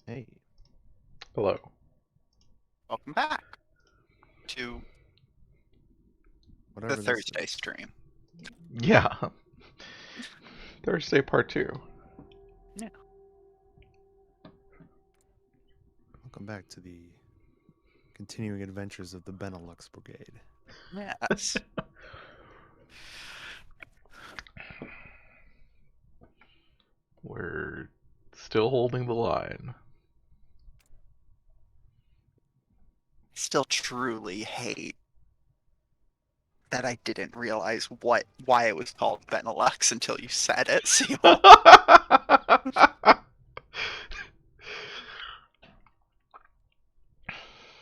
Hey. Hello. Welcome back to The whatever this Thursday is. stream. Yeah. Thursday part 2. Yeah. Welcome back to the continuing adventures of the Benelux Brigade. Yes. We're still holding the line. Still truly hate that I didn't realize why it was called Benelux until you said it, Seal.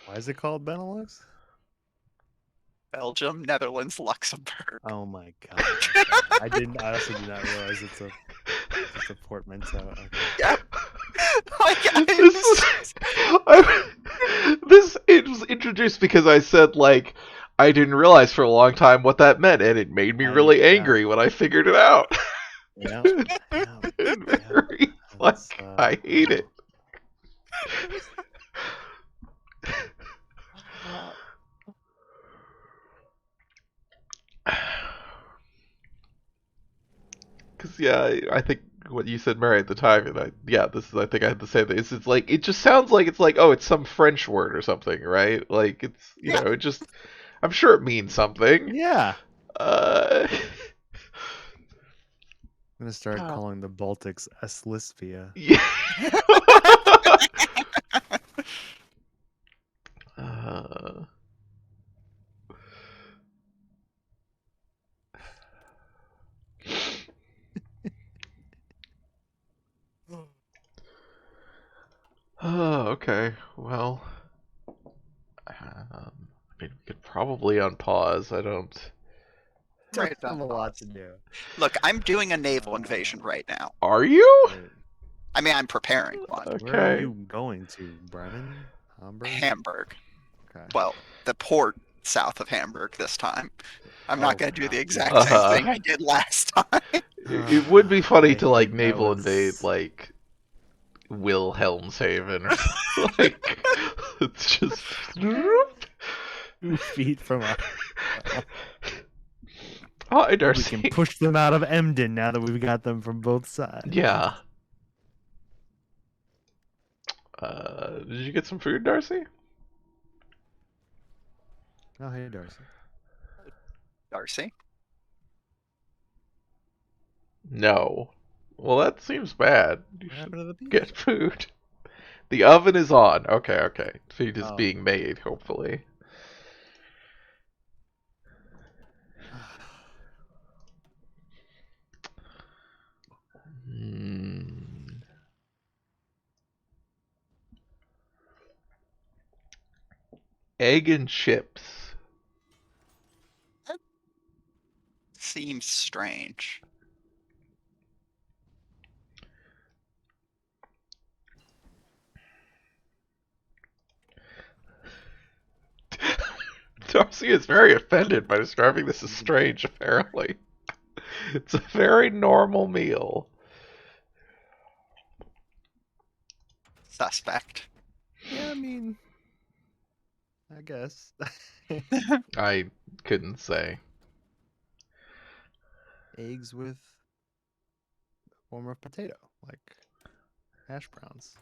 Why is it called Benelux? Belgium, Netherlands, Luxembourg. Oh my god. Okay. I also did not realize it's just a portmanteau. Okay. Yep. Like, It was introduced because I said like I didn't realize for a long time what that meant, and it made me really angry when I figured it out. Yeah. Very like I hate it. Because yeah, I think what you said, Mary, at the time, and I think I had the same thing. It's like it just sounds like it's like, oh, it's some French word or something, right? Like it's it just I'm sure it means something. Yeah. Uh, I'm gonna start calling the Baltics Eslisvia. yeah. Oh, okay. Well, I mean, we could probably unpause. I don't. Right, I have a lot to do. Look, I'm doing a naval invasion right now. Are you? Wait, I mean, I'm preparing one. Okay. where are you going to, Bremen? Hamburg? Hamburg. Okay. Well, the port south of Hamburg this time. I'm not going to do the exact Uh-huh. same thing I did last time. It would be funny I to like hate naval those. invade like Wilhelmshaven or something. Like it's just 2 feet from us. Hi, We Darcy. can push them out of Emden now that we've got them from both sides. Yeah. Did you get some food, Darcy? Oh, hey, Darcy. Darcy? No. Well, that seems bad. You What should happened to the beef? get food. The oven is on. Okay, okay. Food is Oh. being made, hopefully. Egg and chips. That seems strange. Darcy is very offended by describing this as strange, apparently. It's a very normal meal. Suspect. Yeah, I mean, I guess. I couldn't say. Eggs with a form of potato, like hash browns.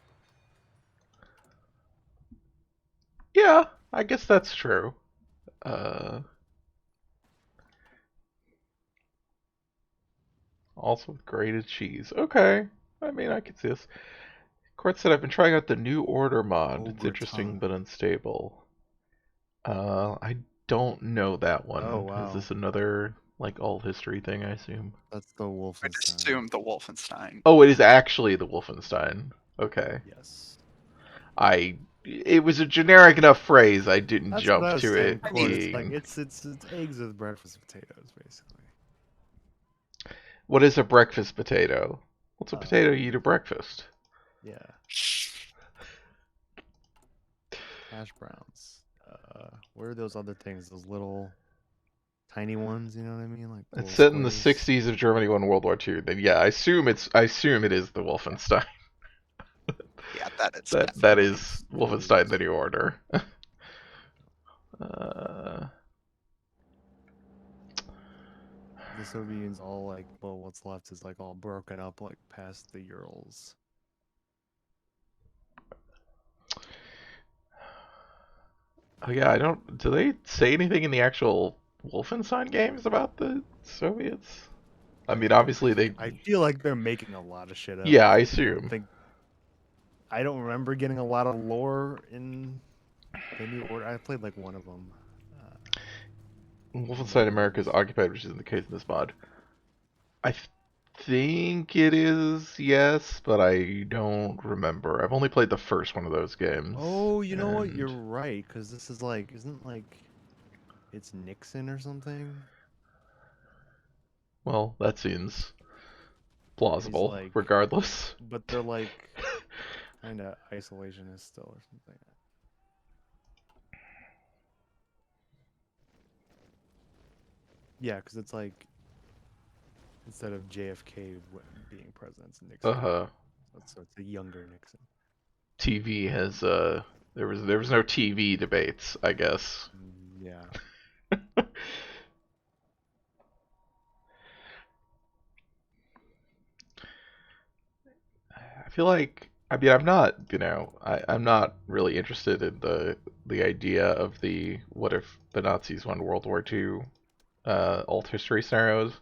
Yeah, I guess that's true. Also with grated cheese. Okay. I mean, I could see this. Court said I've been trying out the New Order mod. It's interesting but unstable. I don't know that one. Oh, wow. Is this another like all history thing? I assume. That's the Wolfenstein. I'd assume the Wolfenstein. Oh, it is actually the Wolfenstein. Okay. Yes. It was a generic enough phrase. I didn't That's jump what I was to saying, it Court. being. It's eggs with breakfast potatoes, basically. What is a breakfast potato? What's a potato you eat at breakfast? Yeah. Hash browns. What are those other things? Those little tiny ones, you know what I mean? Like it's set in the squares. 60s of Germany won World War II. Then yeah, I assume it is the Wolfenstein. Yeah, that is that is Wolfenstein: The New Order. the Soviet Union's all like, well, what's left is like all broken up, like past the Urals. Oh yeah, I don't. Do they say anything in the actual Wolfenstein games about the Soviets? I mean, obviously they. I feel like they're making a lot of shit up. Yeah, I I assume. think I don't remember getting a lot of lore in the New Order. I played like one of them. Wolfenstein America is occupied, which isn't the case in this mod. I think it is, yes, but I don't remember. I've only played the first one of those games. Oh, you know what? You're And, right, because this is like, isn't like, it's Nixon or something? well, that seems And he's plausible, like, regardless. but they're like, kind of isolationist still or something. Yeah, because it's like, instead of JFK being president, it's Nixon. Uh-huh. So it's a younger Nixon. TV has, there was no TV debates, I guess. Yeah. I feel like I mean I'm not I'm not really interested in the idea of the what if the Nazis won World War II alt history scenarios.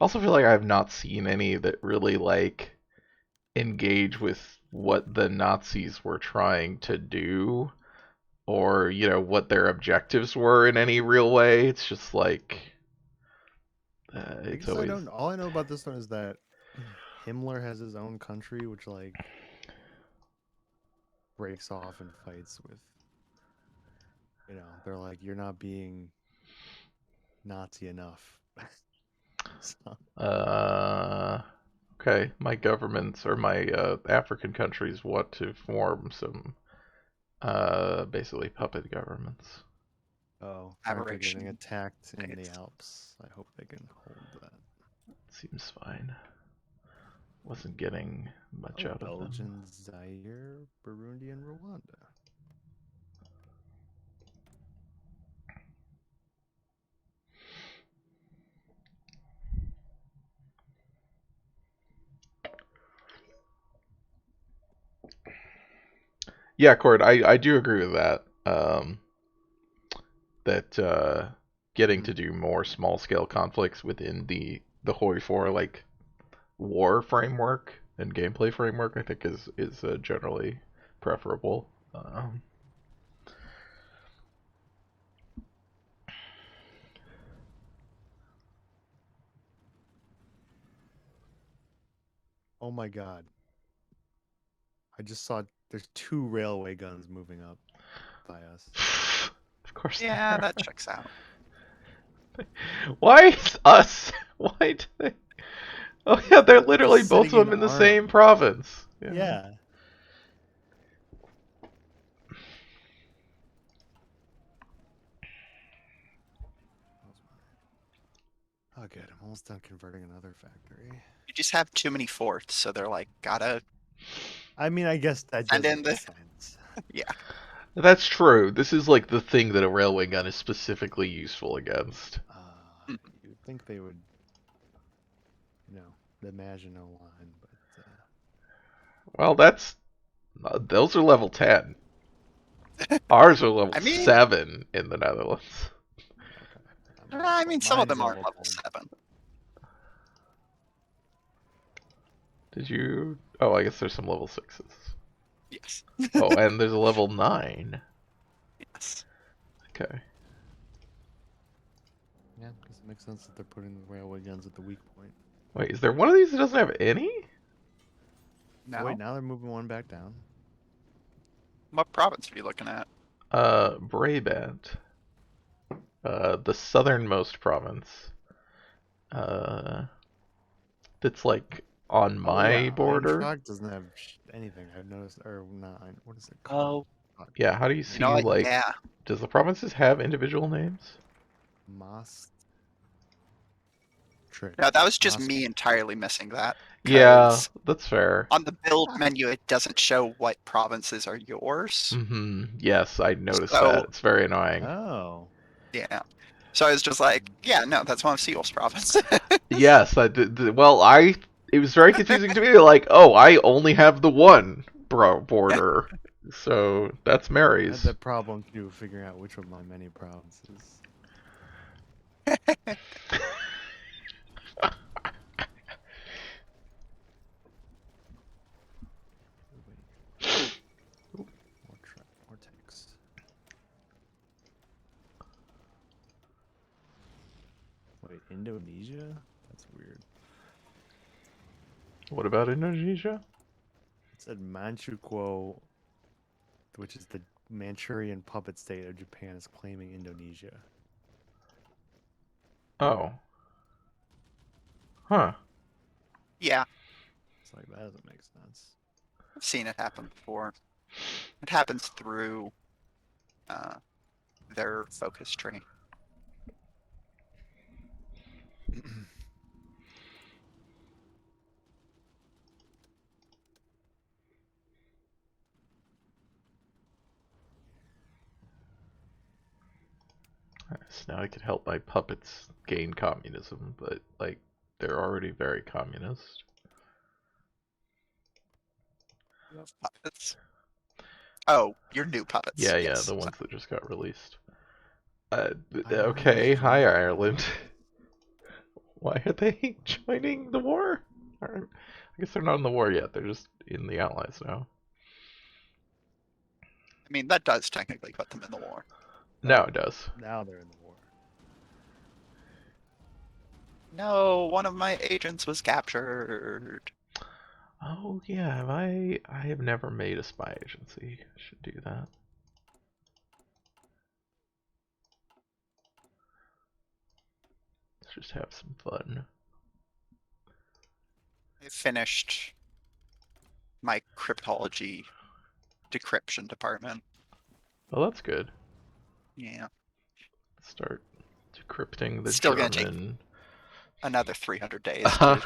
I also feel like I have not seen any that really like engage with what the Nazis were trying to do or what their objectives were in any real way. It's just like I it's guess I always don't. All I know about this one is that Himmler has his own country, which like breaks off and fights with. They're like, you're not being Nazi enough. So, uh okay, my governments or my African countries want to form some basically puppet governments. oh, aren't they getting Aberration. attacked in the States. Alps? I hope they can hold that. Seems fine. Wasn't getting much Oh, out of them. Belgium, Zaire, Burundi, and Rwanda. Yeah, Cord, I do agree with that. That getting to do more small scale conflicts within the Hoi 4 like war framework and gameplay framework, I think is generally preferable. Oh my God! I just saw there's 2 railway guns moving up by us. Of course there Yeah, are. that checks out. Why us? Why do they? Oh yeah, they're They're literally just both sitting of in them in the same arm. province. Yeah. Yeah. Oh, good. I'm almost done converting another factory. You just have too many forts, so they're like, gotta I mean, I guess that send does in make the. sense. Yeah. That's true. This is like the thing that a railway gun is specifically useful against. You'd think they would, imagine a line, but Well, those are level 10. Ours are level I mean, 7 in the Netherlands. okay. I mean, some of Mine's them are level level 10. 7. Did you? Oh, I guess there's some level 6s. Yes. Oh, and there's a level 9. Yes. Okay. Yeah, because it makes sense that they're putting the railway guns at the weak point. Wait, is there one of these that doesn't have any? No. Wait, now they're moving one back down. What province are you looking at? Brabant. The southernmost province. That's like on Oh yeah, my border. Eintracht doesn't have anything. I've noticed, or not. What is it called? Yeah, how do you You know see what? like Yeah. does the provinces have individual names? Maastricht. Trick. No, that was just Maastricht. me entirely missing that. Yeah, Because that's fair. on the build menu, it doesn't show what provinces are yours. Yes, I noticed that. So, It's very annoying. Oh. yeah. So I was just like, yeah, no, that's one of Seal's province. Yes, I did. Well, it was very confusing to me. Like, oh, I only have the one border, so that's I had Mary's. that problem too, figuring out which of my many provinces. Wait, more text. Wait, Indonesia? That's weird. What about Indonesia? It said Manchukuo, which is the Manchurian puppet state of Japan, is claiming Indonesia. Oh, huh. Yeah, It's like, that doesn't make sense. I've seen it happen before. It happens through uh, their focus tree. So now I could help my puppets gain communism, but like they're already very communist. You have puppets. Oh, your new puppets. Yeah, yeah, Yes. the ones that just got released. Ireland is Okay, hi joining. Ireland. Why are they joining the war? I guess they're not in the war yet. They're just in the Allies now. I mean, that does technically put them in the war. Now it does. Now they're in the war. No, one of my agents was captured. Oh yeah, I have never made a spy agency. I should do that. Let's just have some fun. I finished my cryptology decryption department. Well, that's good. Yeah. Start decrypting the Still gonna take German. another 300 days to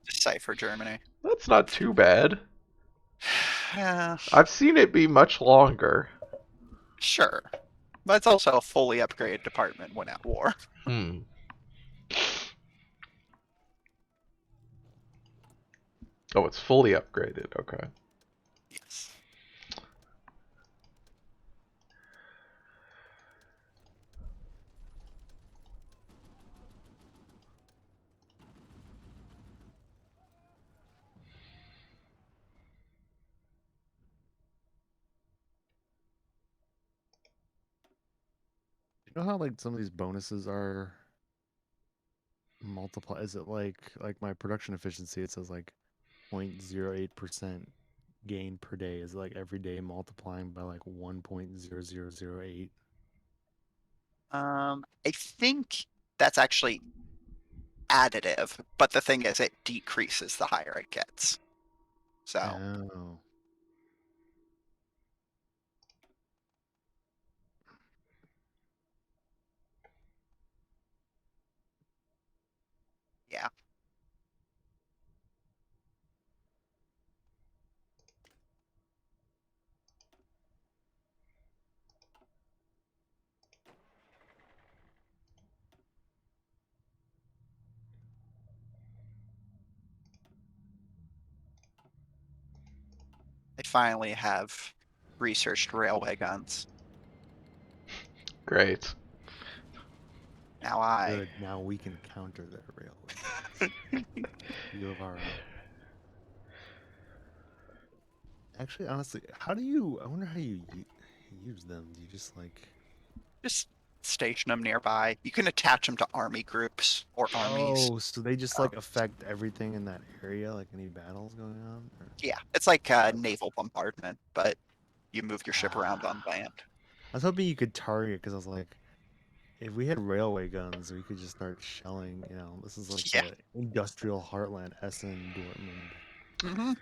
decipher Germany. That's not too bad. Yeah, I've seen it be much longer. sure. But it's also a fully upgraded department when at war. Hmm. Oh, it's fully upgraded. Okay. Yes. You know how like some of these bonuses are multiply? Is it like my production efficiency? It says like 0.08% gain per day. Is it like every day multiplying by like 1.0008? I think that's actually additive, but the thing is, it decreases the higher it gets. So, Oh. yeah. I finally have researched railway guns. Great. Now I. Good. Now we can counter their railway. You of our own. Actually, honestly, how do you? I wonder how you use them. Do you just like? Just station them nearby. You can attach them to army groups or armies. Oh, so they just like affect everything in that area, like any battles going on? Or... Yeah, it's like naval bombardment, but you move your ship around on land. I was hoping you could target because I was like, if we had railway guns, we could just start shelling. You know, this is like Yeah. the industrial heartland, Essen, Dortmund. Mm-hmm.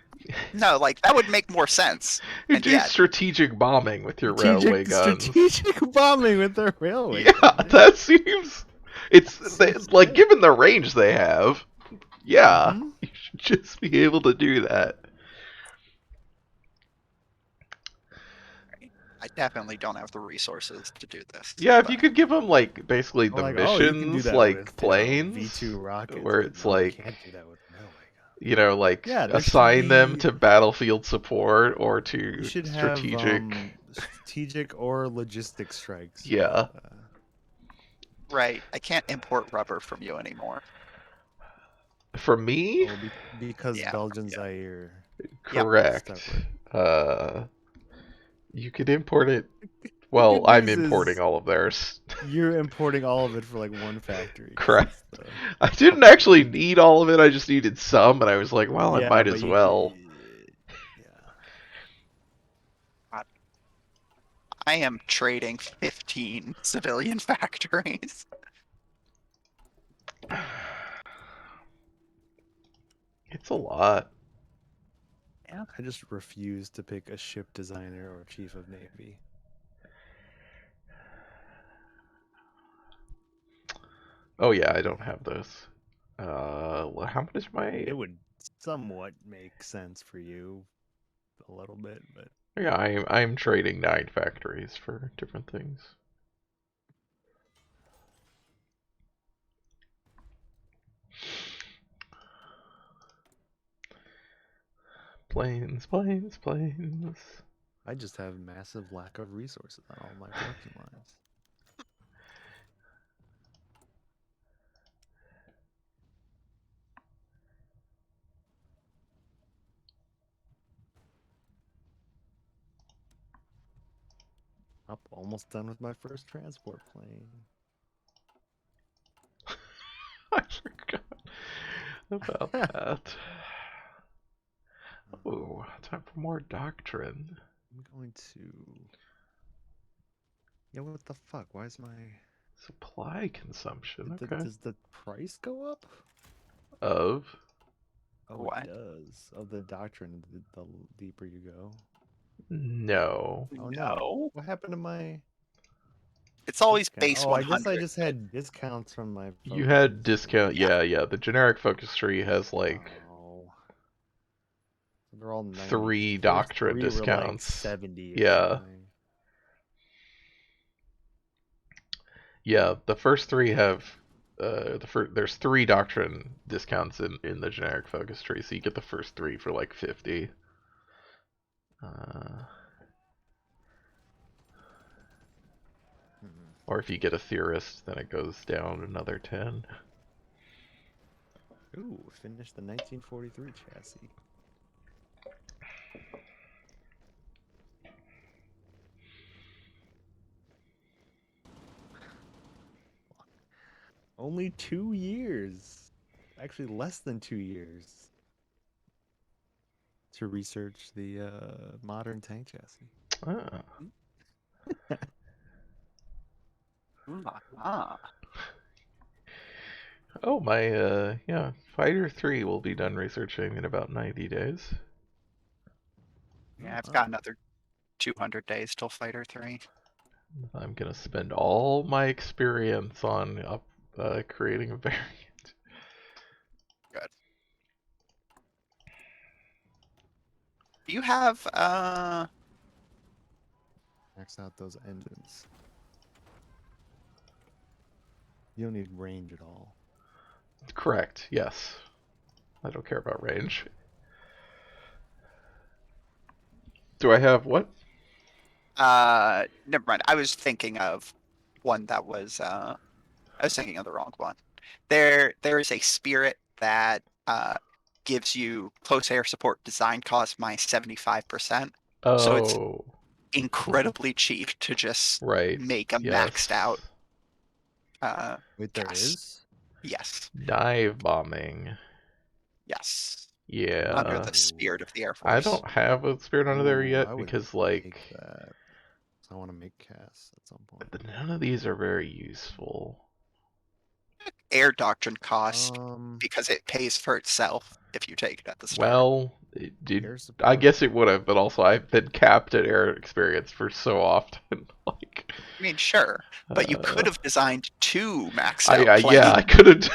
No, like that would make more sense. You And do yet, strategic bombing with your railway guns. Strategic bombing with their railway. Yeah, guns. that seems. It's So like sick. given the range they have. Yeah, Mhm. you should just be able to do that. I definitely don't have the resources to do this. Yeah, if you But could give them like basically I'm the like, oh, you can do missions, that like with, planes, V2 rockets, where but it's no, you like, can't do that with melee guns. like Yeah, there should assign them be. to battlefield support or You to should have strategic. strategic or logistic strikes. Yeah, right, I can't import rubber from you anymore. for me, because Yeah, Belgian yeah. Zaire Yep. correct. stubborn. You could import it. The Well, good I'm news importing is all of theirs. you're importing all of it for like one factory because Correct. it's the I didn't actually need all of it. I just needed some, and I was like, well, I yeah, might but as you could well. yeah. I am trading 15 civilian factories. It's a lot. Yeah, I just refuse to pick a ship designer or chief of navy. Oh yeah, I don't have those. Well, how much is I mean, my? it would somewhat make sense for you a little bit, but Yeah, I'm trading 9 factories for different things. Planes, planes, planes. I just have massive lack of resources on all my production lines. Up, almost done with my first transport plane. I forgot about that. Oh, time for more doctrine. I'm going to. Yeah, what the fuck? Why is my. Supply consumption. Okay. Does the price go up? Of. Oh, What? it does. Of the doctrine, the deeper you go. No. Oh no. No. What happened to my It's always discount? base Oh, I guess 100. I just had discounts from my You had focuses. discount. Yeah. Yeah. The generic focus tree has like Oh. So they're all 90. 'Cause the 3 first doctrine three were like discounts. 70 or Yeah. something. Yeah. The first 3 have. There's 3 doctrine discounts in the generic focus tree, so you get the first 3 for like 50. Or if you get a theorist, then it goes down another 10. Ooh, finished the 1943 chassis. Only 2 years. Actually, less than 2 years to research the modern tank chassis. Ah. Ah. Oh, my, yeah, Fighter 3 will be done researching in about 90 days. Yeah, I've got another 200 days till Fighter 3. I'm gonna spend all my experience on creating a variant. Good. Do you have Max out those engines. You don't need range at all. Correct, yes. I don't care about range. Do I have what? never mind. I was thinking of one that was I was thinking of the wrong one. There is a spirit that gives you close air support design cost minus 75%. So it's Oh, incredibly cheap to just right. make a maxed Yes. out Wait, there cast. is? Yes. Dive bombing. Yes. Under Yeah. the spirit of the Air I Force. don't have a spirit under there Ooh, yet I would because, make like, that. I want to make casts at some point. none of these are very useful. Air doctrine cost Um, because it pays for itself if you take it at the start. Well, it did. air I support. guess it would have, but also I've been capped at air experience for so often. Like, I mean, sure, but you could uh, have designed 2 maxed out yeah, planes. I could have.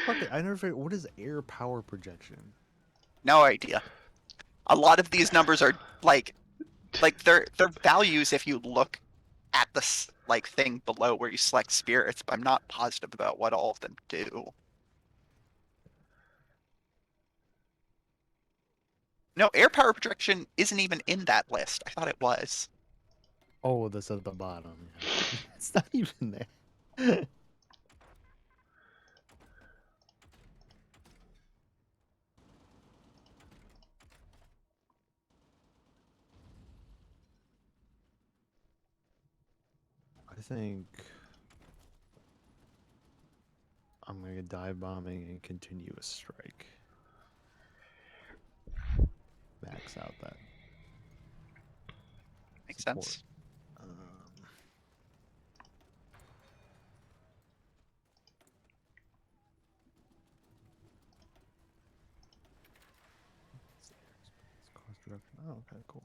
Fuck it, I never figured. What is air power projection? No idea. A lot of these numbers are like Like their values if you look at the like thing below where you select spirits, but I'm not positive about what all of them do. No, air power projection isn't even in that list. I thought it was. Oh, that's at the bottom. Yeah. It's not even there. I think I'm gonna get dive bombing and continuous strike. Max out that Makes support. sense. Cost reduction. Oh, okay, cool.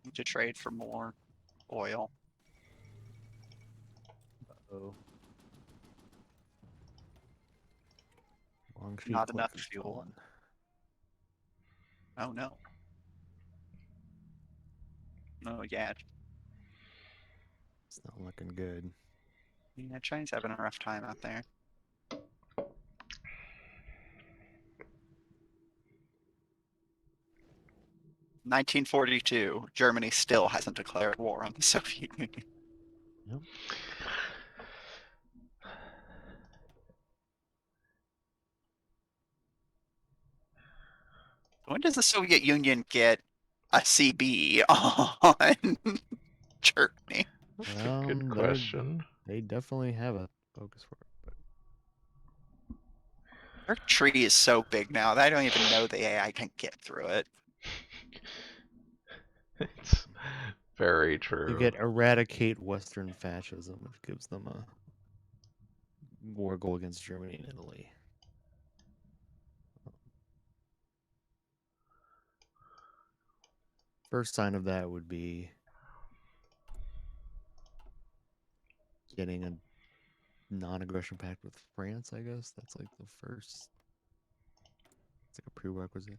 Need to trade for more oil. Oh. Long sheet Not cliff enough is fuel. gone. Oh no. Oh yeah. It's not looking good. Yeah, China's having a rough time out there. 1942, Germany still hasn't declared war on the Soviet Union. Yep. When does the Soviet Union get a CB on Germany? That's a good They're question. they definitely have a focus for it, but Their tree is so big now that I don't even know the AI can get through it. It's very you true. get eradicate Western fascism, which gives them a war goal against Germany and Italy. First sign of that would be getting a non-aggression pact with France, I guess. That's like the first. It's like a prerequisite.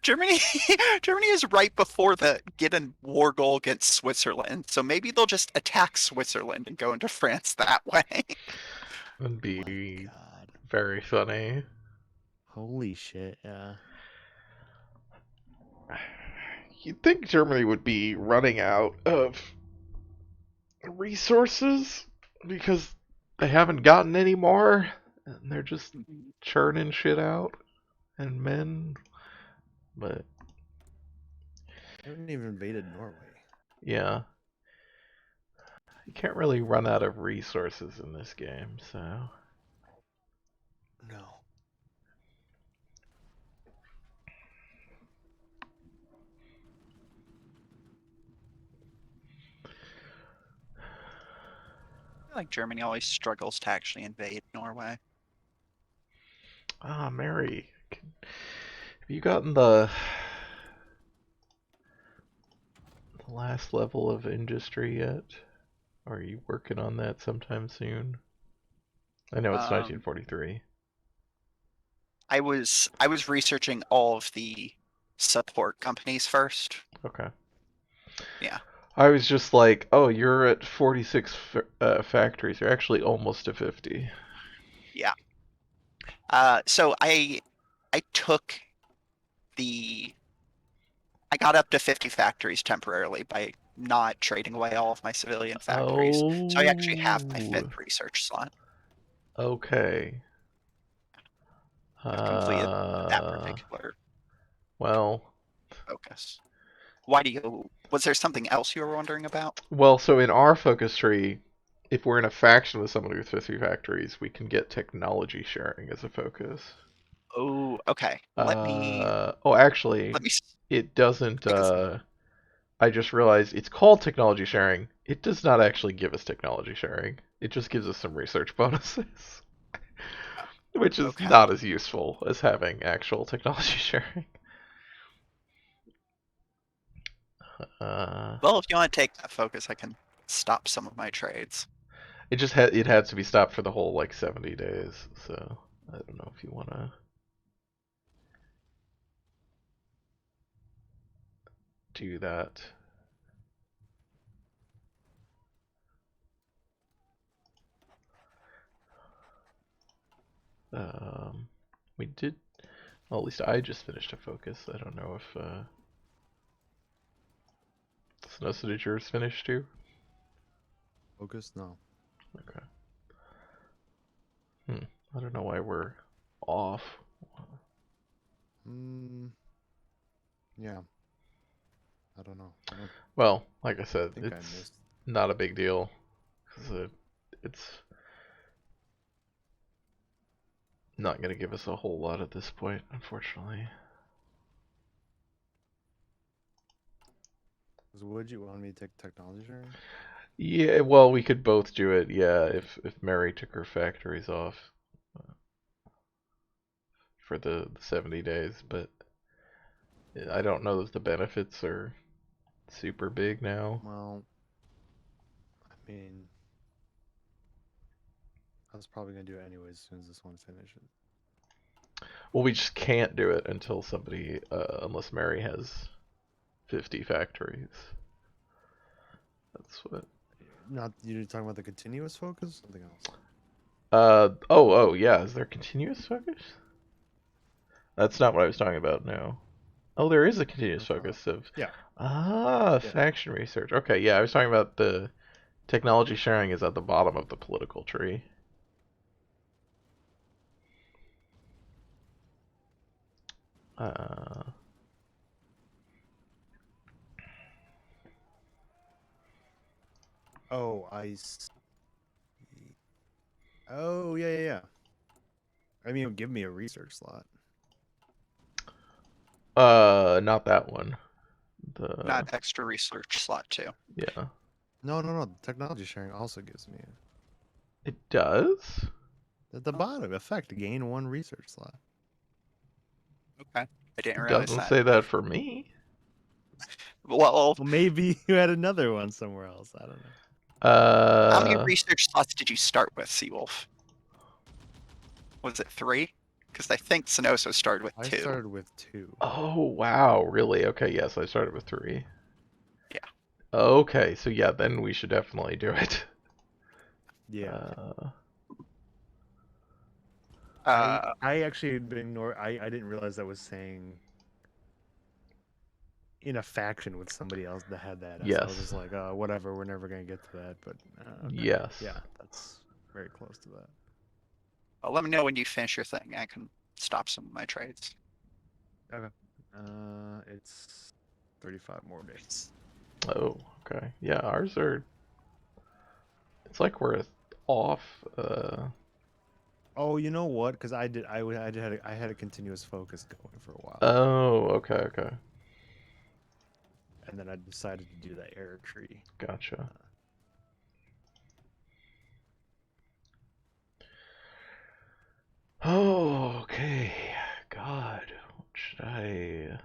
Germany Germany is right before the get a war goal against Switzerland, so maybe they'll just attack Switzerland and go into France that way. That'd My be God. very funny. Holy shit, yeah. You'd think Germany would be running out of resources because they haven't gotten any more, and they're just churning shit out and men. But They haven't even invaded Norway. yeah, you can't really run out of resources in this game, so. No. I feel like Germany always struggles to actually invade Norway. Ah, Mary, have you gotten the last level of industry yet? Or are you working on that sometime soon? I know it's Um, 1943. I was researching all of the support companies first. Okay. Yeah. I was just like, oh, you're at 46 factories. You're actually almost to 50. Yeah. So I took the I got up to 50 factories temporarily by not trading away all of my civilian factories. So I actually have my Oh, fifth research slot. okay. I've completed that Uh, particular well, focus. Why do you? Was there something else you were wondering about? Well, so in our focus tree, if we're in a faction with someone with 50 factories, we can get technology sharing as a focus. Oh, okay. Actually, Let me it doesn't. because I just realized it's called technology sharing. It does not actually give us technology sharing. It just gives us some research bonuses, which is okay. not as useful as having actual technology sharing. Uh, Well, if you want to take that focus, I can stop some of my trades. it had to be stopped for the whole like 70 days. So I don't know if you want to do that. Um, we did. Well, at least I just finished a focus. I don't know if Sannoso, did yours finish too? Focus? No. Okay. I don't know why we're off. Yeah. I don't know. I don't Well, like I said, think I it's missed. not a big deal. 'Cause it's not going to give us a whole lot at this point, unfortunately. Would you want me to take technology sharing? Yeah, well, we could both do it. Yeah, if Mary took her factories off for the 70 days, but I don't know if the benefits are super big now. Well, I mean, I was probably gonna do it anyways as soon as this one finishes. Well, we just can't do it until somebody, unless Mary has 50 factories. That's what. Not you talking about the continuous focus? Something else. Yeah. Is there continuous focus? That's not what I was talking about. No. Oh, there is a continuous I thought. focus of Yeah. Yeah. faction research. Okay, yeah, I was talking about the technology sharing is at the bottom of the political tree. Uh, Oh, Oh, yeah, yeah, yeah. I mean, give me a research slot. not that one. The Not extra research slot too. Yeah, No, no, no. The technology sharing also gives me it does. at the Oh, bottom effect gain one research slot. okay. I didn't It realize doesn't that. say that for me. Well, Well, maybe you had another one somewhere else. I don't know. how many Uh, research slots did you start with, Seawolf? Was it 3? Because I think Sanoso started with I 2. started with 2. oh wow, really? Okay, yes, I started with 3. Yeah. Okay, so yeah, then we should definitely do it. Yeah. Uh, Uh, I actually ignored. I didn't realize that was saying in a faction with somebody else that had that. So I was just yes, like, whatever. We're never gonna get to that. But okay. yes. Yeah, that's very close to that. well, let me know when you finish your thing. I can stop some of my trades. Okay. It's 35 more days. Oh, okay. Yeah, ours are. It's like we're off. Oh, you know what? Because I did. I had a continuous focus going for a while, Oh, okay, okay. and then I decided to do that error tree. Gotcha. Oh, okay. God, what should I?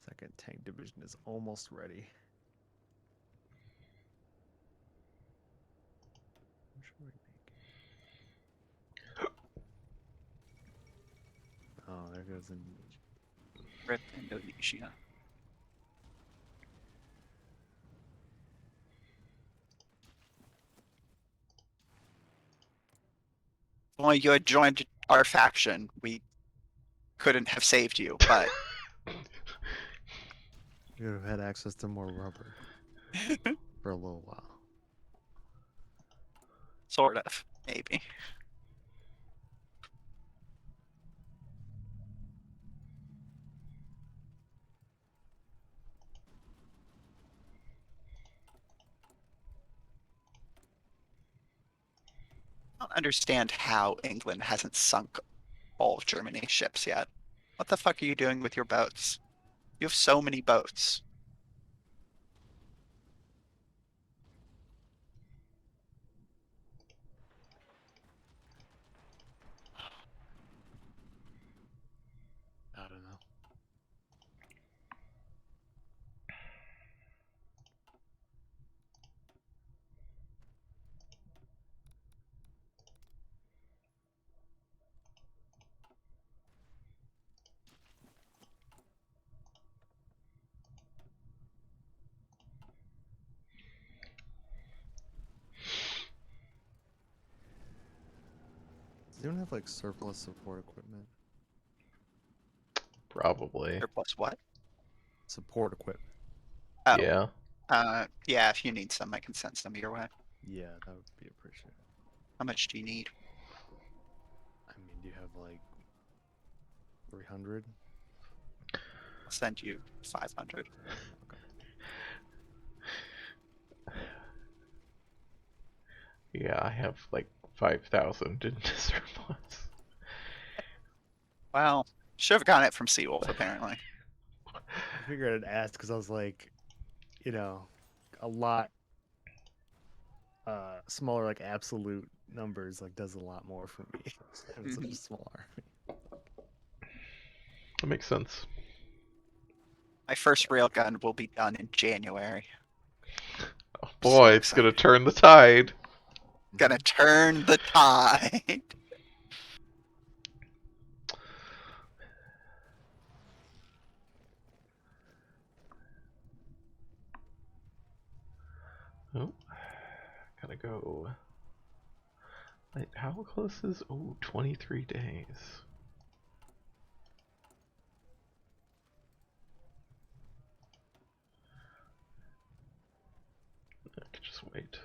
Second tank division is almost ready. What should we make? Oh, there goes Indonesia. Rip Indonesia. If only you had joined our faction, we couldn't have saved you, but We would have had access to more rubber for a little while. sort of, maybe. don't understand how England hasn't sunk all of Germany's ships yet. What the fuck are you doing with your boats? You have so many boats. I don't know. Does anyone have like surplus support equipment? Probably. Surplus what? Support equipment. Oh, Yeah. yeah, if you need some, I can send some your way. Yeah, that would be appreciated. How much do you need? I mean, do you have like 300? I'll send you 500. Yeah, I have like 5,000 in surplus. Well, should have gotten it from Seawolf, apparently. I figured I'd ask because I was like, you know, a lot smaller, like absolute numbers, like does a lot more for me. Having such a small army. That makes sense. My first railgun will be done in January. Oh So boy, it's gonna excited. turn the tide. Gonna turn the tide. Oh, gotta go. Wait, how close is? Oh, 23 days. I could just wait.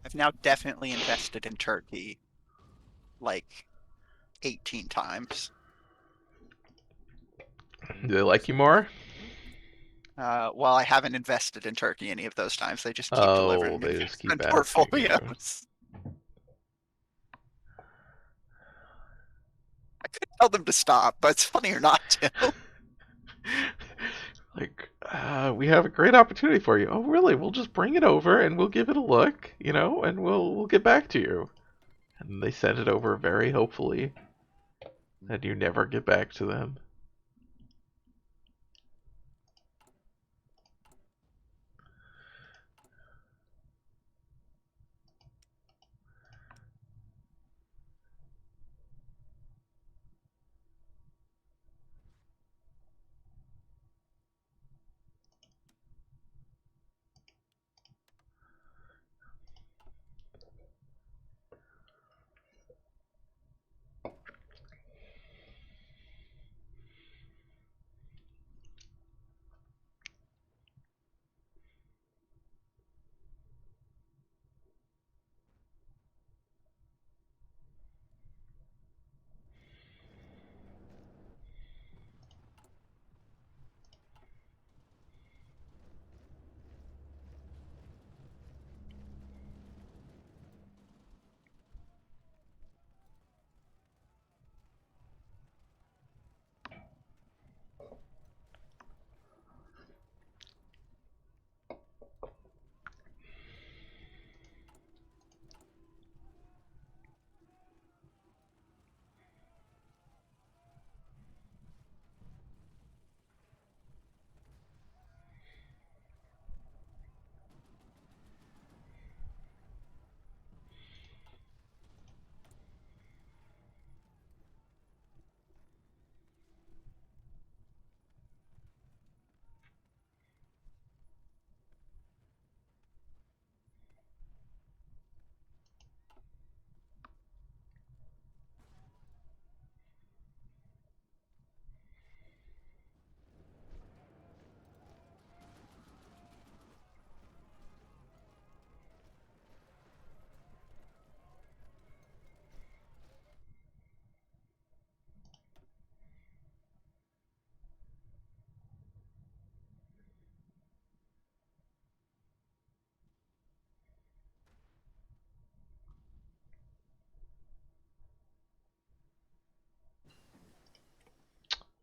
I've now definitely invested in Turkey like 18 times. Do they like you more? Well, I haven't invested in Turkey any of those times. They just keep Oh, delivering they just keep investment asking you. portfolios. I could tell them to stop, but it's funnier not to. Like, we have a great opportunity for you. Oh, really? We'll just bring it over and we'll give it a look, and we'll get back to you. And they send it over very hopefully, and you never get back to them.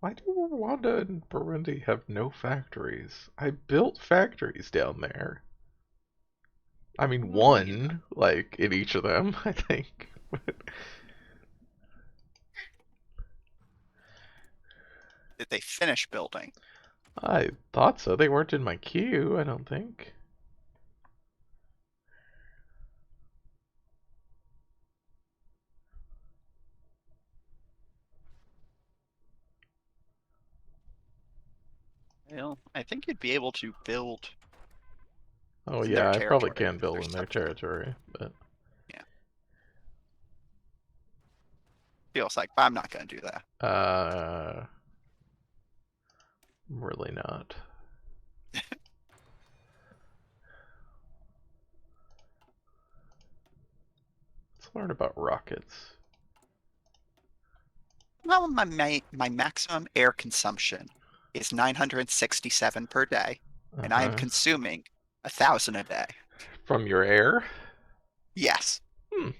Why do Rwanda and Burundi have no factories? I built factories down there. I mean, one, like, in each of them, I think. Did they finish building? I thought so. They weren't in my queue, I don't think. Well, I think you'd be able to build Oh in their yeah, I probably territory can because build they're in their separate. territory, but Yeah. Feels like, but I'm not going to do that. I'm really not. Let's learn about rockets. Well, my maximum air consumption is 967 per day, and I am Uh-huh. consuming 1,000 a day. From your air? Yes. Hmm.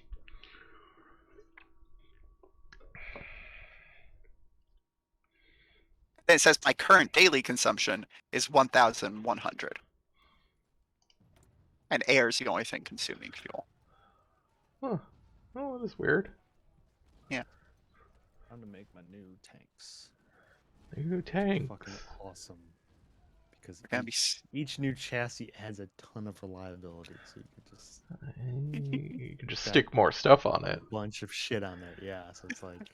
And it says my current daily consumption is 1,100. And air is the only thing consuming fuel. Huh. Oh, that is weird. Yeah. Time to make my new tanks. New tanks. Fucking awesome. Because We're gonna be each new chassis adds a ton of reliability, so you could just You can just got stick more stuff on a it. bunch of shit on there. Yeah, so it's like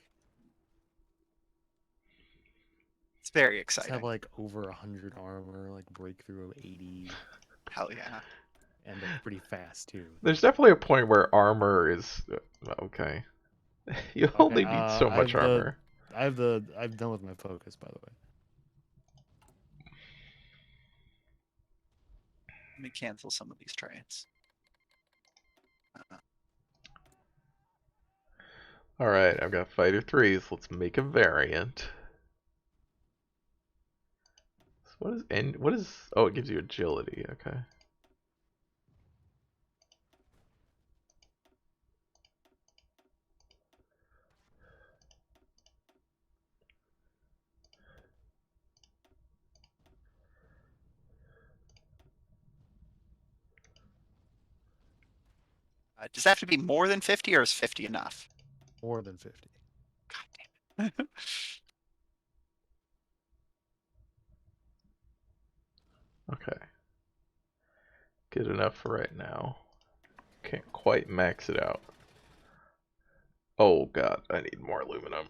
it's very just have exciting. like over 100 armor, like breakthrough of 80, Hell yeah. and they're pretty fast too. There's definitely a point where armor is okay. You Okay, only need so much armor. I'm done with my focus, by the way. Let me cancel some of these trades. All right, I've got fighter threes. Let's make a variant. So what is What is? Oh, it gives you agility. Okay. Does that have to be more than 50 or is 50 enough? More than 50. God damn it. Okay. Good enough for right now. Can't quite max it out. Oh god, I need more aluminum.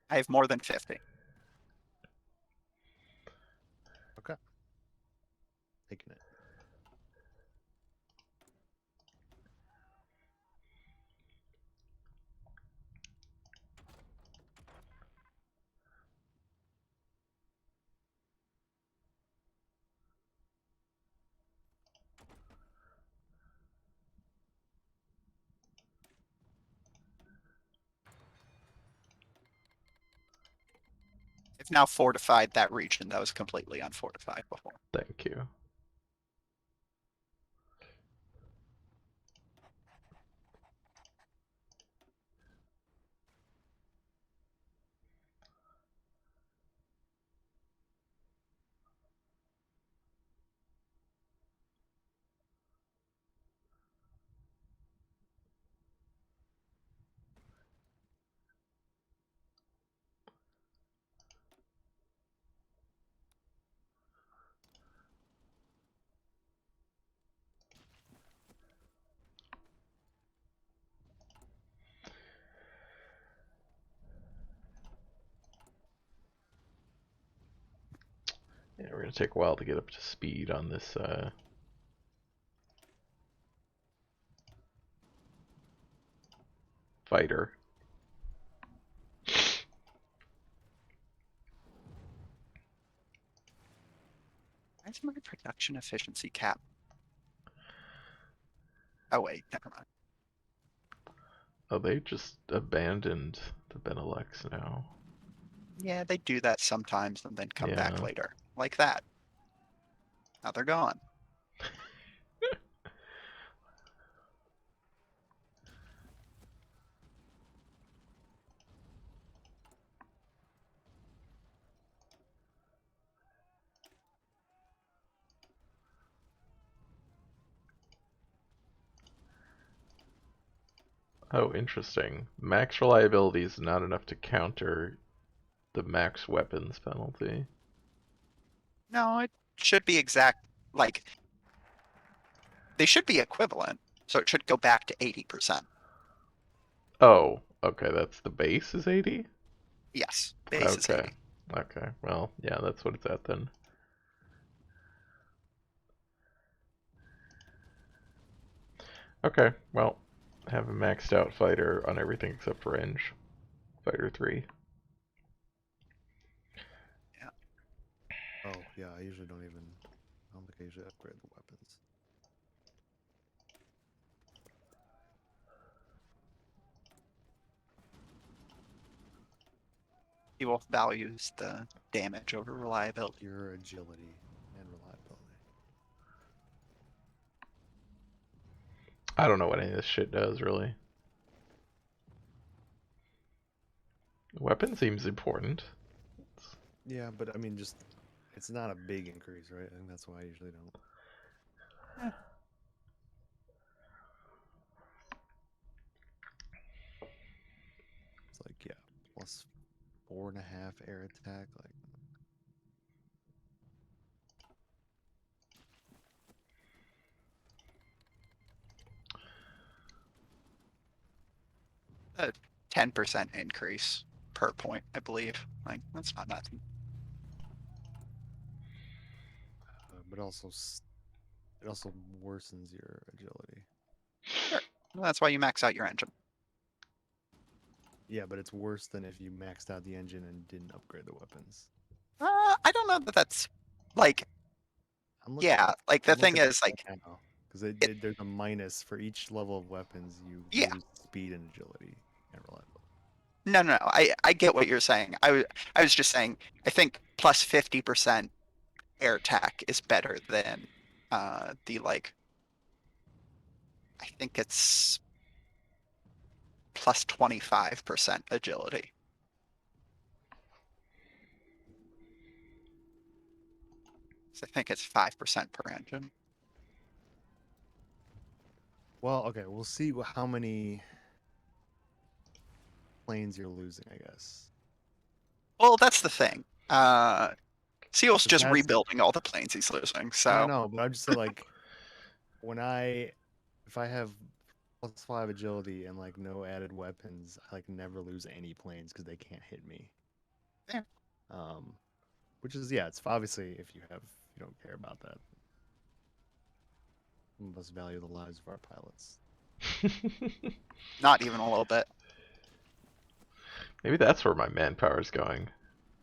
I have more than 50. Okay. Taking it. I've now fortified that region that was completely unfortified before. Thank you. Yeah, we're gonna take a while to get up to speed on this fighter. Where's my production efficiency cap? Oh wait, never mind. Oh, they just abandoned the Benelux now. Yeah, they do that sometimes and then come back Yeah. later. Like that. Now they're gone. Oh, interesting. Max reliability is not enough to counter the max weapons penalty. No, it should be exact. Like they should be equivalent, so it should go back to 80%. Oh, okay, that's the base is 80? Yes, base is Okay. 80. Okay. Well, yeah, that's what it's at then. Okay. Well, have a maxed out fighter on everything except range. Fighter 3. Yeah. Oh, yeah, I usually don't even. I don't think I usually upgrade the weapons. He values the damage over reliability. Pure agility and reliability. I don't know what any of this shit does, really. Weapon seems important. Yeah, but I mean, just it's not a big increase, right? I think that's why I usually don't. Eh. It's like, yeah, plus 4.5 air attack. Like, A 10% increase per point, I believe. Like that's not nothing. but also it also worsens your agility. Sure. Well, that's why you max out your engine. Yeah, but it's worse than if you maxed out the engine and didn't upgrade the weapons. I don't know that that's like I'm looking. yeah. Like the I'm thing looking at is like it now because it. there's a minus for each level of weapons. You Yeah. lose speed and agility and reliability. No. I get what you're saying. I was just saying. I think plus 50% air attack is better than the like. I think it's plus 25% agility. So I think it's 5% per engine. Well, okay, we'll see how many planes you're losing, I guess. Well, that's the thing. Seal's 'Cause just that's rebuilding all the planes he's losing. no, So no, but I'm just saying like when if I have +5 agility and like no added weapons, I like never lose any planes because they can't hit me. yeah. Um, which is yeah, it's obviously if you don't care about that, we must value the lives of our pilots. Not even a little bit. Maybe that's where my manpower is going.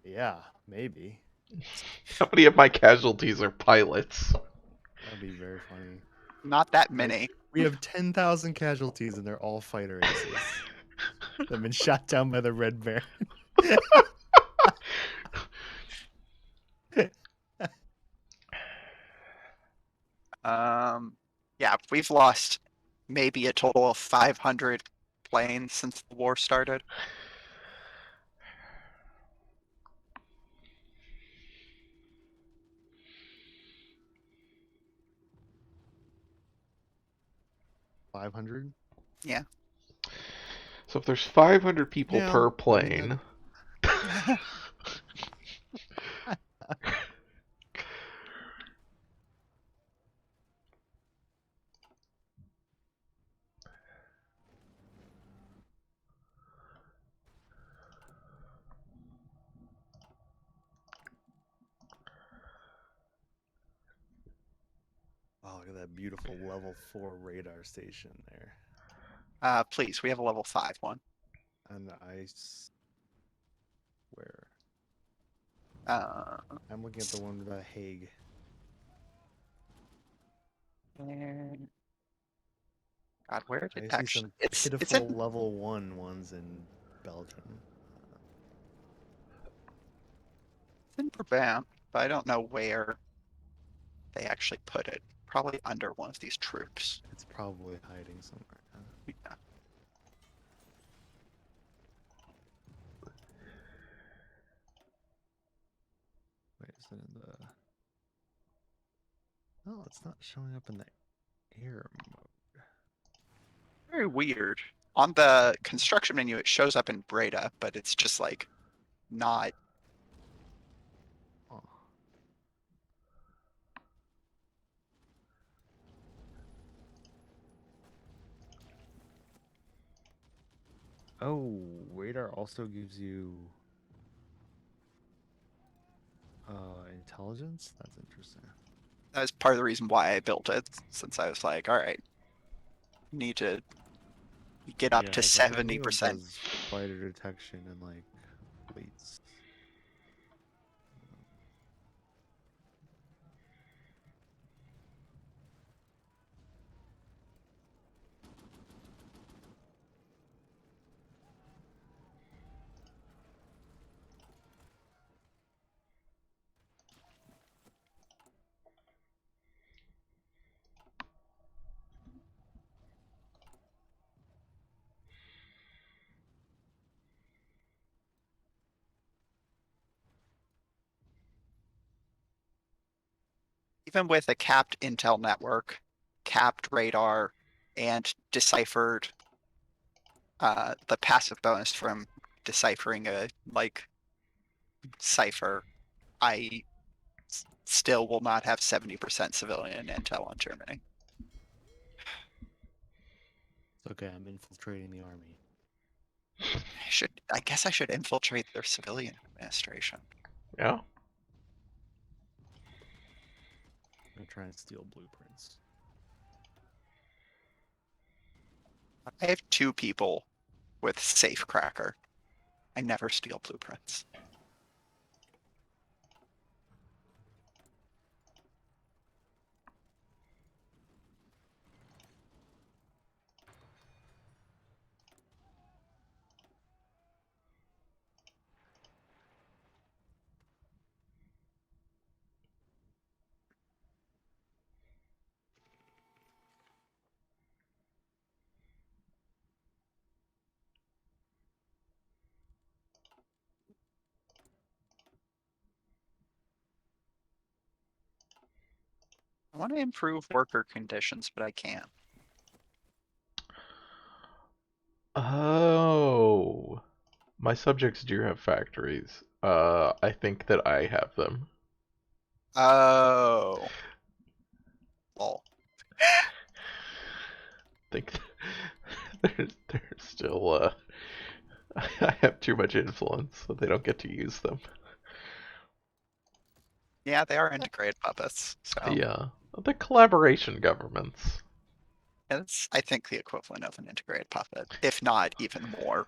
Yeah, maybe How many of my casualties are pilots? that'd be very funny. Not that Like many. we have 10,000 casualties and they're all fighter aces. They've been shot down by the Red Baron. Yeah, we've lost maybe a total of 500 planes since the war started. $500? Yeah. So if there's 500 people Yeah, per I mean that. plane, Oh, look at that beautiful level 4 radar station there. Please, we have a level 5 one. And I swear. Uh, I'm looking at the one with the Hague. and- God, where did it I see actually? some It's pitiful level 1 ones in Belgium. in Brabant, but I don't know where they actually put it. Probably under one of these troops. It's probably hiding somewhere. Yeah. Wait, is it in the... Oh, it's not showing up in the air mode. Very weird. On the construction menu, it shows up in Breda, but it's just like not. Oh. Oh, radar also gives you intelligence. That's interesting. That was part of the reason why I built it, since I was like, all right, need to get up Yeah, to but I believe it 70%. does fighter detection and like plates. Even with a capped intel network, capped radar, and deciphered the passive bonus from deciphering a like cipher, I still will not have 70% civilian intel on Germany. It's okay, I'm infiltrating the army. I guess I should infiltrate their civilian administration. Yeah. I'm gonna try and steal blueprints. I have 2 people with safecracker. I never steal blueprints. I want to improve worker conditions, but I can't. Oh. My subjects do have factories. I think that I have them. Oh. Lol. Think they're still I have too much influence, so they don't get to use them. Yeah, they are integrated puppets, so Yeah, the collaboration governments. it's, I think, the equivalent of an integrated puppet, if not even more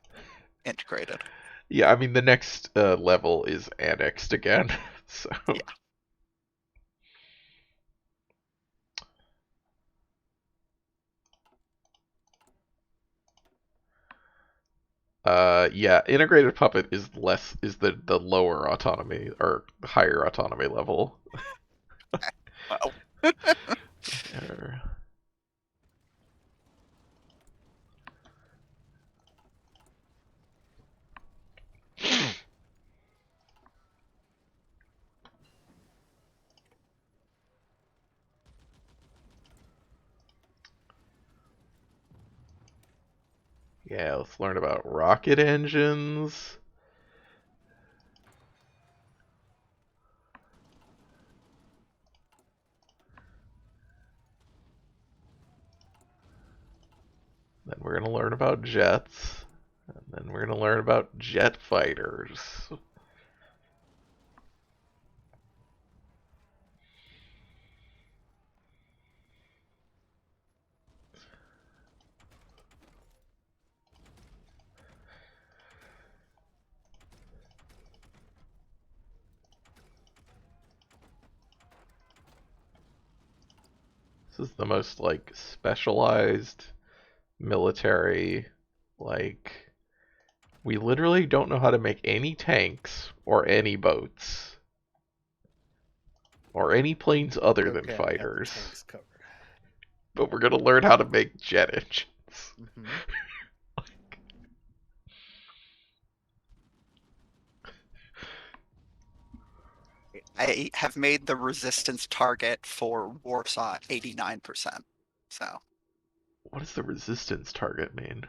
integrated. Yeah, I mean the next level is annexed again. So Yeah. yeah, integrated puppet is the lower autonomy or higher autonomy level. Well, Er, Yeah, let's learn about rocket engines. Then we're gonna learn about jets. And then we're gonna learn about jet fighters. This is the most like specialized military, like we literally don't know how to make any tanks or any boats or any planes other than Okay, I got the fighters. tanks covered. But we're gonna learn how to make jet engines. Mm-hmm. I have made the resistance target for Warsaw 89%. So What does the resistance target mean?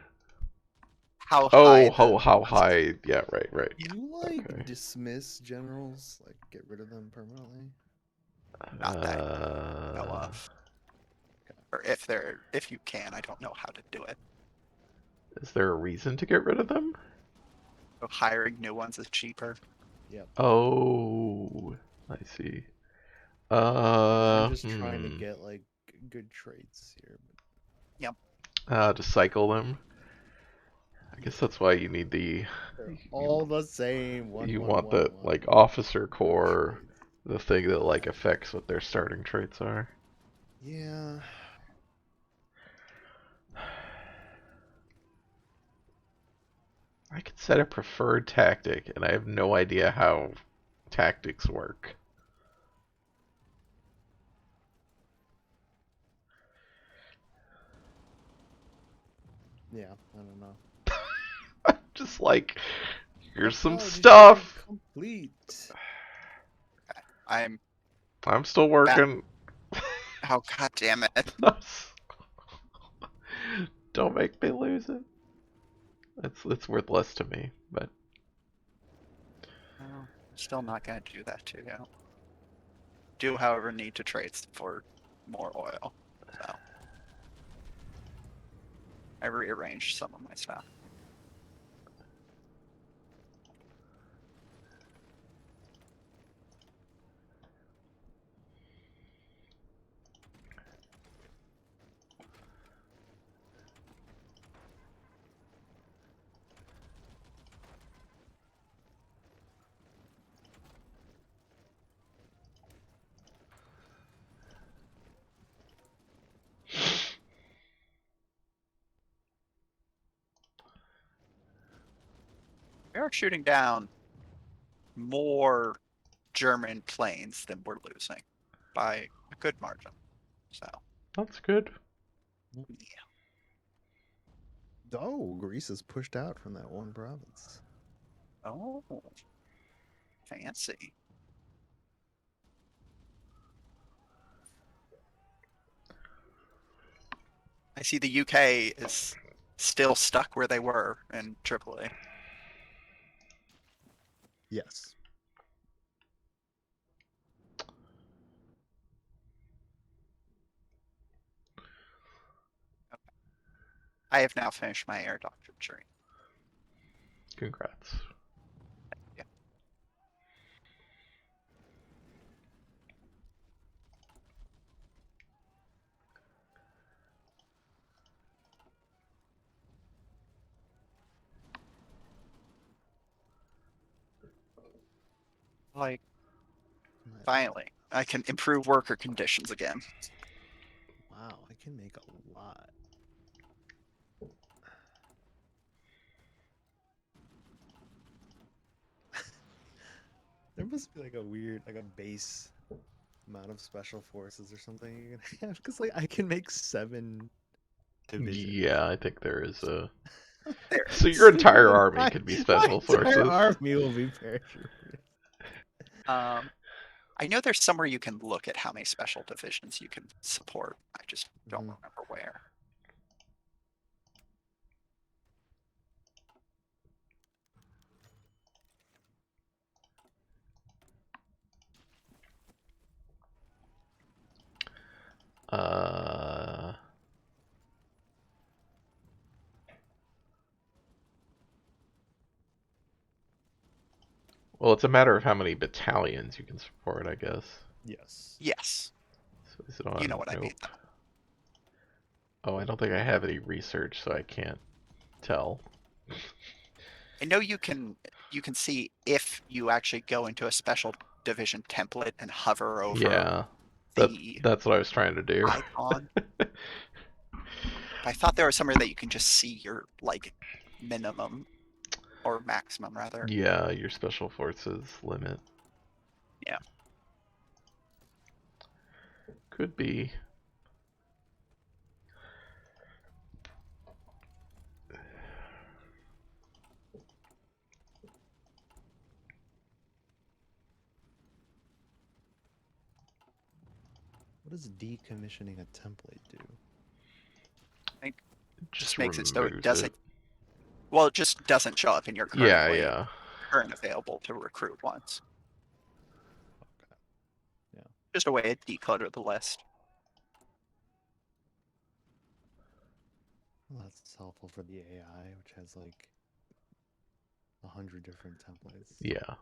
how Oh, high the how ones can. high? Yeah, right. Yeah. You like Okay. dismiss generals, like get rid of them permanently? Not that I know Uh, of. Or if you can, I don't know how to do it. is there a reason to get rid of them? So hiring new ones is cheaper. Yep. Oh, I see. I'm just trying to Hmm. get like good traits here. Yep. To cycle them. I guess that's why you need the They're you all the same. you One, want one, the one. like officer Good core, traits. the thing that like affects what their starting traits are. Yeah. I could set a preferred tactic, and I have no idea how tactics work. Yeah. I don't know. Just like, here's some Technology tree stuff. complete. I'm I'm still back. working. Oh, god damn it. Don't make me lose it. It's worth less to me, but No, still not gonna do that to you. Do, however, need to trade for more oil. So I rearranged some of my stuff. We are shooting down more German planes than we're losing by a good margin. So that's good. yeah. Oh, Greece is pushed out from that one province. Oh, fancy. I see the UK is still stuck where they were in Tripoli. Yes. I have now finished my air doctrine tree. Congrats. Yeah. Like, My- finally, I can improve worker conditions again. Wow, I can make a lot. There must be like a weird, like a base amount of special forces or something you can have. Because like I can make 7 divisions. Yeah, I think there is a. There So your is. So entire yeah, army my, could be my special entire forces. army will be paratroopers. Um, I know there's somewhere you can look at how many special divisions you can support. I just don't Mhm. remember where. Uh, well, it's a matter of how many battalions you can support, I guess. Yes. Yes, So is it you know on? what I mean, Nope. though. Oh, I don't think I have any research, so I can't tell. I know you can see if you actually go into a special division template and hover over Yeah, the that's what I was trying to do. icon. I thought there was somewhere that you can just see your like minimum or maximum rather. Yeah, your special forces limit. Yeah. Could be. What does decommissioning a template do? I think It just just makes it so it removes doesn't it. Well, it just doesn't show up in your Yeah, current yeah. available to recruit ones. Okay. Yeah. Just a way to declutter the list. Well, that's helpful for the AI, which has like 100 different templates. Yeah.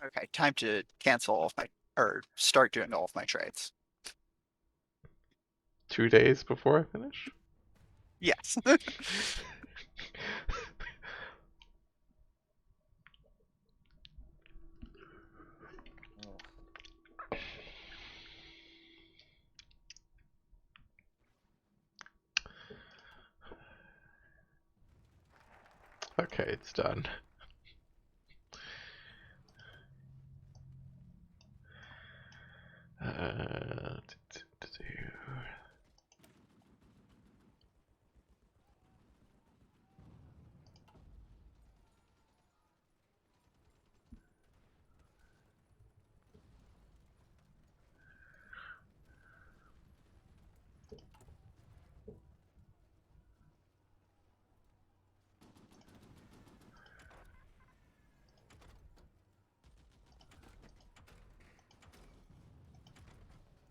Okay, time to cancel all of my, or start doing all of my trades. 2 days before I finish? Yes. Oh. Okay, it's done. Uh,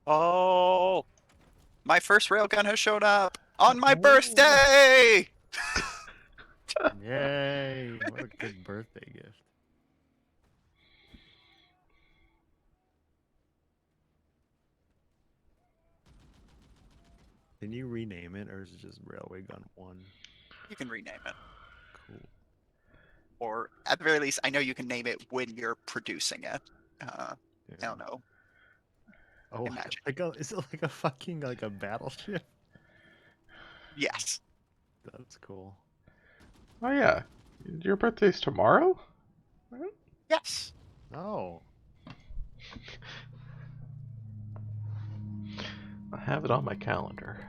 Oh, my first railgun has showed up on my Oh. birthday! Yay! What a good birthday gift. Can you rename it, or is it just Railway Gun 1? You can rename it. Cool. Or at the very least, I know you can name it when you're producing it. I Yeah. don't know. Oh, Imagine. is it like a fucking like a battleship? Yes. That's cool. oh yeah, your birthday's tomorrow? Yes. Oh, I have it on my calendar.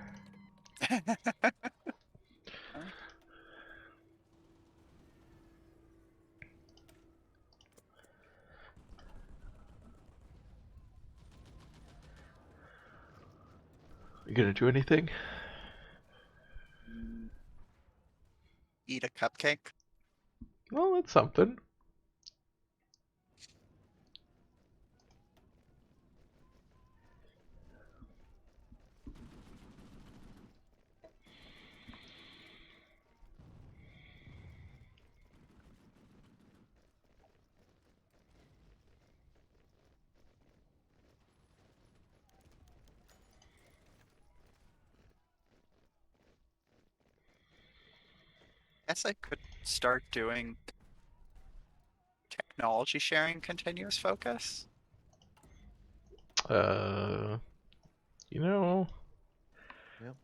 You gonna do anything? Eat a cupcake. Well, that's something. Guess I could start doing technology sharing continuous focus. Uh, you know, yep.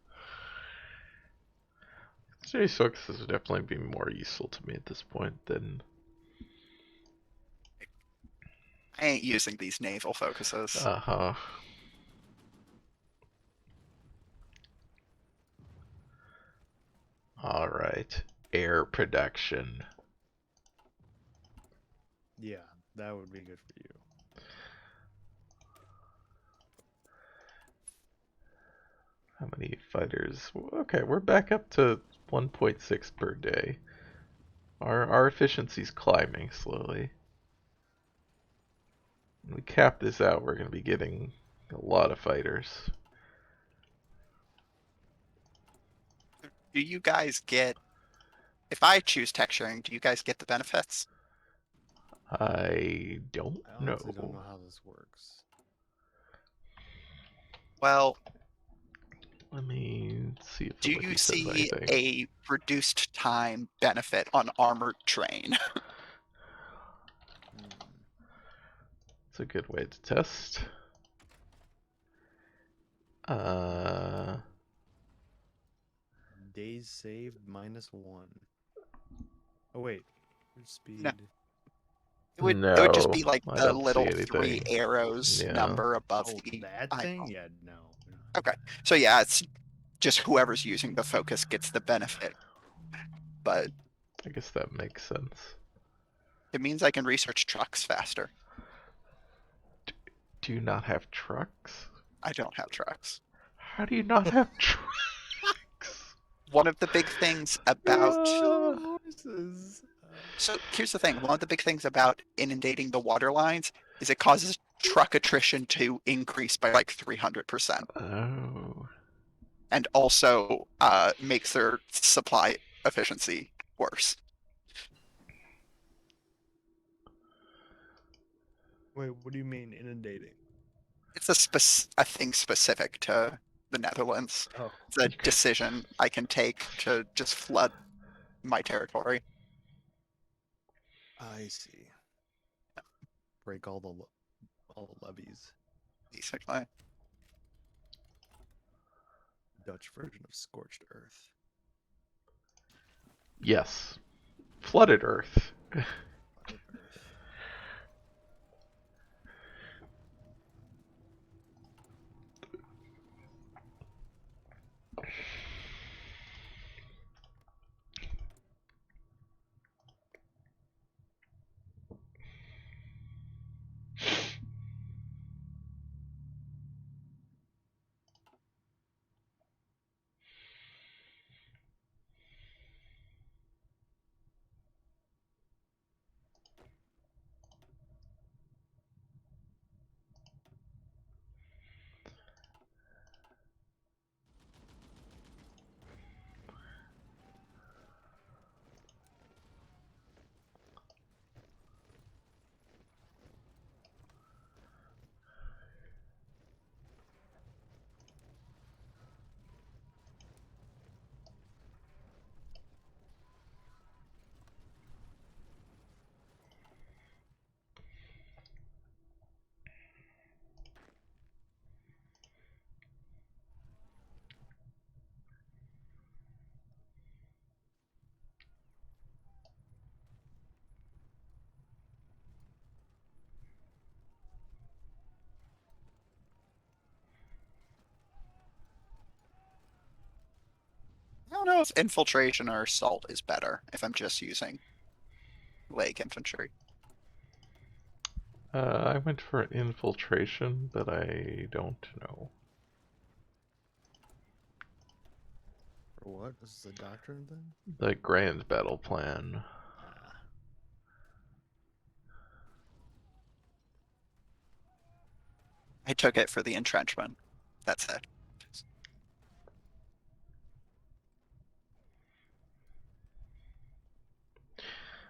Serious focuses would definitely be more useful to me at this point than. I ain't using these naval focuses. Uh huh. All right. Air production. Yeah, that would be good for you. How many fighters? Okay, we're back up to 1.6 per day. Our efficiency's climbing slowly. When we cap this out, we're going to be getting a lot of fighters. Do you guys get, if I choose tech sharing, do you guys get the benefits? I don't I honestly don't know. know how this works. Well, Let me see if the do wiki you says see anything. a reduced time benefit on armored train? Hmm. It's a good way to test. Uh, Days saved -1. Oh wait, No, speed. it would just be no, like I the don't see little three anything. arrows Yeah. number above Oh, the that thing? icon. Yeah, no. Okay, so yeah, it's just whoever's using the focus gets the benefit. But I guess that makes sense. It means I can research trucks faster. Do you not have trucks? I don't have trucks. How do you not have trucks? One of the big things about Horses. So here's the thing. One of the big things about inundating the water lines is it causes truck attrition to increase by like 300%, Oh. and also makes their supply efficiency worse. Wait, what do you mean inundating? It's a thing specific to the Netherlands. Oh, It's a decision I can take to just flood my territory. I see. Break all the levees. Basically. Dutch version of scorched earth. Yes. Flooded Earth. Planet Earth. I don't know if infiltration or assault is better if I'm just using leg infantry. I went for infiltration, but I don't know. For what? This is a doctrine thing? The grand battle plan. Ah. I took it for the entrenchment. That's it.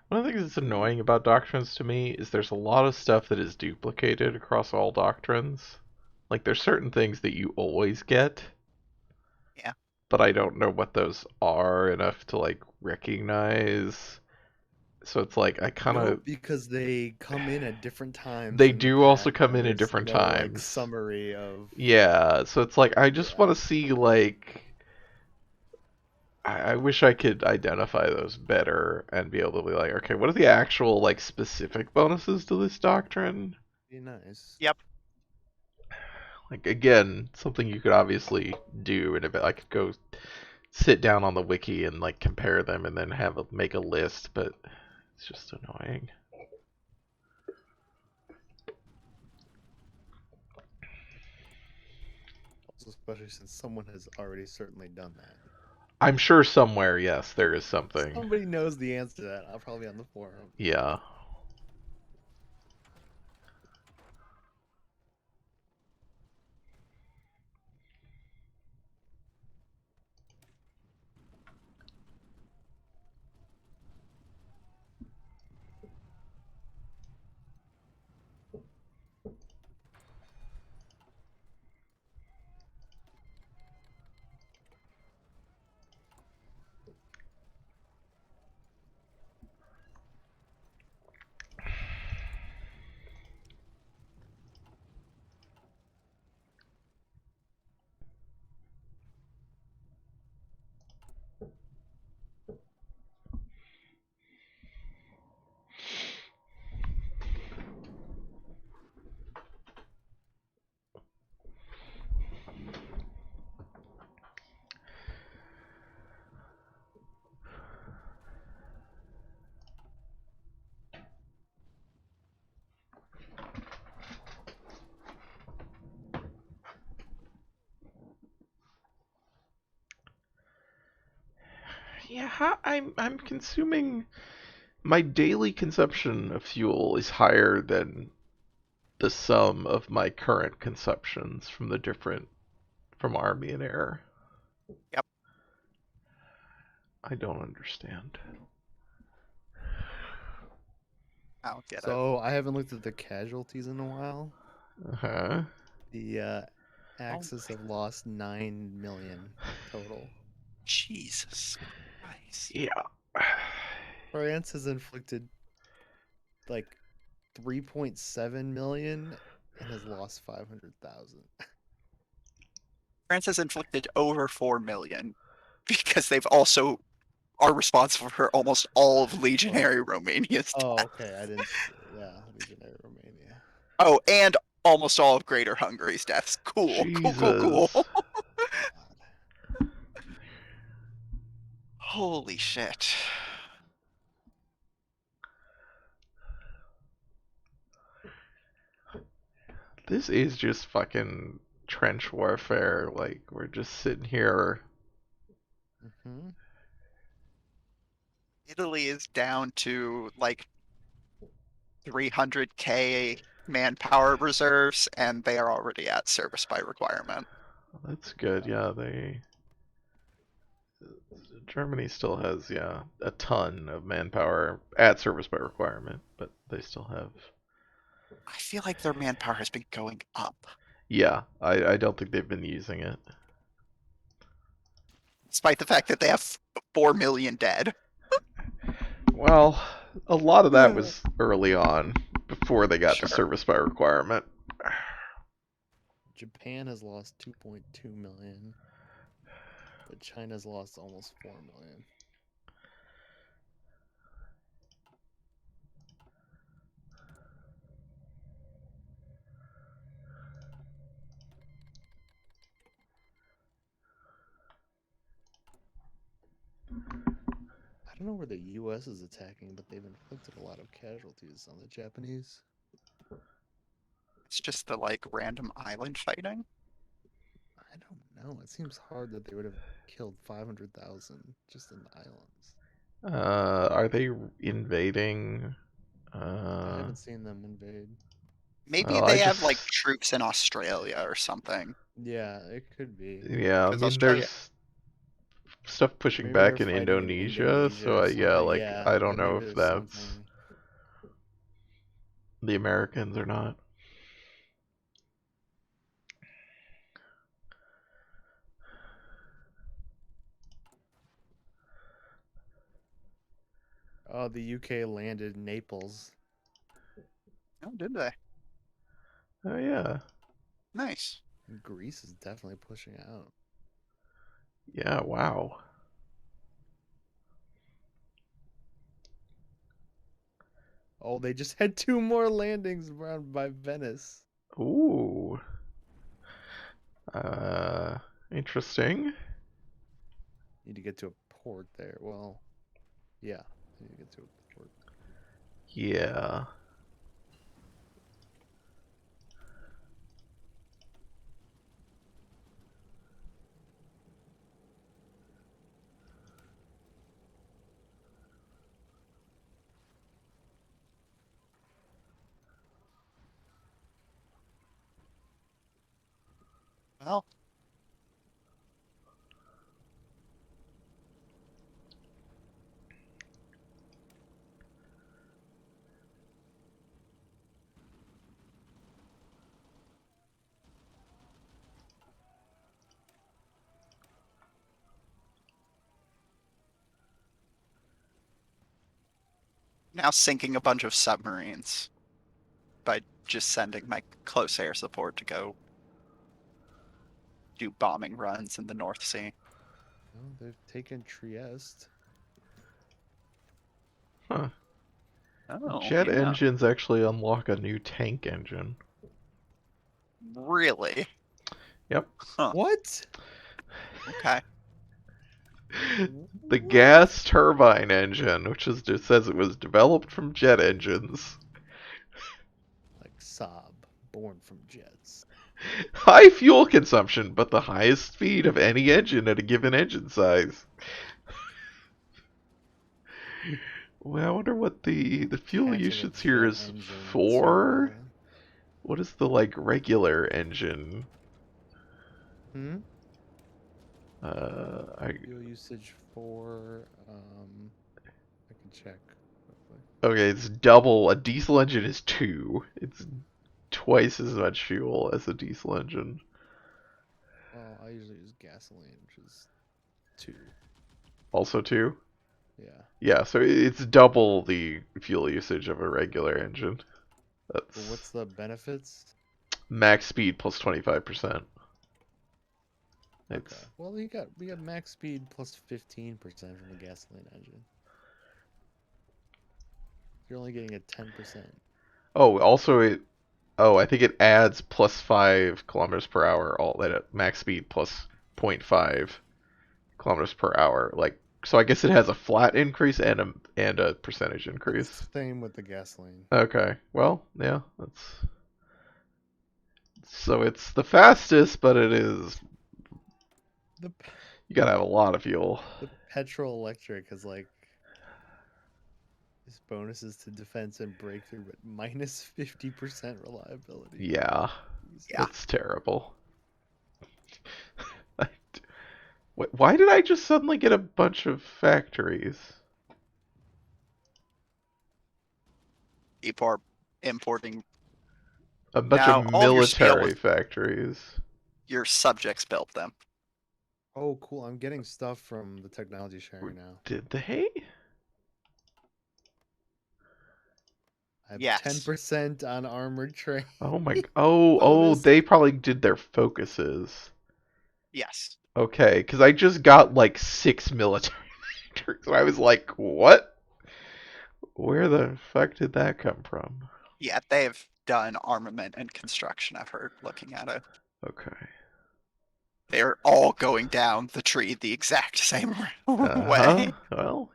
One of the things that's annoying about doctrines to me is there's a lot of stuff that is duplicated across all doctrines. Like there's certain things that you always get, Yeah. but I don't know what those are enough to like recognize. So it's like I kind No, of because they come in at different times they in the do also pack, come and in at there's different no like times. summary of. Yeah, so it's like I just Yeah. want to see like I wish I could identify those better and be able to be like, okay, what are the actual like specific bonuses to this doctrine? Be nice. Yep. Like again, something you could obviously do in a bit. I could go sit down on the wiki and like compare them and then make a list, but it's just annoying. Also, especially since someone has already certainly done that. I'm sure somewhere, yes, there is something. Somebody knows the answer to that. I'll probably on the forum. Yeah. Yeah, I'm consuming my daily consumption of fuel is higher than the sum of my current consumptions from the different from Army and Air. Yep. I don't understand. I don't get it. So I haven't looked at the casualties in a while. Uh-huh. The Oh Axis my have lost 9 million total. Jesus Christ. Yeah. France has inflicted like 3.7 million and has lost 500,000. France has inflicted over 4 million because they've also are responsible for almost all of Legionary Romania's Oh, death. okay. I didn't. Yeah, Legionary Romania. Oh, and almost all of Greater Hungary's deaths. Cool, cool, cool, cool. Jesus. God. Holy shit. This is just fucking trench warfare. Like, we're just sitting here. Hmm. Italy is down to like 300k manpower reserves, and they are already at service by requirement. That's good. Yeah. Yeah, Germany still has, yeah, a ton of manpower at service by requirement, but they still have. I feel like their manpower has been going up, Yeah, I don't think they've been using it. despite the fact that they have 4 million dead. Well, a lot of that was early on, before they got to Sure. service by requirement. Japan has lost 2.2 million, but China's lost almost 4 million. I don't know where the U.S. is attacking, but they've inflicted a lot of casualties on the Japanese. It's just the like random island fighting. I don't know. It seems hard that they would have killed 500,000 just in the islands. Are they invading? I Uh, haven't seen them invade. Maybe well, I they have like just, troops in Australia or something. Yeah, it could be. yeah, I Because mean, Australia, there's stuff pushing Maybe they're back in fighting in Indonesia, Indonesia so or yeah, something. like, Yeah, I don't know maybe if there's that's something. the Americans or not. Oh, the UK landed in Naples. oh, did they? Oh yeah, Nice. Greece is definitely pushing out. yeah, wow. Oh, they just had 2 more landings around by Venice. Ooh, uh, interesting. Need to get to a port there. Well, yeah, I need to get to a port. Yeah. Well, now sinking a bunch of submarines by just sending my close air support to go do bombing runs in the North Sea. Oh, they've taken Trieste. Huh. Oh, Jet yeah. engines actually unlock a new tank engine. Really? Yep. Huh. What? Okay. The What? gas turbine engine, which is, it says it was developed from jet engines. Like Saab, born from jets. High fuel consumption, but the highest speed of any engine at a given engine size. Well, I wonder what the fuel Attaching a usage here jet is engine to. for. What is the like regular engine? Hmm. I Fuel usage for. I can check quickly. okay, it's double. A diesel engine is 2. It's twice as much fuel as a diesel engine. Well, I usually use gasoline, which is 2. Also 2. Yeah. Yeah, so it's double the fuel usage of a regular engine. But That's what's the benefits? max speed plus 25%. Okay. It's Well, we got max speed plus 15% from a gasoline engine. You're only getting a 10%. oh, also it oh, I think it adds plus 5 kilometers per hour all at max speed plus zero point 0.5 kilometers per hour. Like so I guess it has a flat increase and a percentage increase. Same with the gasoline. Okay. Well, yeah, that's so it's the fastest, but it is The p- you gotta have a lot of fuel. the petrol electric has like its bonuses to defense and breakthrough, but minus 50% reliability. Yeah, Yeah. Jesus. that's terrible. Why did I just suddenly get a bunch of factories? People are importing. A bunch of Now, all your steel military was factories. your subjects built them. Oh, cool. I'm getting stuff from the technology sharing now. Did they? I have Yes. 10% on armored train. Oh my. Oh, Bonus. they probably did their focuses. Yes. Okay, because I just got like 6 military factories. So I was like, what? Where the fuck did that come from? Yeah, they've done armament and construction, I've heard, looking at it. Okay. They're all going down the tree the exact same Uh-huh. way. Well,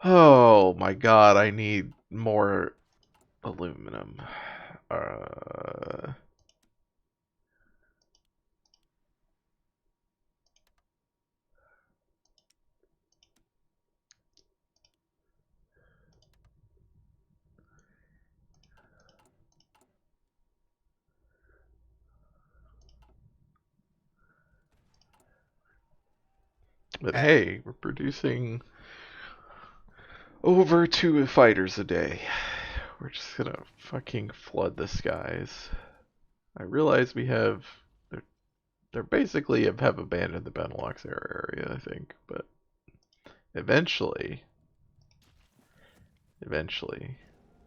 oh my god, I need more aluminum. Uh, but Okay. hey, we're producing over 2 fighters a day. We're just gonna fucking flood the skies. I realize we have they're basically have abandoned the Benelux area, I think, but eventually, eventually,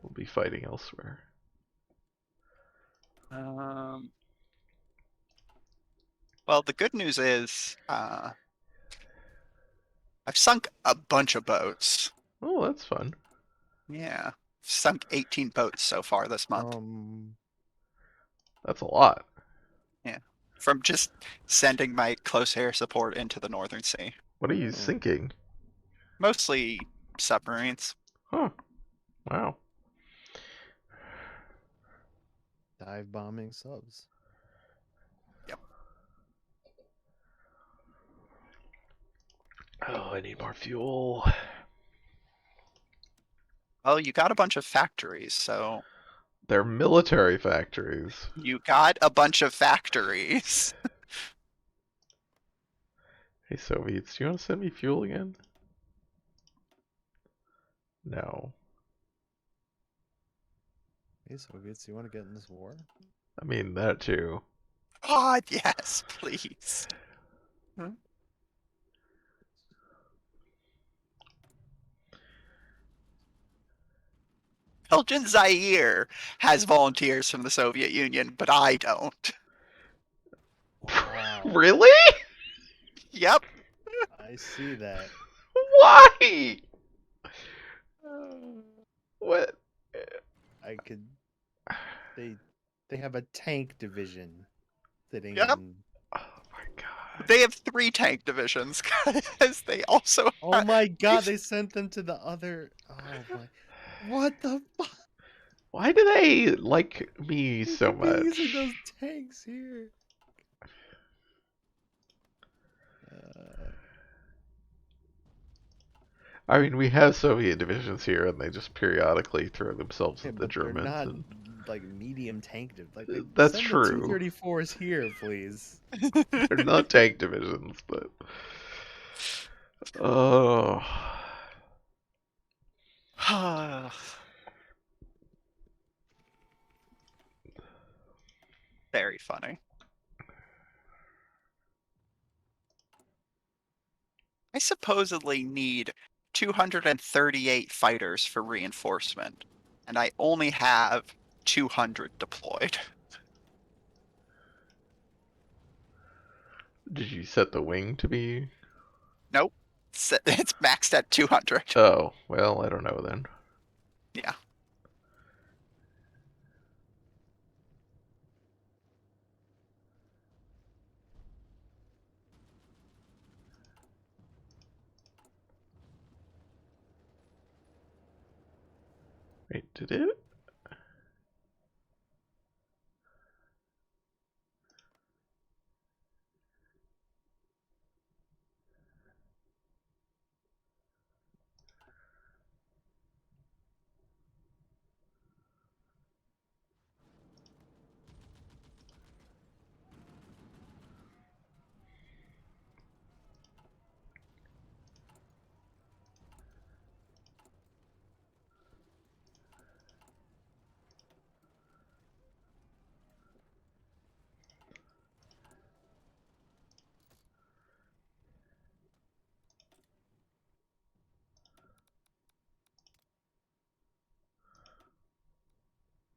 we'll be fighting elsewhere. Um, well, the good news is I've sunk a bunch of boats. Oh, that's fun. Yeah. Sunk 18 boats so far this month. That's a lot. Yeah. From just sending my close air support into the Northern Sea. What are you Oh. sinking? Mostly submarines. Huh. Wow. Dive bombing subs. Yep. Oh, I need more fuel. Well, you got a bunch of factories, so They're military factories. you got a bunch of factories. Hey, Soviets, do you want to send me fuel again? No. Hey, Soviets, you want to get in this war? I mean, that too. God, yes, please. Belgian Zaire has volunteers from the Soviet Union, but I don't. Wow. Really? Yep. I see that. Why? What? I could. They have a tank division sitting Yep. in. Oh my god. They have 3 tank divisions because they also Oh my god! They sent them to the other. Oh my. What the fuck? Why do they like me They so could be using much? those tanks here. Uh, I mean, we have Soviet divisions here, and they just periodically throw themselves Yeah, at the but they're Germans, not and like medium tank. Like that's send the true. 234s here, please. They're not tank divisions, but oh, Very funny. I supposedly need 238 fighters for reinforcement, and I only have 200 deployed. did you set the wing to be? Nope. It's maxed at 200. Oh, well, I don't know then. Yeah. Wait, did it?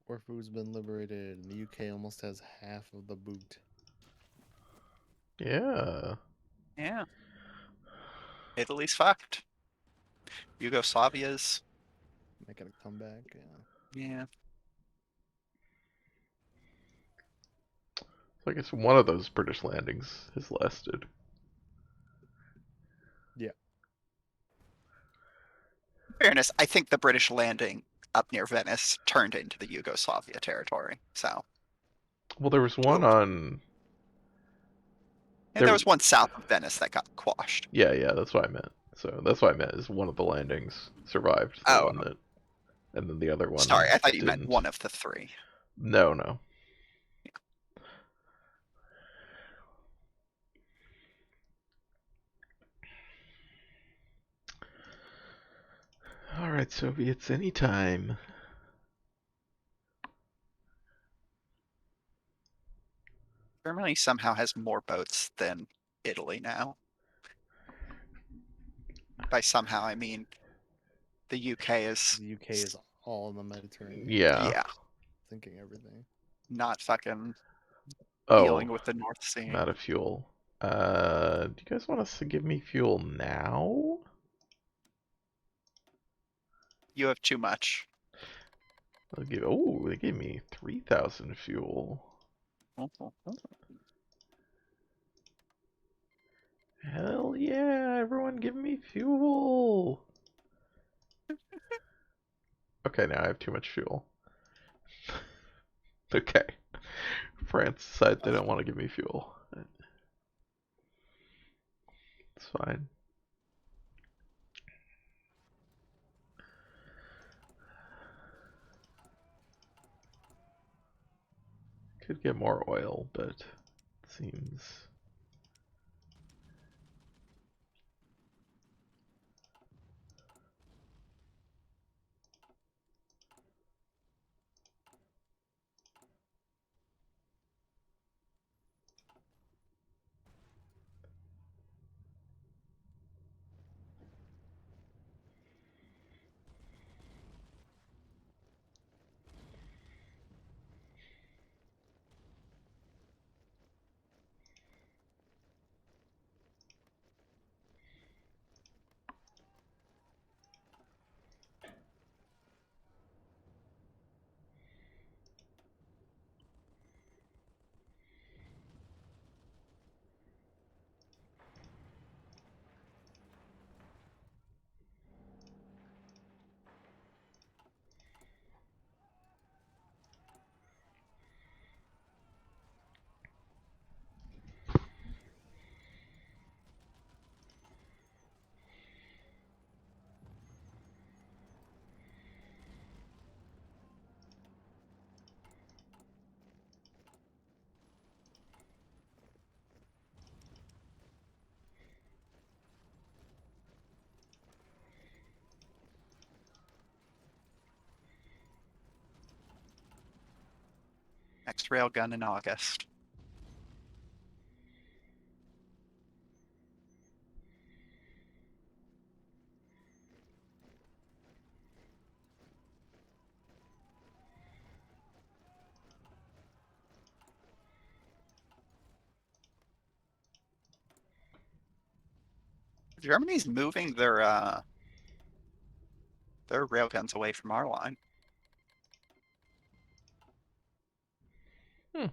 Corfu's been liberated, and the UK almost has half of the boot. Yeah. Yeah. Italy's fucked. Yugoslavia's. Making a comeback. Yeah. Yeah. So I guess one of those British landings has lasted. Yeah. In fairness, I think the British landing up near Venice turned into the Yugoslavia territory. So, Well, there was one ooh. on. And there There, was one south of Venice that got quashed. yeah, that's what I meant. So that's what I meant is one of the landings survived, the Oh, one that, and then the other sorry. one I thought you meant didn't. one of the three. No, no. All right, Soviets, anytime. Germany somehow has more boats than Italy now. By somehow, I mean the UK is, The UK is all in the Mediterranean, Yeah. yeah, sinking everything. not fucking Oh, dealing with the North I'm Sea. out of fuel. Do you guys want us to give me fuel now? You have too much. They'll give. Oh, they gave me 3,000 fuel. Hell yeah! Everyone, give me fuel. Okay, now I have too much fuel. Okay. France decided they don't want to give me fuel. It's fine. Could get more oil, but it seems. next railgun in August. Germany's moving their railguns away from our line. Hmm.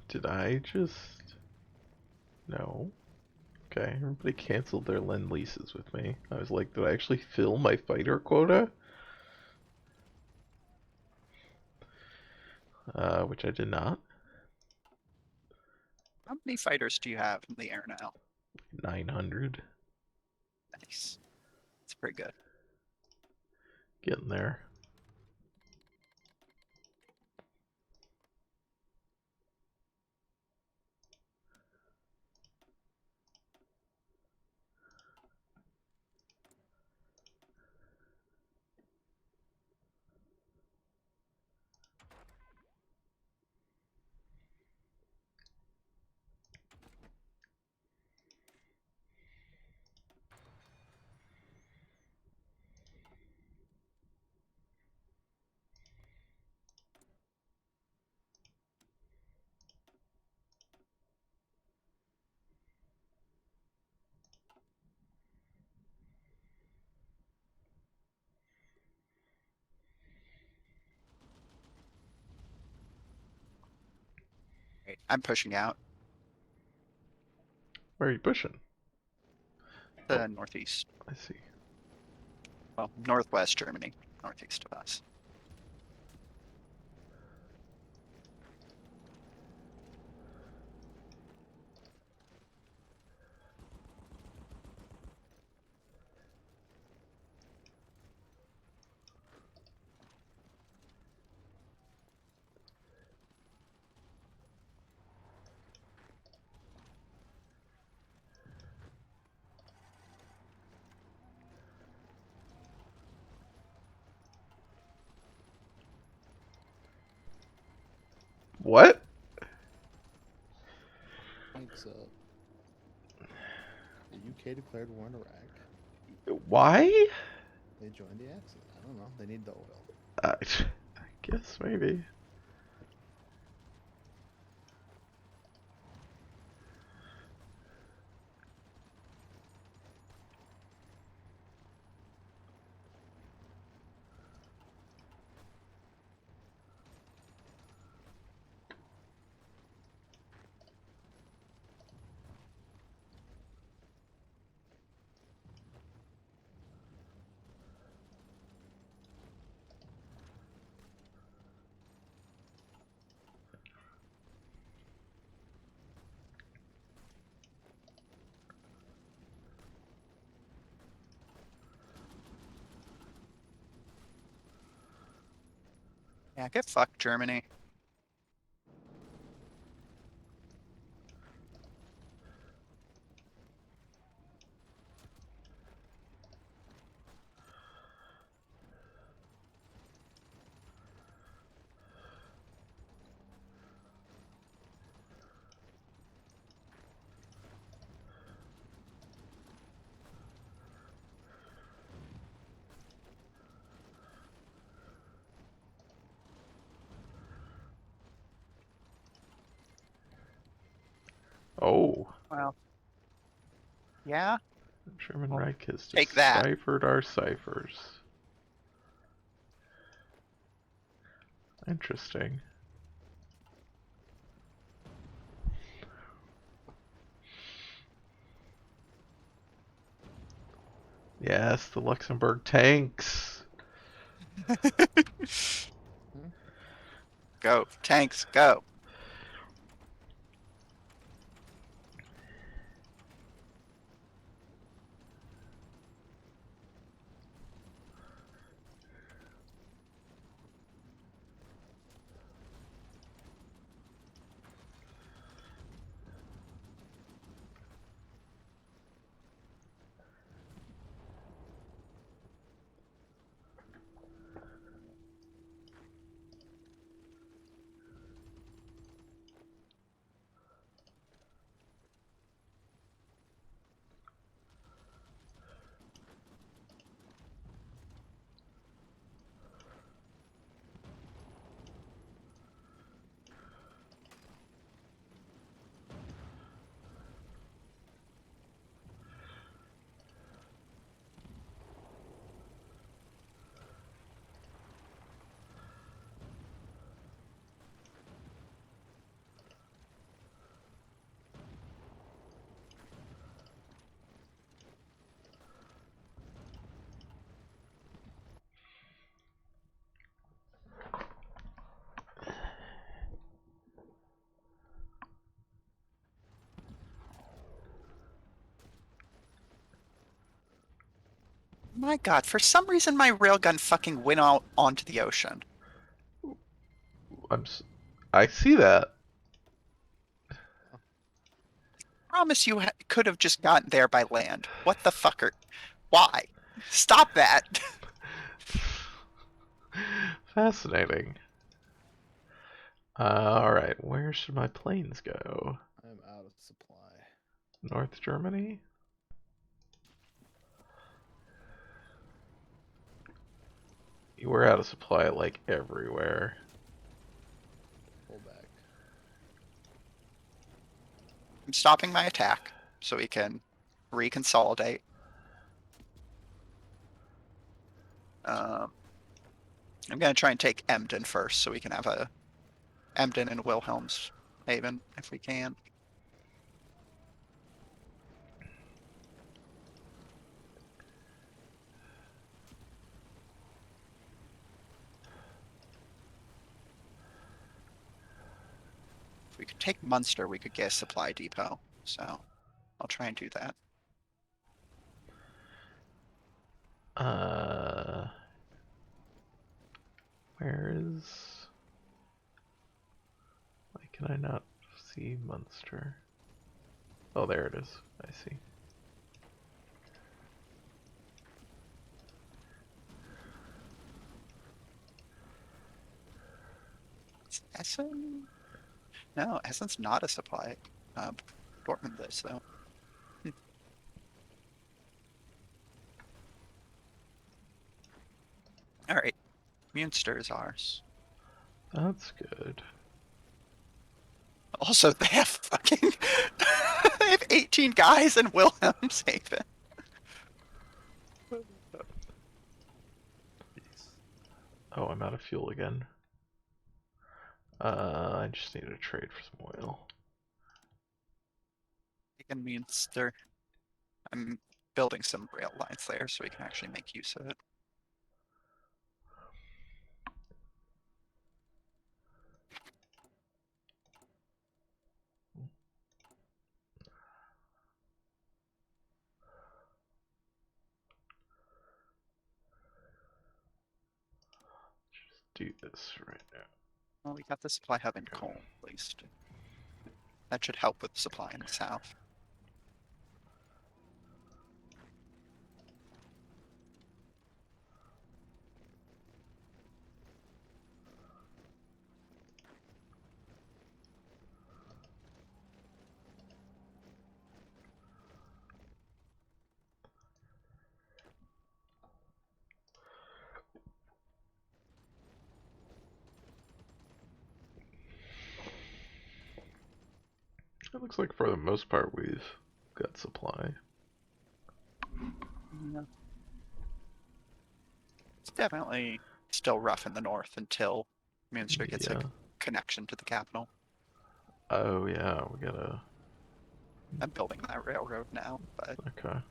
Did I just... No. Okay, everybody canceled their Lend leases with me. I was like, did I actually fill my fighter quota? Which I did not. How many fighters do you have in the air now? 900. Nice. It's pretty good. Getting there. Right. I'm pushing out Where are you pushing? Oh, the northeast. I see. Well, northwest Germany, northeast of us. What? Mike's up. The UK declared war in Iraq. Why? They joined the Axis. I don't know. They need the oil. I guess maybe. Yeah, get fucked, Germany. Oh. Well, Yeah, German well, Reich has take that. deciphered our ciphers. Interesting. Yes, the Luxembourg tanks. Hmm? Go, tanks, go. My God, for some reason my railgun fucking went out onto the ocean. I'm. I see that. Promise you could have just gotten there by land. What the fucker? Why? Stop that. Fascinating. Alright, where should my planes go? I'm out of supply. North Germany? You were out of supply like everywhere. Pull back. I'm stopping my attack so we can reconsolidate. I'm gonna try and take Emden first so we can have a Emden and Wilhelmshaven if we can. If we could take Munster, we could get a supply depot. So I'll try and do that. Uh, where is... Why can I not see Munster? Oh, there it is. I see. Is Essen? No, Essen's not a supply. Dortmund is though. All right, Munster is ours. That's good. Also, they have fucking they have 18 guys in Wilhelmshaven. Oh, I'm out of fuel again. I just need to trade for some oil. In Munster, I'm building some rail lines there so we can actually make use of it. Just do this right now. Well, we got the supply hub in Cologne, at least. That should help with supply in the south. It looks like for the most part we've got supply. Yeah. It's definitely still rough in the north until Munster gets a Yeah. connection to the capital. Oh yeah, we gotta. I'm building that railroad now, but Okay.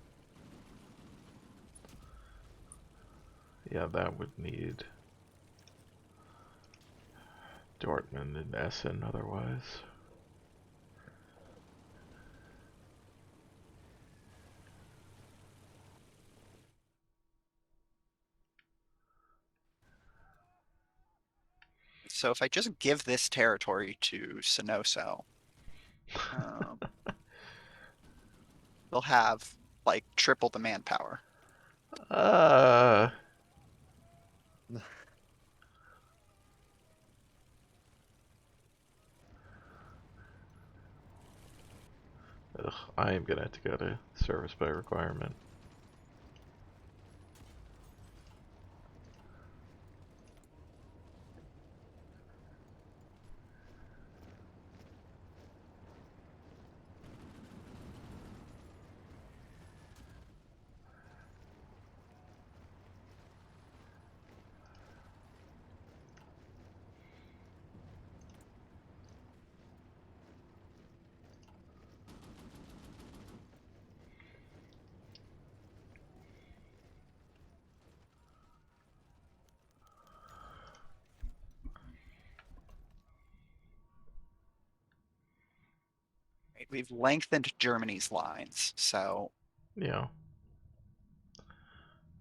Yeah, that would need Dortmund and Essen otherwise. so if I just give this territory to Sannoso, um, they'll have like triple the manpower. Uh, ugh, I am gonna have to go to service by requirement. Right? We've lengthened Germany's lines, so Yeah.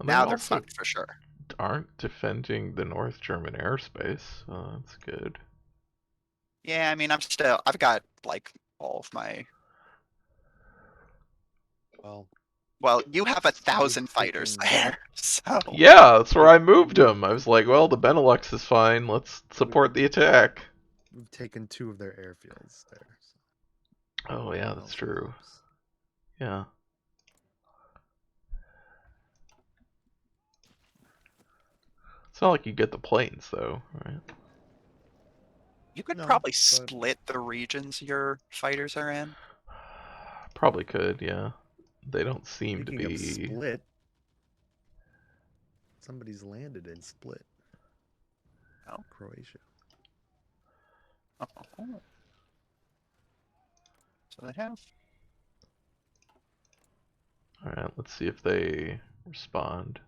And they now they're also fucked for sure. aren't defending the North German airspace. That's good. Yeah, I mean, I've got like all of my. Well, Well, you have 1,000 we've fighters taken there, so Yeah, that's where I moved we've them. I was like, well, the Benelux is fine. Let's support the attack. we've taken 2 of their airfields there. So Oh yeah, that that's also true. helps. Yeah. It's not like you get the planes though, right? you could No, probably but split the regions your fighters are in. Probably could, yeah. They don't seem to speaking of be. Split, somebody's landed in Split, Oh, Croatia. oh. So they have. Alright, let's see if they respond.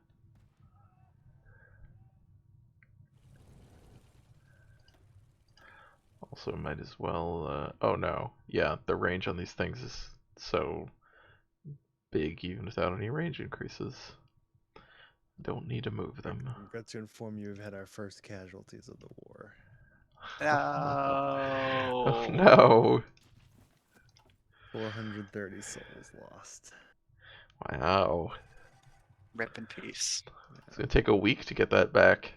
Also, might as well. Oh no. Yeah, the range on these things is so big even without any range increases. Don't need to move them. Regret to inform you we've had our first casualties of the war. Oh No. no. 430 souls lost. Wow. Rip in peace. It's gonna take a week to get that back.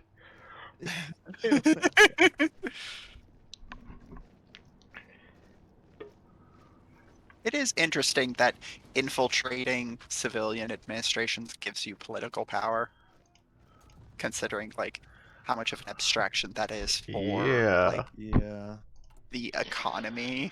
It is interesting that infiltrating civilian administrations gives you political power, considering like how much of an abstraction that is for Yeah. like Yeah. the economy.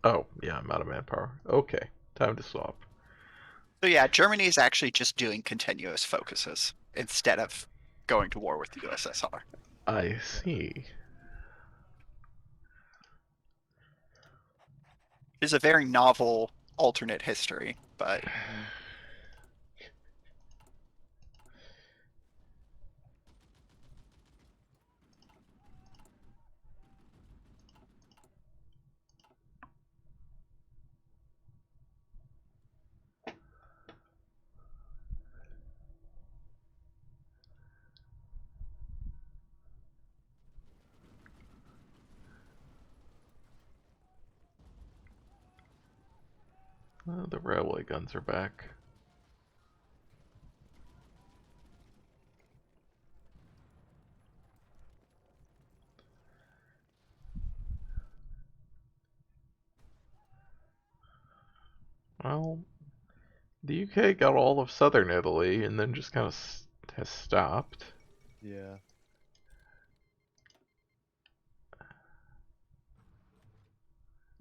Oh, yeah, I'm out of manpower. Okay, time to swap. So yeah, Germany is actually just doing continuous focuses instead of going to war with the USSR. I see. It's a very novel alternate history, but Mhm. The railway guns are back. Well, the UK got all of southern Italy and then just kind of has stopped. Yeah.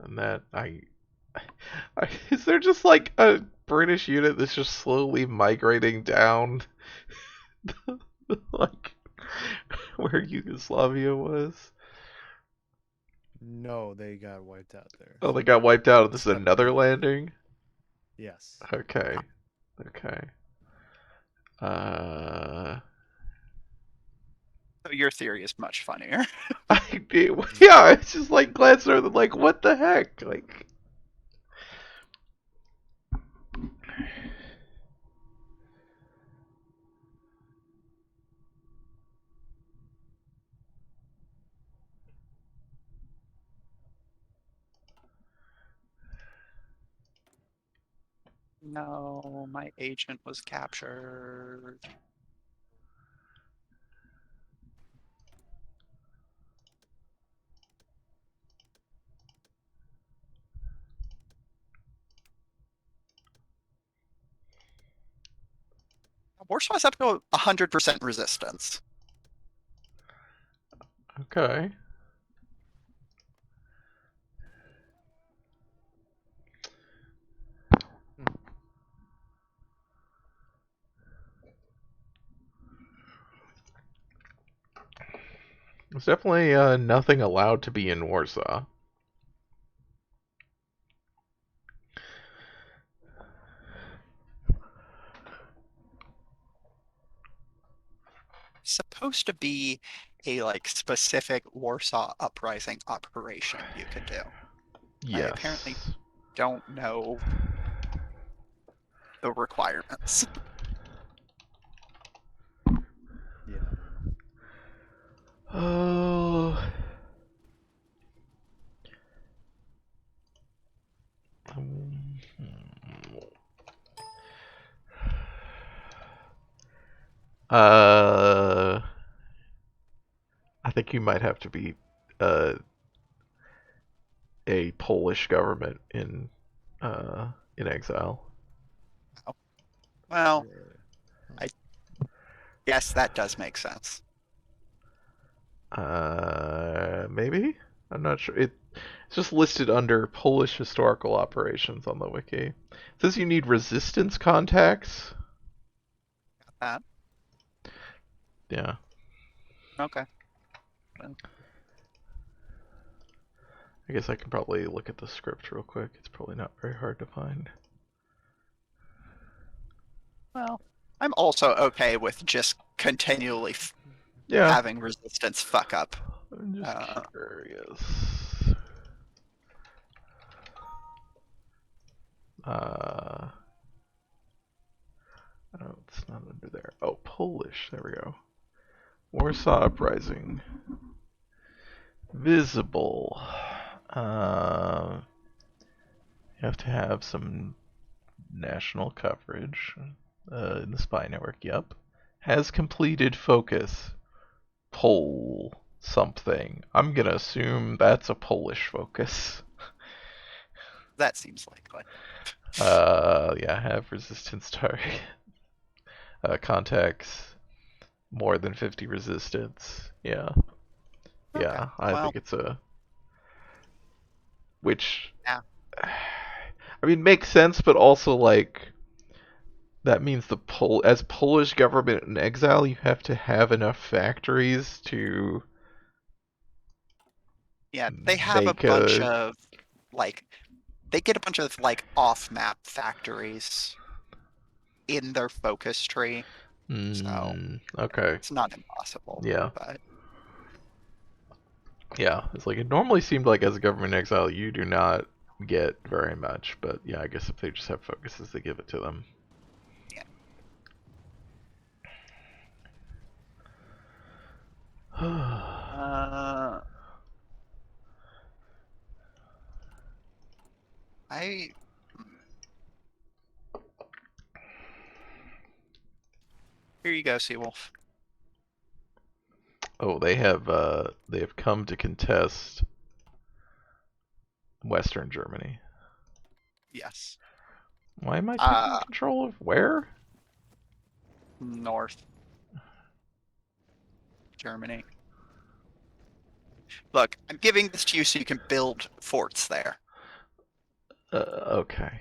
And that is there just like a British unit that's just slowly migrating down like where Yugoslavia was? No, they got wiped out there. Oh, they So got wiped out and this is except another for landing? yes. Okay. Okay. Uh So your theory is much funnier. yeah, it's just like glancing over like what the heck? Like No, my agent was captured. Warsaw's up to 100% resistance. okay. There's definitely nothing allowed to be in Warsaw. Supposed to be a like specific Warsaw uprising operation you could do. I apparently Yes. don't know the requirements. Yeah. Oh. Uh, I think you might have to be uh, a Polish government in exile. Well, Really. I guess that does make sense. Maybe? I'm not sure. It's just listed under Polish historical operations on the wiki. It says you need resistance contacts. That Yeah. okay. I guess I can probably look at the script real quick. It's probably not very hard to find. Well, I'm also okay with just continually Yeah. having resistance fuck up. I'm just Uh, curious. Oh, it's not under there. Oh, Polish. There we go. Warsaw Uprising. Visible. Uh, you have to have some national coverage in the spy network. Yep. Has completed focus. Pol something. I'm gonna assume that's a Polish focus. that seems likely. Yeah, have resistance target. Contacts more than 50 resistance. Yeah. Okay. Yeah, I Well, think it's a which yeah. I mean makes sense, but also like that means as Polish government in exile, you have to have enough factories to Yeah, they have a make bunch a. of like they get a bunch of like off-map factories in their focus tree, so Okay. it's not impossible. Yeah. But Yeah. It's like it normally seemed like as a government in exile, you do not get very much, but yeah, I guess if they just have focuses, they give it to them. yeah. Uh, I Here you go, Seawolf. Oh, they have come to contest Western Germany. Yes. Why am I taking control of where? North Germany. Look, I'm giving this to you so you can build forts there. Okay.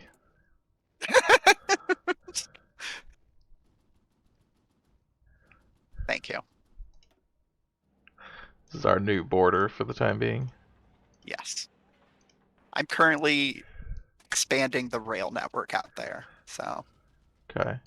Thank you. This is our new border for the time being. Yes. I'm currently expanding the rail network out there, so. Okay.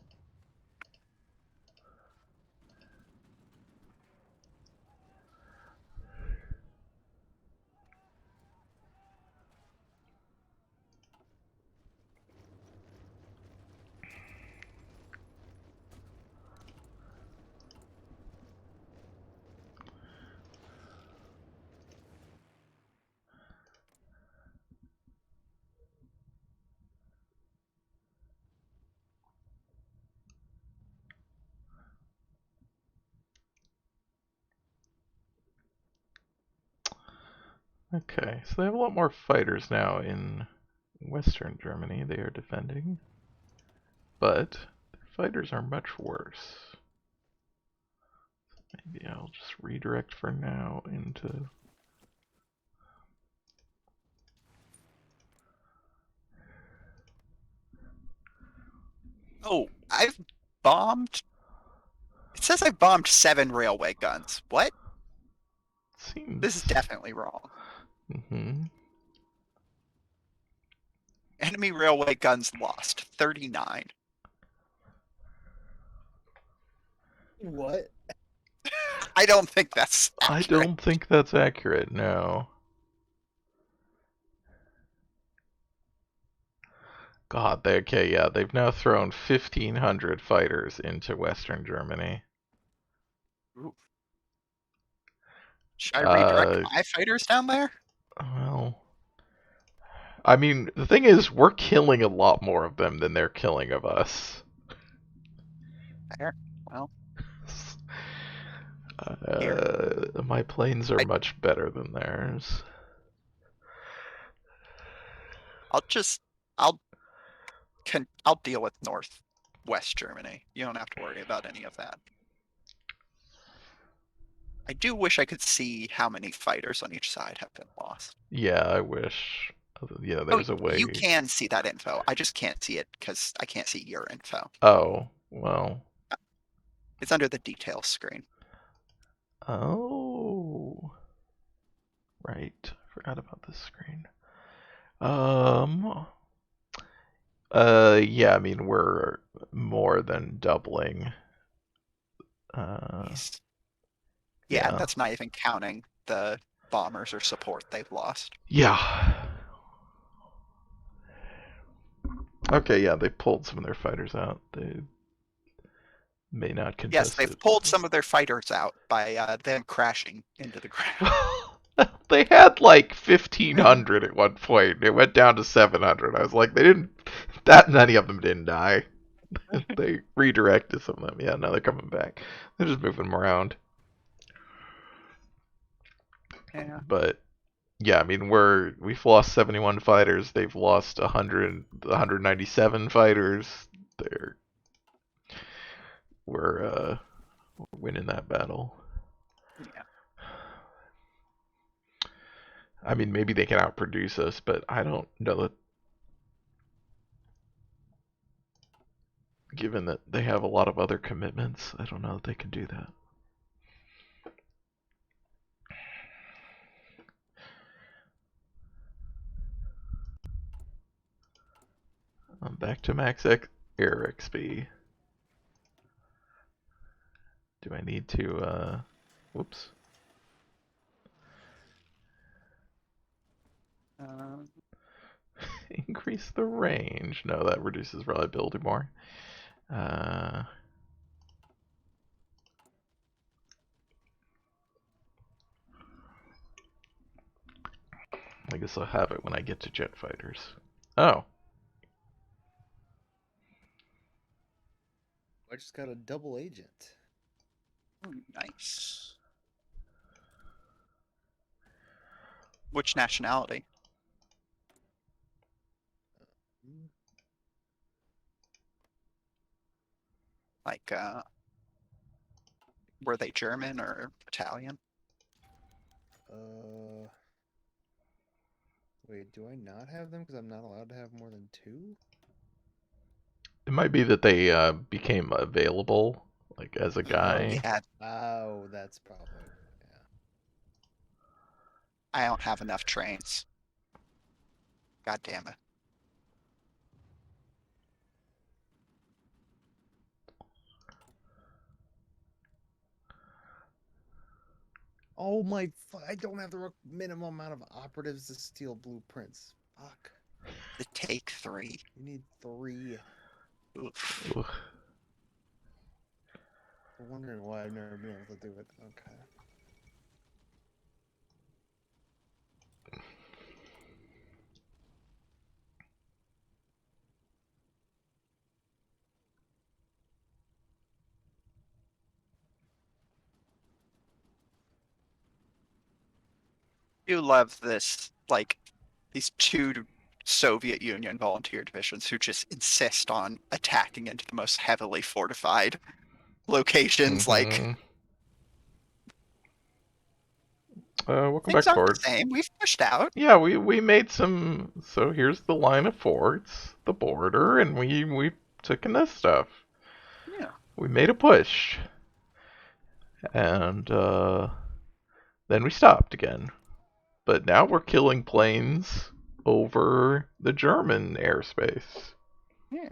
Okay, so they have a lot more fighters now in Western Germany they are defending. But their fighters are much worse. Maybe I'll just redirect for now into... Oh, I've bombed. It says I've bombed 7 railway guns. What? Seems... This is definitely wrong. Mm-hmm. Enemy railway guns lost 39. What? I don't think that's accurate. I don't think that's accurate, no. God, okay, yeah, they've now thrown 1,500 fighters into Western Germany. Ooh. Should I redirect Uh, my fighters down there? well... I mean, the thing is, we're killing a lot more of them than they're killing of us. There. Well, My planes are much better than theirs. I'll just I'll I'll deal with Northwest Germany. You don't have to worry about any of that. I do wish I could see how many fighters on each side have been lost. Yeah, I wish. Yeah, there's a way. You can see that info. I just can't see it because I can't see your info. Oh, well. It's under the details screen. Oh. Right. Forgot about this screen. Yeah, I mean, we're more than doubling. Yes. Yeah, and Yeah. that's not even counting the bombers or support they've lost. Yeah. Okay, yeah, they pulled some of their fighters out. They may not Yes, contest they've it. pulled some of their fighters out by them crashing into the ground. They had like 1,500 at one point. It went down to 700. I was like, they didn't. That many of them didn't die. They redirected some of them. Yeah, now they're coming back. They're just moving them around. Yeah. But yeah, I mean, we've lost 71 fighters. They've lost 197 fighters. They're we're winning that battle. Yeah. I mean, maybe they can outproduce us, but I don't know that. Given that they have a lot of other commitments, I don't know that they can do that. I'm back to max air XP. Do I need to, whoops. Increase the range. No, that reduces reliability more. I guess I'll have it when I get to jet fighters. Oh. I just got a double agent. Ooh, nice. Which nationality? Hmm. Like, were they German or Italian? Uh, Wait, do I not have them because I'm not allowed to have more than two? It might be that they became available, like as a Oh, guy. yeah. Oh, that's probably, yeah. I don't have enough trains. God damn it. Oh I don't have the minimum amount of operatives to steal blueprints. Fuck. The take 3. You need three. Oof. Ugh. I'm wondering why I've never been able to do it. Okay. You love this, like, these two Soviet Union volunteer divisions who just insist on attacking into the most heavily fortified locations. Like, Mm-hmm. Welcome things back, aren't the Fords. same. We've pushed out. Yeah, we made some. So here's the line of forts, the border, and we took in this stuff. Yeah. We made a push, and then we stopped again. But now we're killing planes over the German airspace. Yeah.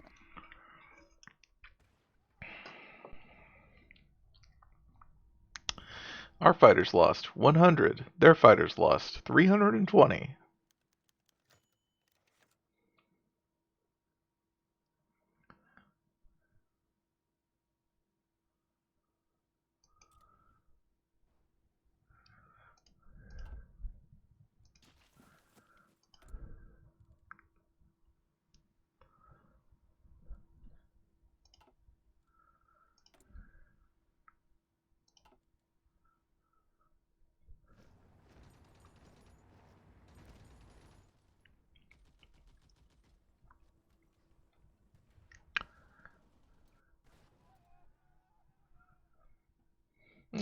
Our fighters lost 100. Their fighters lost 320.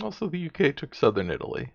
Also, the UK took southern Italy.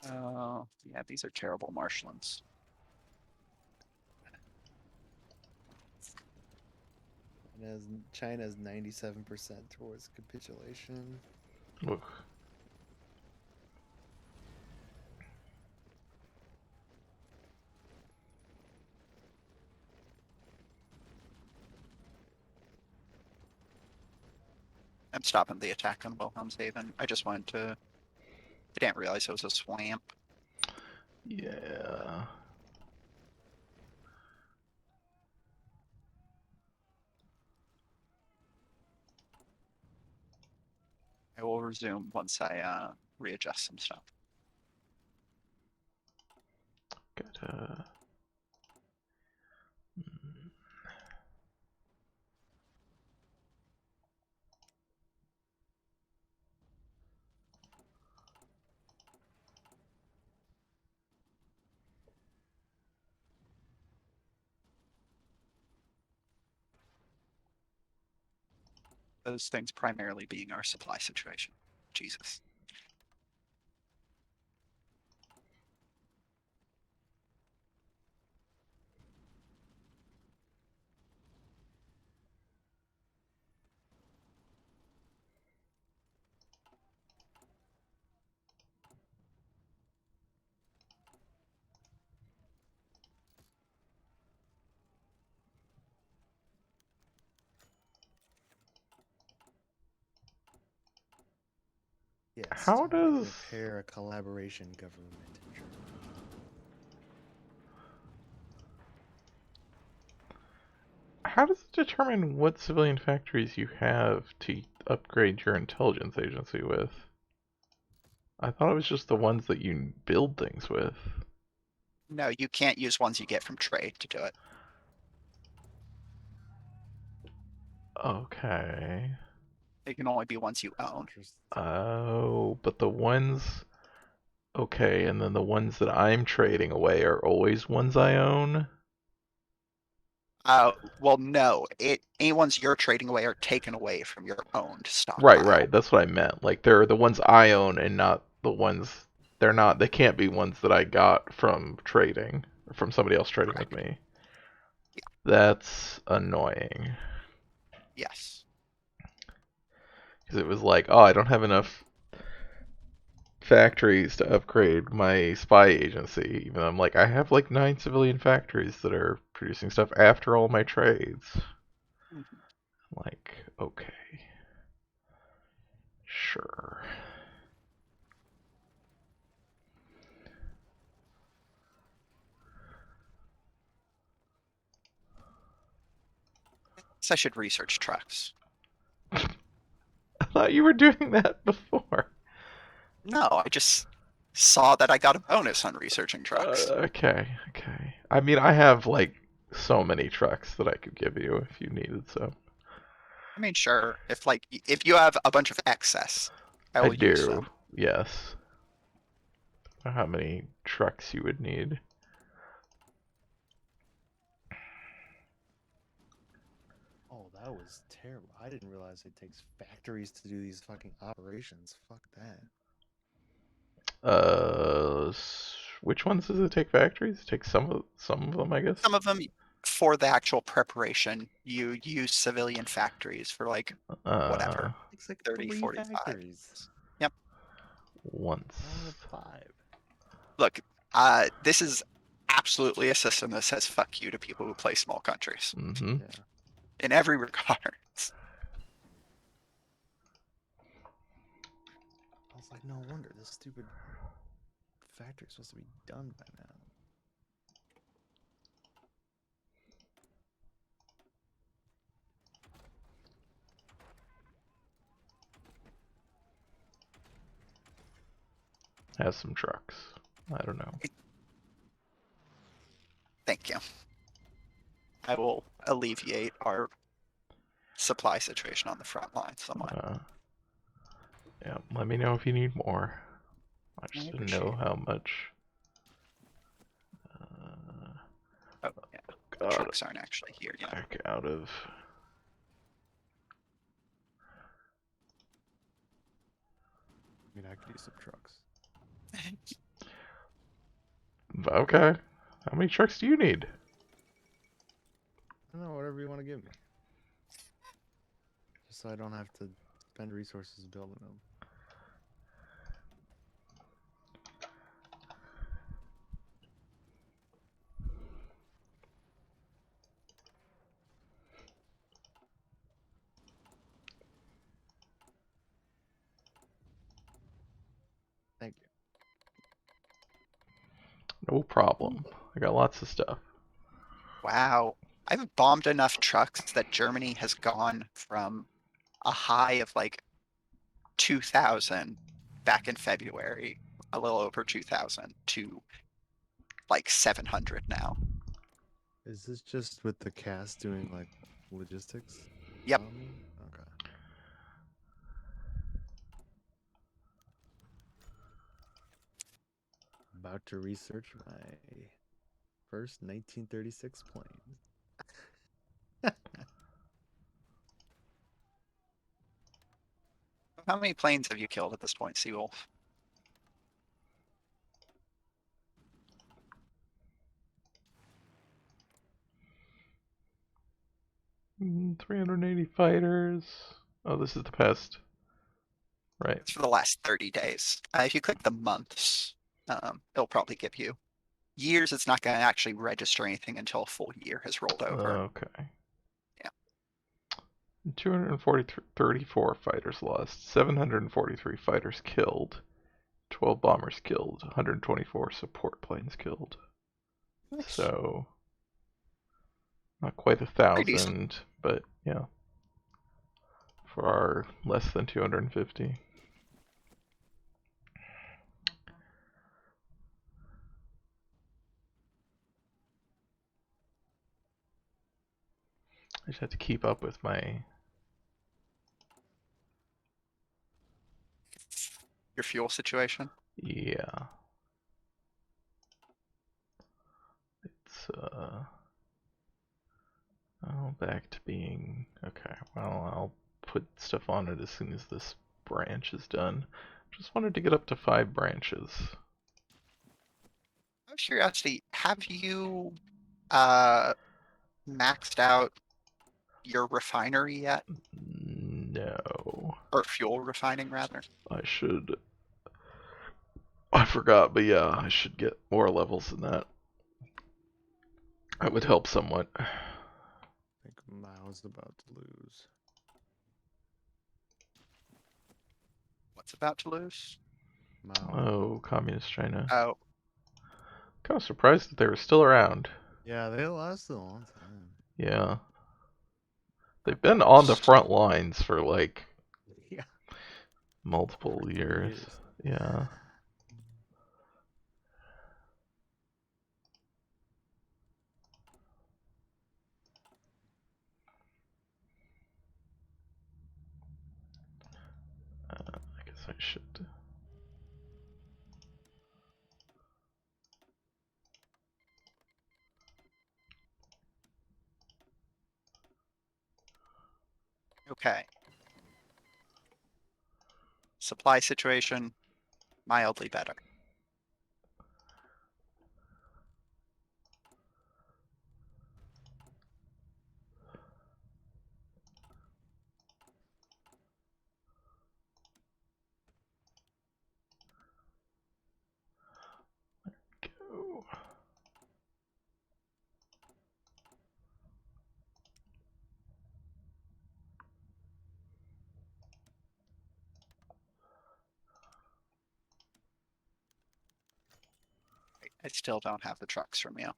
Oh, yeah, these are terrible marshlands. And China's 97% towards capitulation. Ugh. I'm stopping the attack on Wilhelmshaven. I just wanted to. I didn't realize it was a swamp. Yeah. I will resume once I readjust some stuff. Gotta. Those things primarily being our supply situation. Jesus. Yes, How time to does prepare a collaboration government in Germany. how does it determine what civilian factories you have to upgrade your intelligence agency with? I thought it was just the ones that you build things with. No, you can't use ones you get from trade to do it. Okay. They can only be ones you own. Interesting. Oh, but the ones. Okay, and then the ones that I'm trading away are always ones I own? Well, no. Any ones you're trading away are taken away from your owned Right, stockpile. right. That's what I meant. Like they're the ones I own and not the ones they're not they can't be ones that I got from trading or from somebody else trading with Correct. me. Yeah. That's annoying. Yes. Because it was like, oh, I don't have enough factories to upgrade my spy agency. Even though I'm like, I have like 9 civilian factories that are producing stuff after all my trades. Mhm. Like, okay, sure. So I should research trucks. I thought you were doing that before. No, I just saw that I got a bonus on researching trucks. Okay, okay. I mean, I have like so many trucks that I could give you if you needed some. I mean, sure. If you have a bunch of excess, I I will use do, them. yes. How many trucks you would need? Oh, that was terrible. I didn't realize it takes factories to do these fucking operations. Fuck that. Which ones does it take factories? It takes some of them, I guess. Some of them, for the actual preparation, you use civilian factories for like Uh, whatever, It's like 30, 3 45. factories. Yep. once. I only have 5. Look, this is absolutely a system that says fuck you to people who play small countries Mm-hmm. Yeah. in every regard. I was like, no wonder this stupid factory is supposed to be done by now. Has some trucks. I don't know. Thank you. I will alleviate our supply situation on the front line somewhat. Yeah, let me know if you need more. I I just didn't know appreciate it. how much. Uh, Oh, yeah. The got trucks aren't actually here yet. back out of. I mean, I could use some trucks. Okay. How many trucks do you need? I don't know, whatever you want to give me. Just so I don't have to spend resources building them. Thank you. No problem. I got lots of stuff. Wow. I've bombed enough trucks that Germany has gone from a high of like 2,000 back in February, a little over 2,000, to like 700 now. Is this just with the cast doing like logistics Yep. bombing? Okay. About to research my first 1936 plane. How many planes have you killed at this point, Seawolf? Mm, 380 fighters. Oh, this is the past. Right. It's for the last 30 days. If you click the months, it'll probably give you years. It's not going to actually register anything until a full year has rolled over. Okay. Yeah. 234 fighters lost, 743 fighters killed, 12 bombers killed, 124 support planes killed. Nice. So, not quite Pretty decent. 1,000, but yeah. For our less than 250. I just have to keep up with my. Your fuel situation. Yeah. It's, oh, back to being. Okay, well, I'll put stuff on it as soon as this branch is done. Just wanted to get up to 5 branches. Out of curiosity, have you uh maxed out your refinery yet? No. Or fuel refining rather? I should. I forgot, but yeah, I should get more levels than that. That would help somewhat. I think Mao's about to lose. What's about to lose? Mao. Oh, Communist China. Oh, Kind of surprised that they were still around. Yeah, they lasted a long time. Yeah. They've been on the front lines for like Yeah. multiple 30 years. Yeah. I guess I should. okay. Supply situation, mildly better. Go. I still don't have the trucks from you.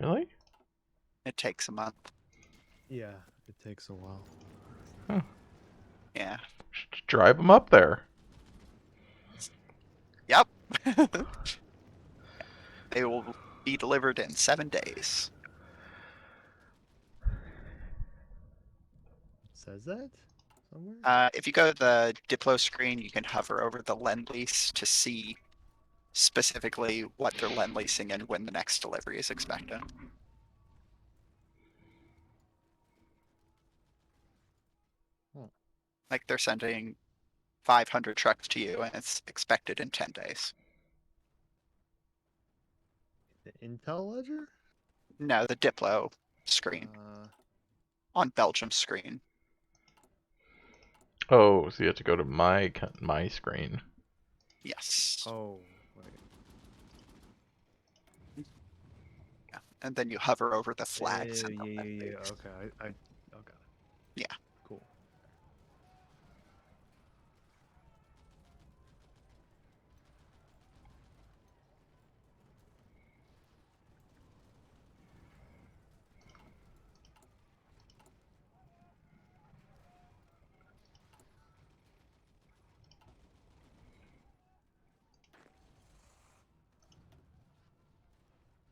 Really? It takes a month. Yeah, it takes a while. Huh. Yeah. Should drive them up there. Yep. They will be delivered in 7 days. It says that somewhere? If you go to the Diplo screen, you can hover over the lend lease to see specifically what they're lend leasing and when the next delivery is expected. Oh. Like they're sending 500 trucks to you and it's expected in 10 days. The Intel ledger? No, the Diplo screen on Belgium's screen. Oh, so you have to go to my screen. Yes. Oh, wait. Yeah. And then you hover over the flags. Yeah, And the yeah, lend yeah, yeah. lease. Okay, oh, got it. Yeah. Cool.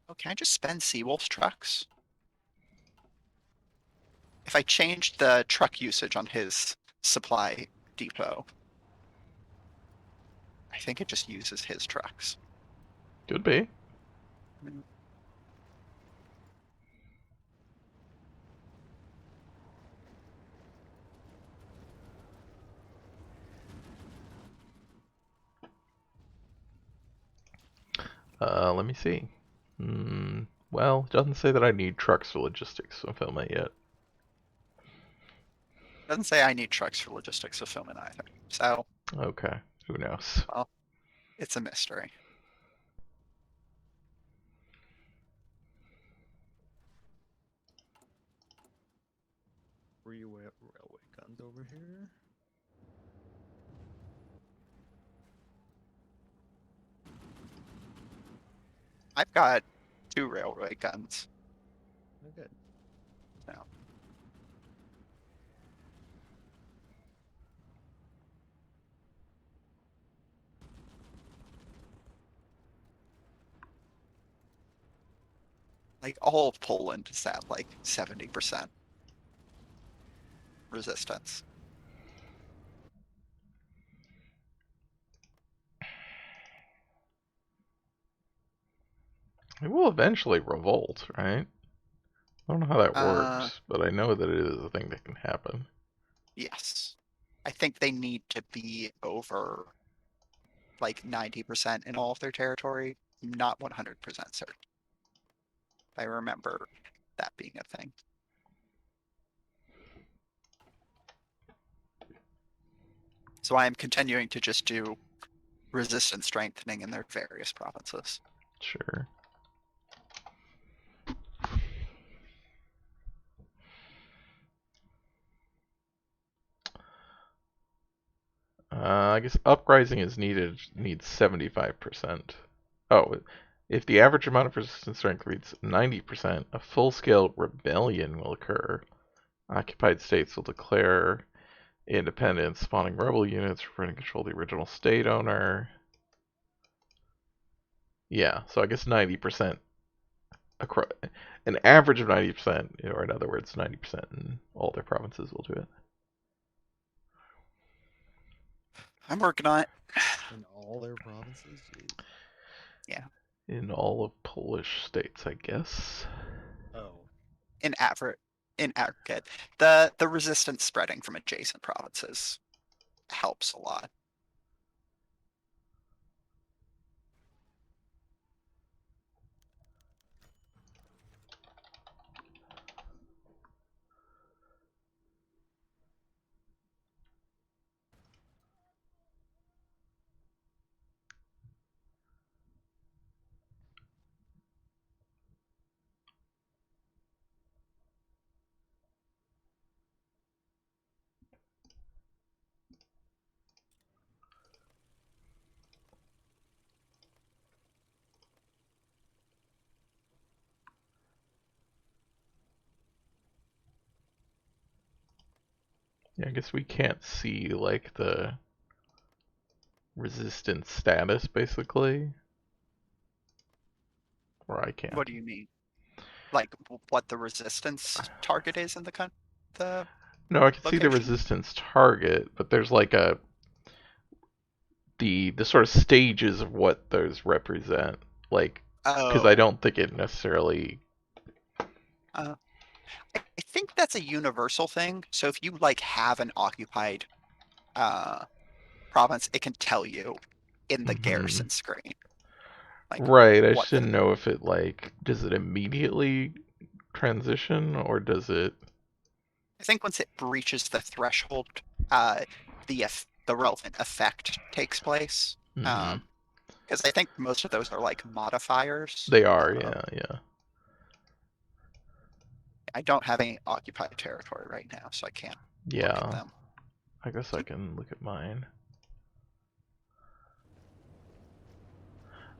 Oh, can I just spend Seawolf's trucks? If I changed the truck usage on his supply depot, I think it just uses his trucks. Could be. Let me see. Well, it doesn't say that I need trucks for logistics fulfillment yet. Doesn't say I need trucks for logistics fulfillment either. So, Okay, who knows? well, it's a mystery. Railway guns over here. I've got 2 railway guns Okay. now. Like all of Poland is at like 70% resistance. It will eventually revolt, right? I don't know how that Uh, works, but I know that it is a thing that can happen. yes. I think they need to be over like 90% in all of their territory. I'm not 100% certain. I remember that being a thing. So I am continuing to just do resistance strengthening in their various provinces. Sure. I guess uprising is needs 75%. Oh, if the average amount of resistance strength reaches 90%, a full-scale rebellion will occur. Occupied states will declare independence, spawning rebel units, returning control of the original state owner. Yeah, so I guess 90%, across, an average of 90%, or in other words, 90% in all their provinces will do it. I'm working on it. In all their provinces? Jeez. Yeah. In all of Polish states, I guess. Oh. In average, in aggregate, the resistance spreading from adjacent provinces helps a lot. Yeah, I guess we can't see like the resistance status basically, or I can't. What do you mean? Like what the resistance target is in the No, I can see the location? resistance target, but there's like the sort of stages of what those represent, like because I Oh, don't think it necessarily. uh, I think that's a universal thing. So if you like have an occupied uh province, it can tell you in the Mhm. garrison screen, like Right, I just what the didn't know if it like does it immediately transition or does it. I think once it breaches the threshold, uh the relevant effect takes place. Mhm. Um, because I think most of those are like modifiers. They are, yeah, yeah, I don't have any occupied territory right now, so I can't look at yeah. them. I guess I can look at mine.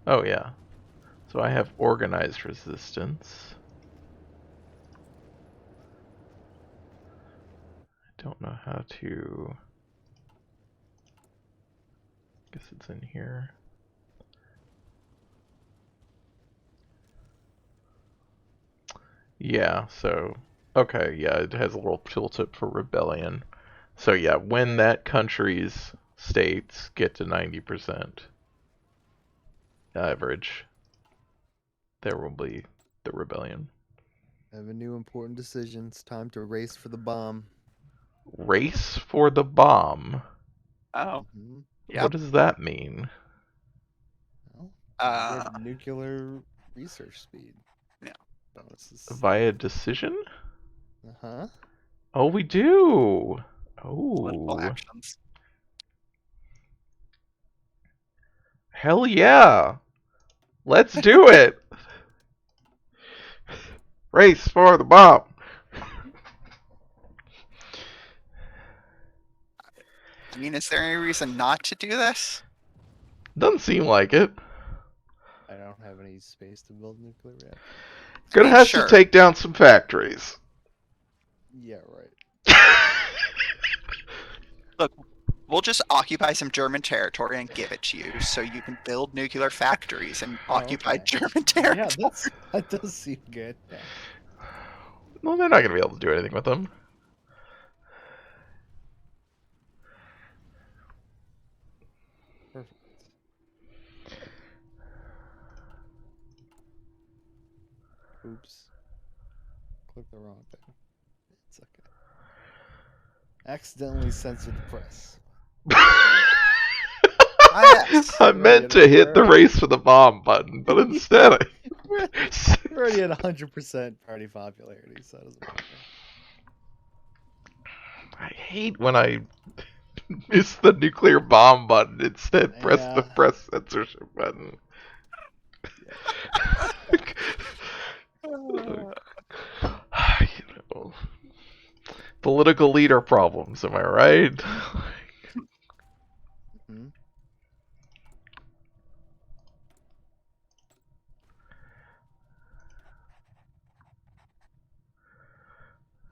Oh yeah, so I have organized resistance. I don't know how to. Guess it's in here. Yeah, so okay, yeah, it has a little tooltip for rebellion. So yeah, when that country's states get to 90% average, there will be the rebellion. I have a new important decision. It's time to race for the bomb. Race for the bomb. Oh, Hmm. What yep. does that mean? Well, Get nuclear research speed. Yeah. Bonuses. Via decision? Uh-huh. Oh, we do. Political Oh, actions. hell yeah. Let's do it. Race for the bomb. I mean, is there any reason not to do this? Doesn't seem like it. I don't have any space to build nuclear reactors. I Gonna mean, have to sure. take down some factories. Yeah, right. Look, we'll just occupy some German territory and give it to you so you can build nuclear factories and Oh, occupy okay. German Yeah, territory. that does seem good. Yeah. Well, they're not gonna be able to do anything with them. Perfect. Oops. Click the wrong thing. It's okay. Accidentally censored the press. Ah, yes. I We're already meant at to hit the we're race for the bomb button, but instead I. we're already at 100% party popularity, so it doesn't matter. I hate when I miss the nuclear bomb button. Instead, press the Yeah. press censorship button. You know, political leader problems. Am I right? Hmm.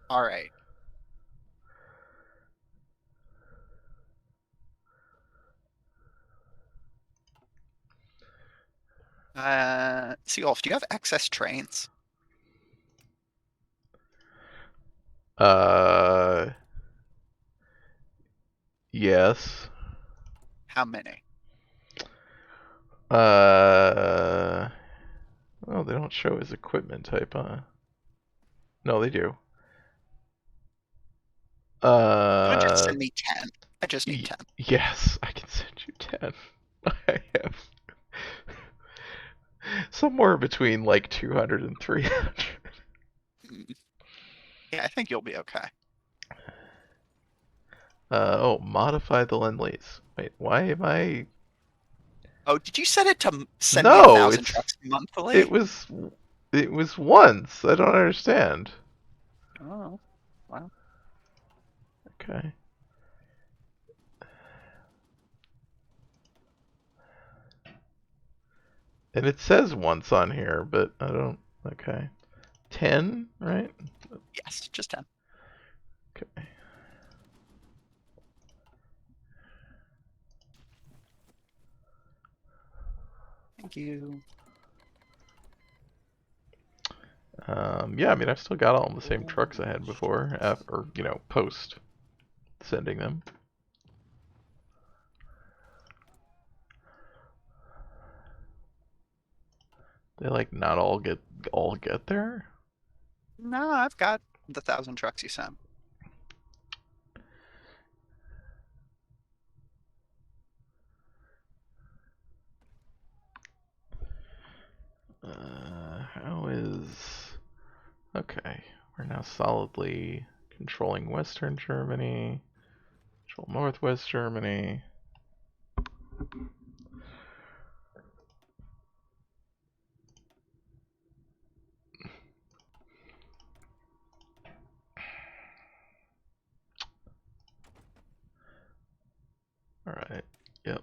All right. Seagolf, do you have excess trains? uh, yes. How many? Oh, they don't show his equipment type, huh? No, they do. You want to just Uh, send me 10? I just need 10. yes, I can send you 10. I have somewhere between like 200 and 300. Yeah, I think you'll be okay. Oh, modify the Lend-Lease. Wait, why am I? Oh, did you set it to send me No, 1,000 it's trucks it monthly? was it was once. I don't understand. Oh, wow. Okay. And it says once on here, but I don't. Okay. 10, right? Yes, just 10. Okay. Thank you. Yeah, I mean, I've still got all the same trucks I Oh, had before, or post sending them. They like not all get there. No, I've got the 1,000 trucks you sent. How is okay? We're now solidly controlling Western Germany, control Northwest Germany. All right. Yep.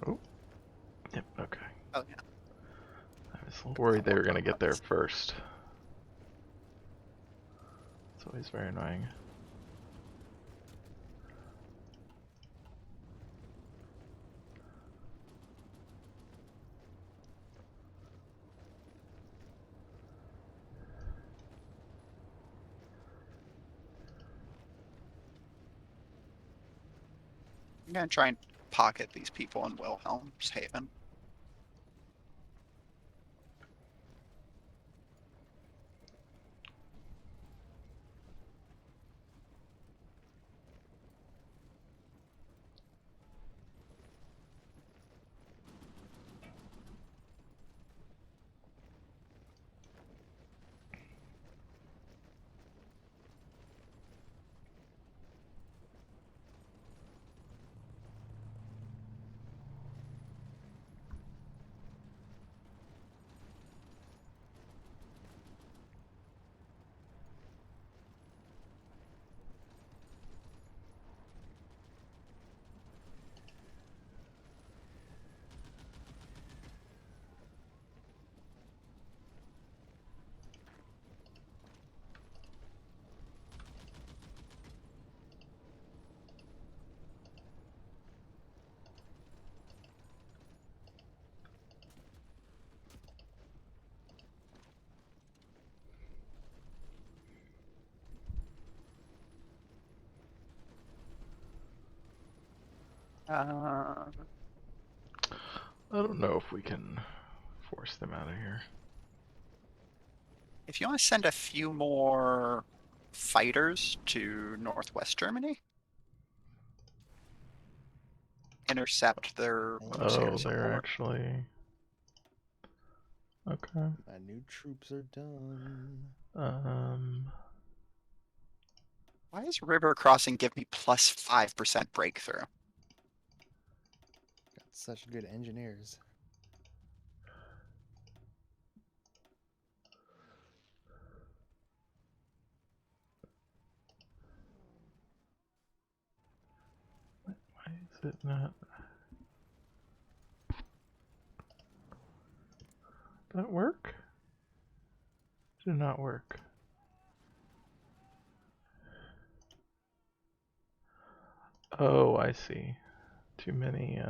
Oh. Yep. Okay. Oh, yeah. I was worried they were gonna get there first. It's always very annoying. I'm gonna try and pocket these people in Wilhelmshaven. Uh, I don't know if we can force them out of here. if you want to send a few more fighters to northwest Germany, intercept their close air Oh, they're support. actually... Okay. My new troops are done. Why does river crossing give me plus 5% breakthrough? Got such good engineers. Why is it not... Did that work? Did not work. Oh, I see. Too many,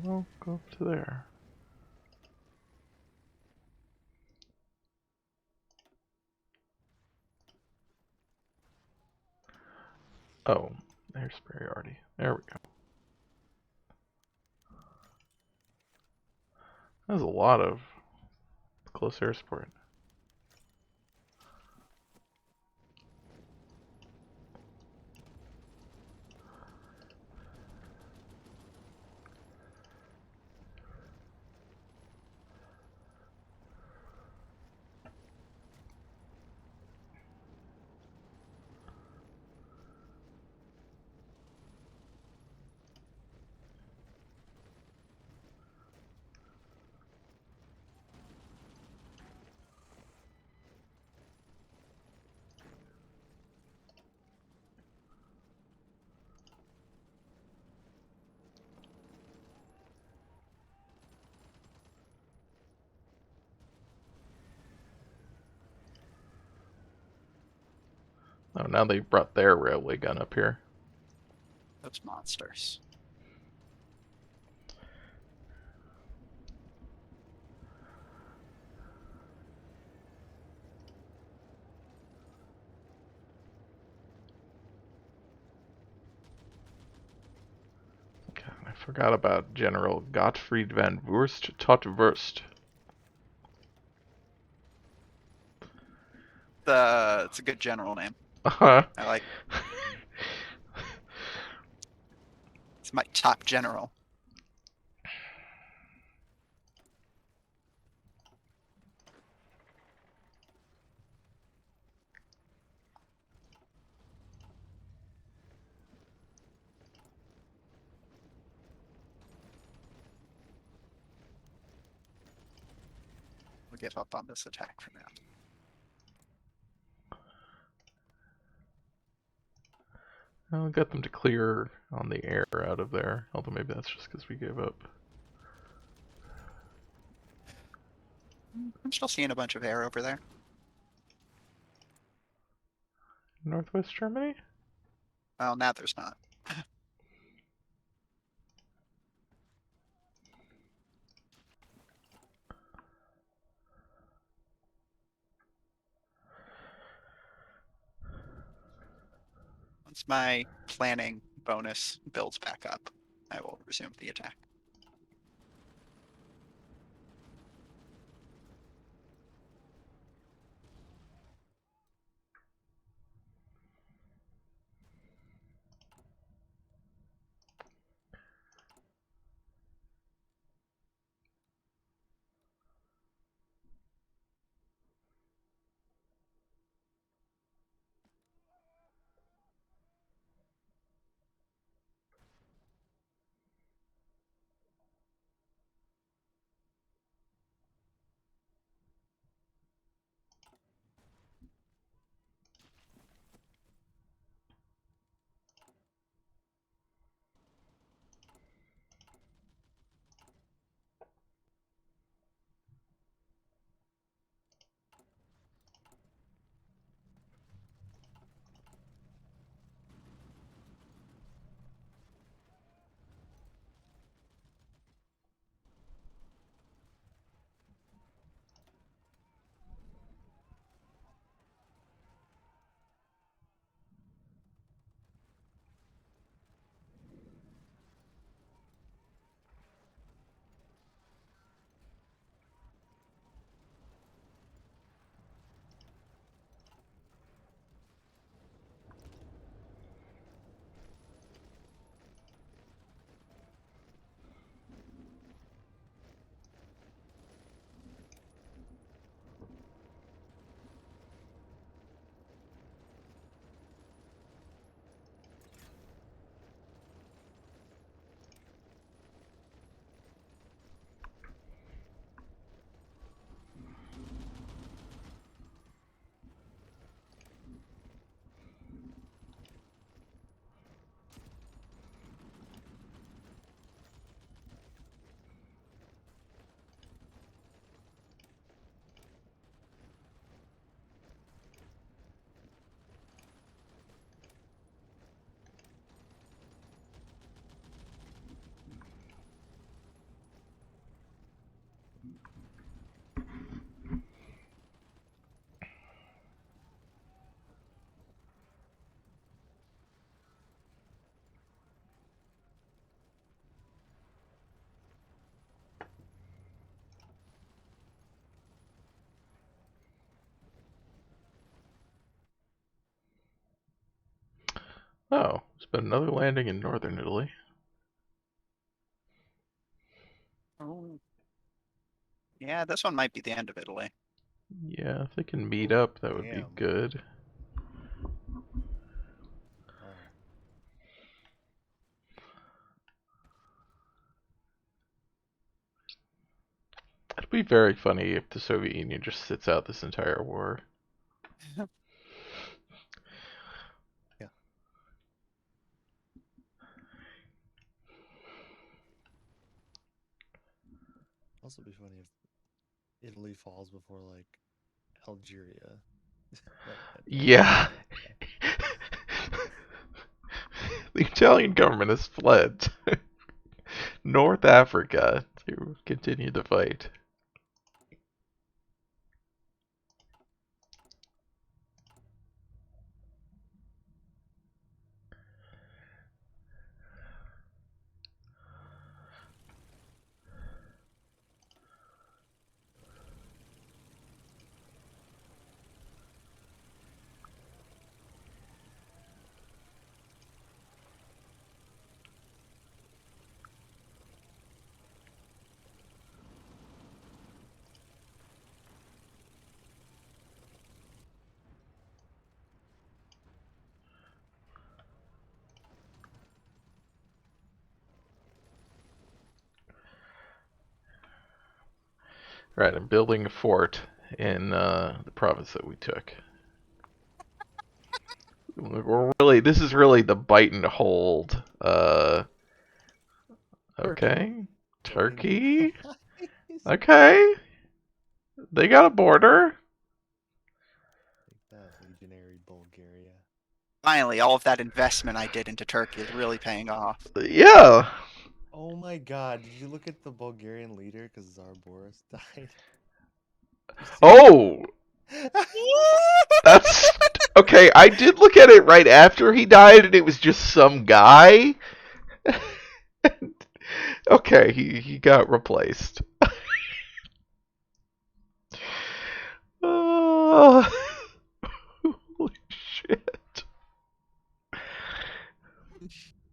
well, go up to there. Oh, there's superiority. There we go. That's a lot of close air support. Oh, now they brought their railway gun up here. Those monsters. God, I forgot about General Gottfried van Wurst tot Wurst. It's a good general name. Uh-huh. I like. It's my top general. We'll give up on this attack for now. I'll get them to clear on the air out of there. Although maybe that's just because we gave up. I'm still seeing a bunch of air over there. Northwest Germany? Well, now there's not. once my planning bonus builds back up, I will resume the attack. Oh, there's been another landing in northern Italy. Oh. Yeah, this one might be the end of Italy. Yeah, if they can meet up, that would be Damn. good. Oh. It'd be very funny if the Soviet Union just sits out this entire war. Yeah. Also be funny if Italy falls before like Algeria. Yeah. The Italian government has fled to North Africa to continue the fight. Right, I'm building a fort in the province that we took. This is really the bite and hold. Okay. Turkey? Nice. Okay. They got a border. Take that, legionary Bulgaria. Finally, all of that investment I did into Turkey is really paying off. Yeah. Oh my god, did you look at the Bulgarian leader? Because Tsar Boris died. You see that? Oh, That's okay. I did look at it right after he died, and it was just some guy. Okay, he got replaced. Oh, holy shit!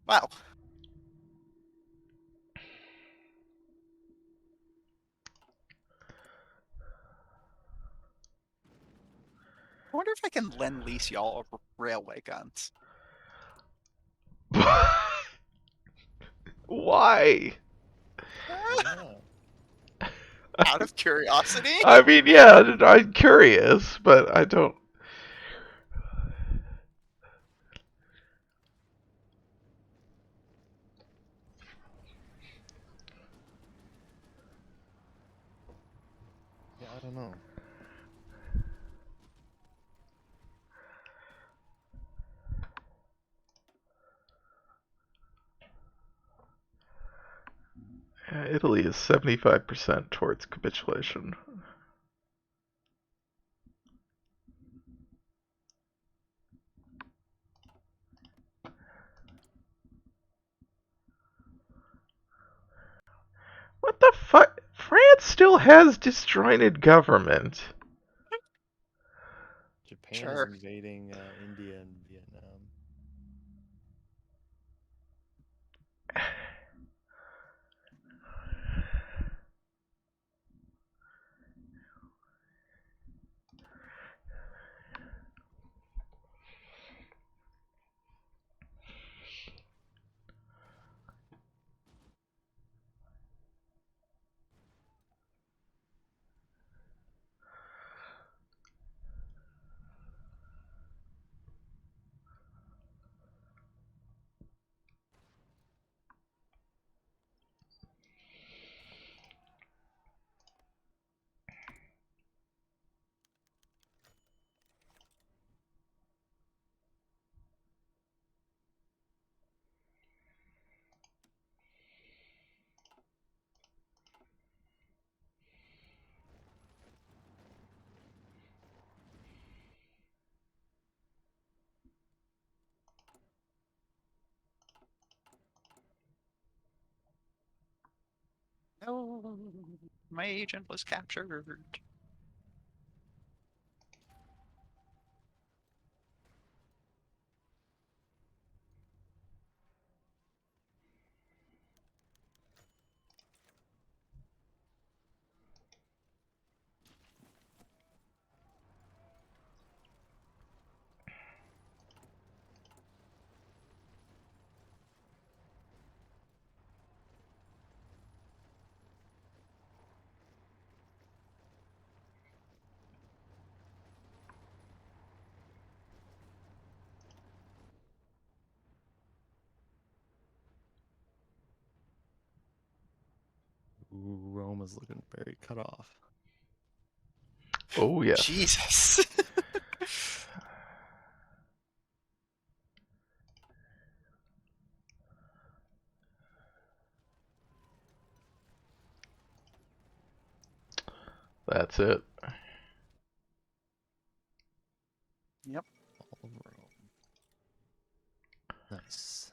Wow. I wonder if I can lend lease y'all railway guns. Why? Why not? Out of curiosity? I mean, yeah, I'm curious, but I don't. Yeah, I don't know. Italy is 75% towards capitulation. What the fuck? France still has disjointed government. Japan is Sure. invading India and Vietnam. No, my agent was captured. Ooh, Rome is looking very cut off. Oh, yes. Jesus. That's it. Yep. All of Rome. Nice.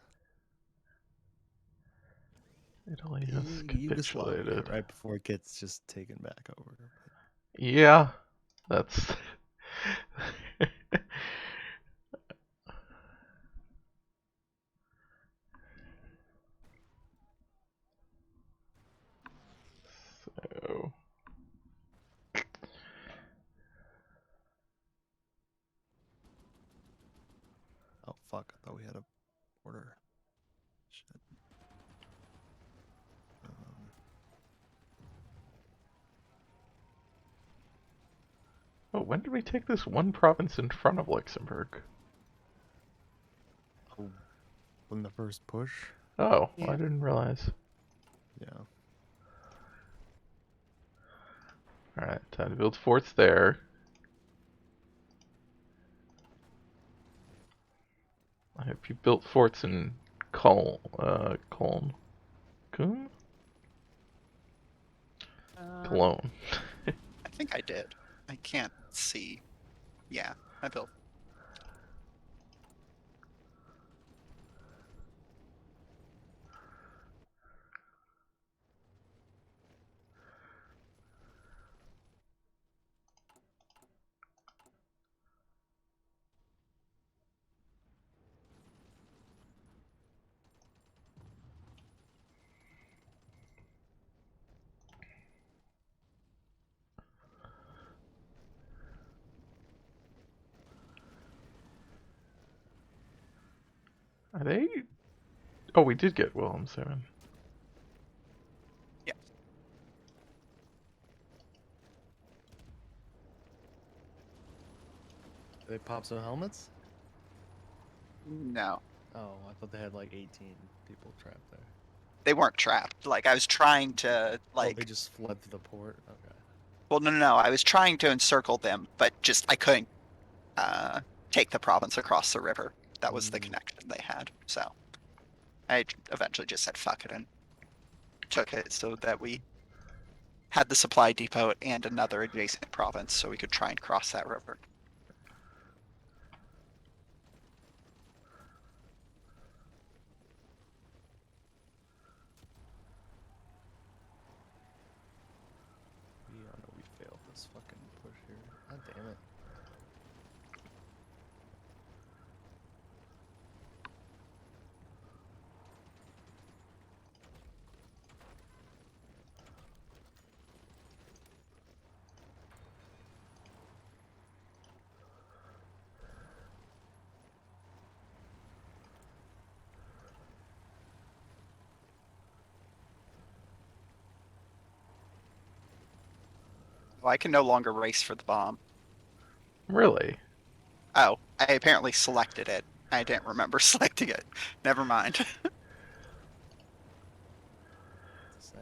Italy has Yugoslavia, capitulated. right before it gets just taken back over. Yeah, that's. So. Oh fuck! I thought we had a border. Shit. Oh, when did we take this one province in front of Luxembourg? Oh, when the first push. Oh, Yeah. I didn't realize. Yeah. Alright, time to build forts there. I hope you built forts in Cologne. Cologne? Uh, Cologne. I think I did. I can't see. Yeah, I built. Are they? Oh, we did get Wilhelmshaven. Yeah. Do they pop some helmets? No, Oh, I thought they had like 18 people trapped there. they weren't trapped. Like I was trying to Oh, they just fled to the port? Okay. well, no. I was trying to encircle them, but just I couldn't take the province across the river. That was the Mm. connection they had. So I eventually just said fuck it and took it so that we had the supply depot and another adjacent province so we could try and cross that river. Oh no, we failed this fucking push here. God damn it. Well, I can no longer race for the bomb. Really? Oh, I apparently selected it. I didn't remember selecting it. Never mind. Sad.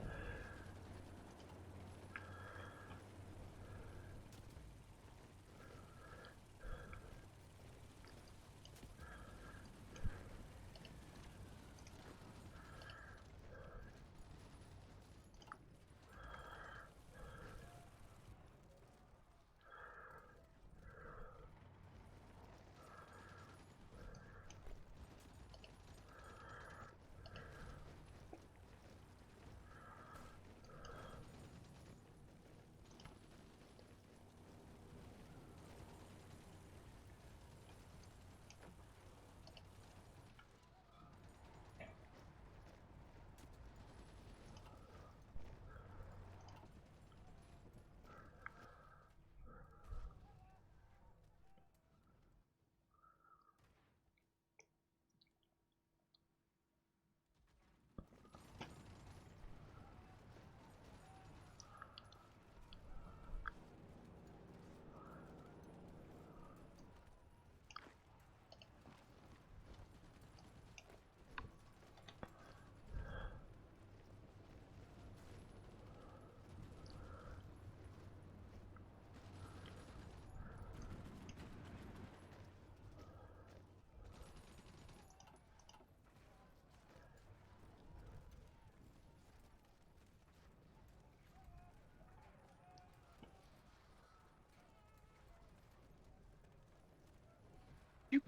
You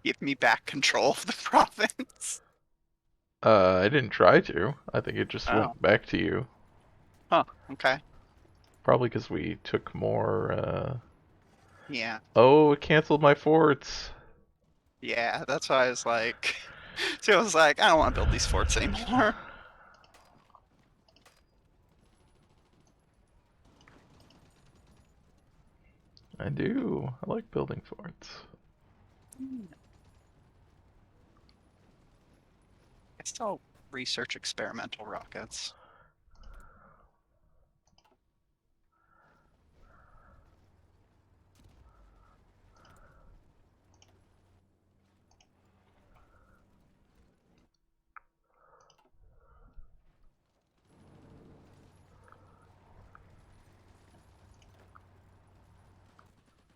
give me back control of the province. I didn't try to. I think it just Oh, went back to you. huh. Okay. Probably because we took more, Yeah. Oh, it canceled my forts. Yeah, that's why I was like, so I was like, I don't want to build these forts anymore. I do. I like building forts. I still research experimental rockets.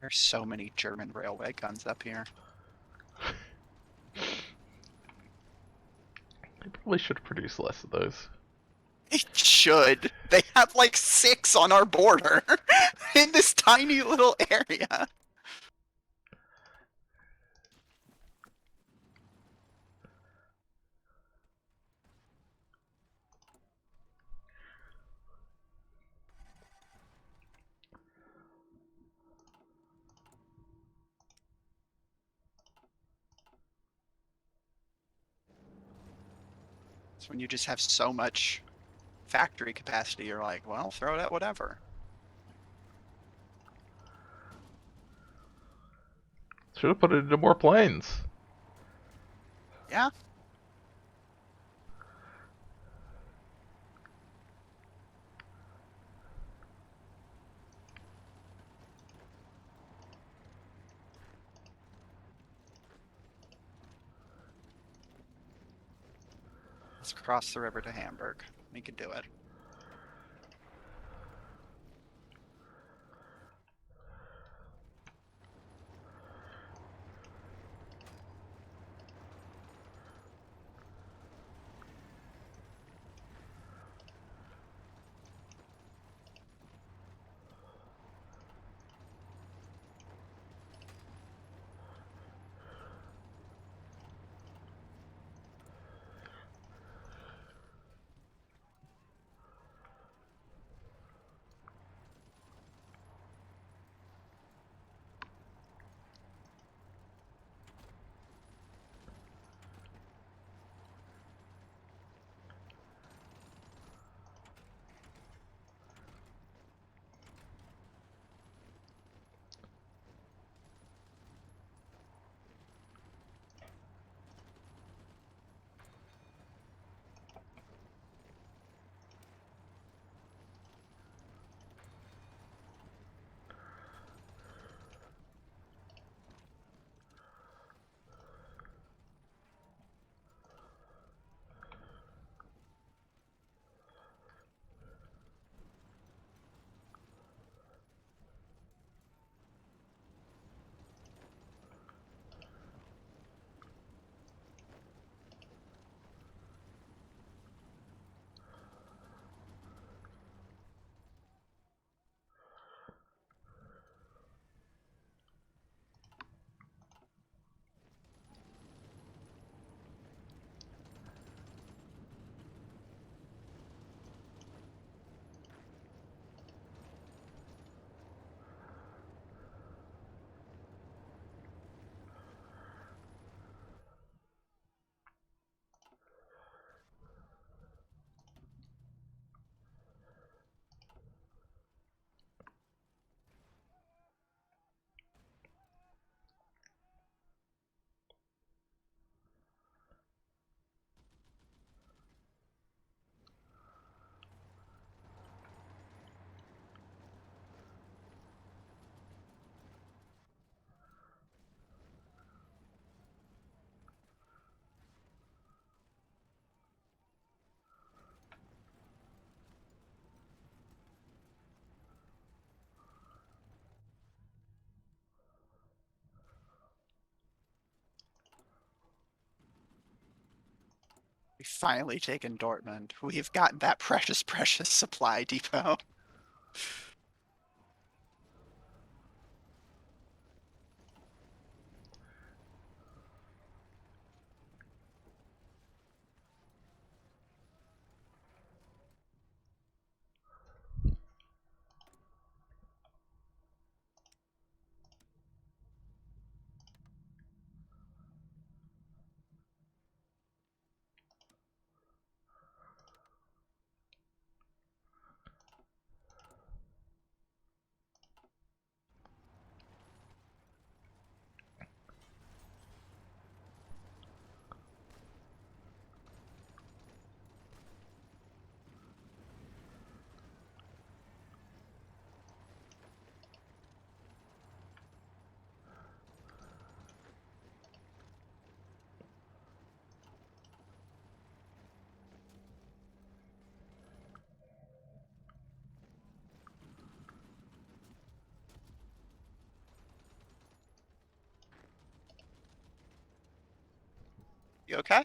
There's so many German railway guns up here. They probably should produce less of those. It should should. They have like 6 on our border in this tiny little area. It's when you just have so much factory capacity, you're like, well, throw it at whatever. Should have put it into more planes. Yeah. Let's cross the river to Hamburg. We could do it. We've finally taken Dortmund. We've got that precious, precious supply depot. You okay?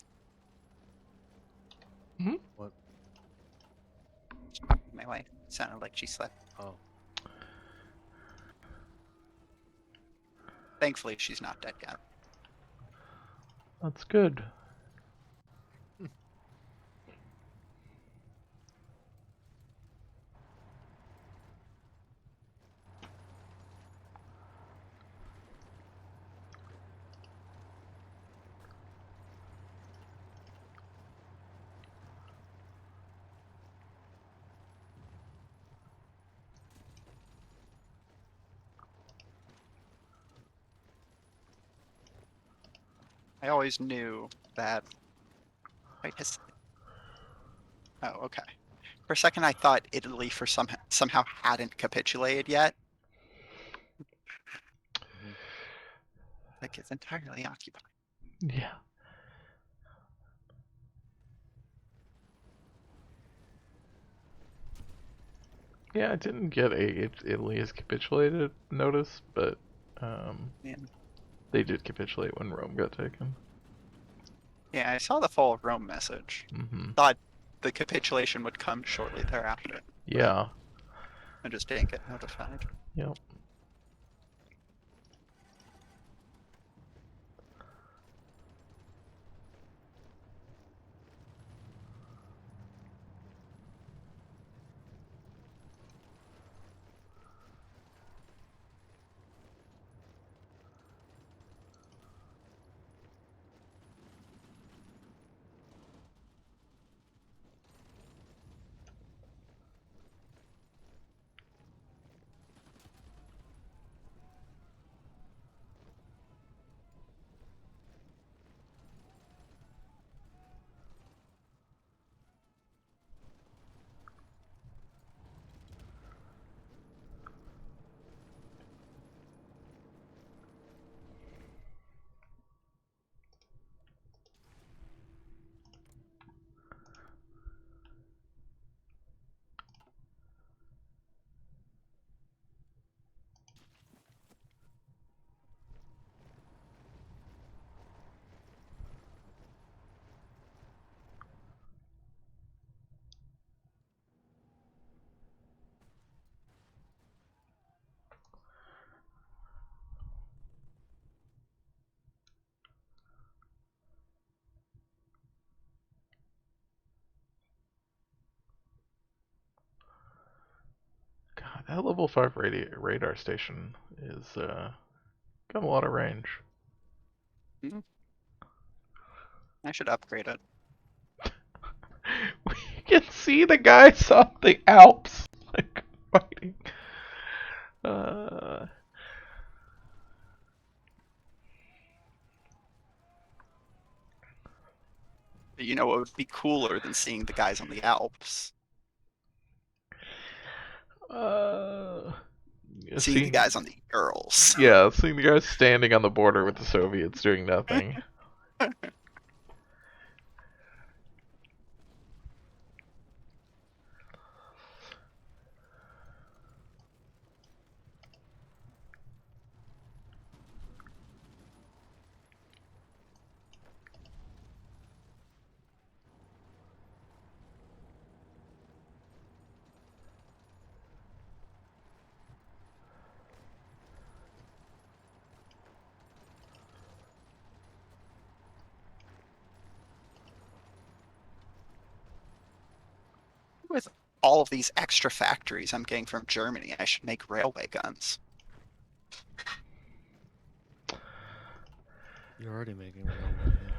Hmm? What? She slept. Oh. Thankfully, she's not dead yet. That's good. I always knew that. Wait, oh, okay. For a second, I thought Italy somehow hadn't capitulated yet. Mhm. Like it's entirely occupied. Yeah. Yeah, I didn't get a Italy has capitulated notice, but Man. they did capitulate when Rome got taken. Yeah, I saw the fall of Rome message. Mm-hmm. Thought the capitulation would come shortly thereafter. Yeah. I just didn't get notified. Yep. God, that level 5 radar station is got a lot of range. Hmm. I should upgrade it. We can see the guys on the Alps like fighting. Uh, But you know what would be cooler than seeing the guys on the Alps? uh, Seeing the seeing, guys on the Urals. yeah, seeing the guys standing on the border with the Soviets doing nothing. With all of these extra factories I'm getting from Germany, I should make railway guns. You're already making railway guns.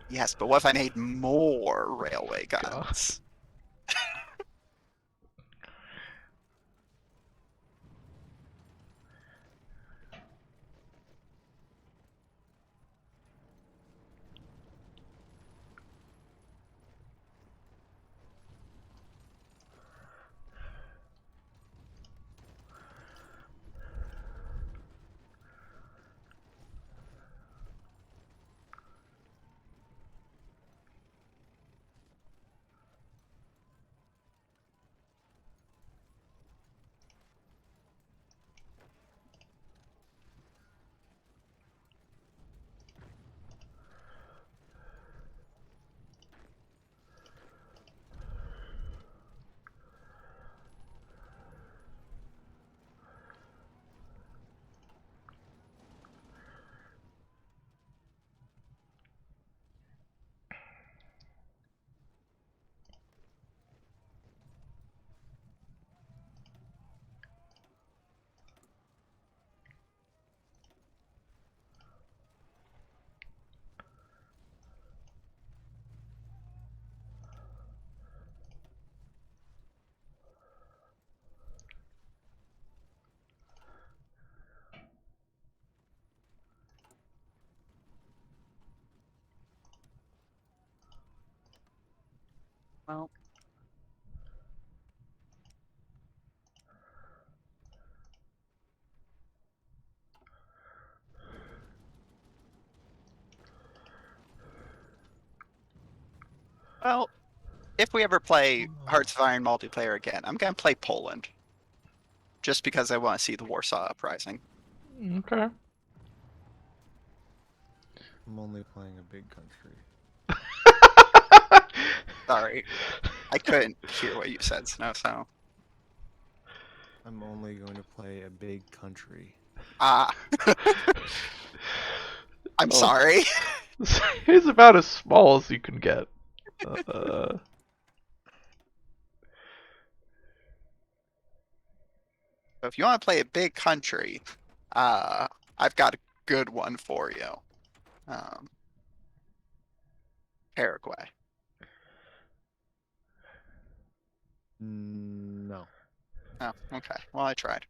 Yes, but what if I made more railway God. guns? Well, well, if we ever play Hearts of Iron multiplayer again, I'm gonna play Poland. Just because I want to see the Warsaw Uprising. Okay. I'm only playing a big country. Sorry, I couldn't hear what you said, Sannoso. I'm only going to play a big country. Ah, I'm Oh, sorry. it's about as small as you can get. Uh, So if you want to play a big country, uh, I've got a good one for you. Um, Paraguay. No. Oh, okay. Well, I tried.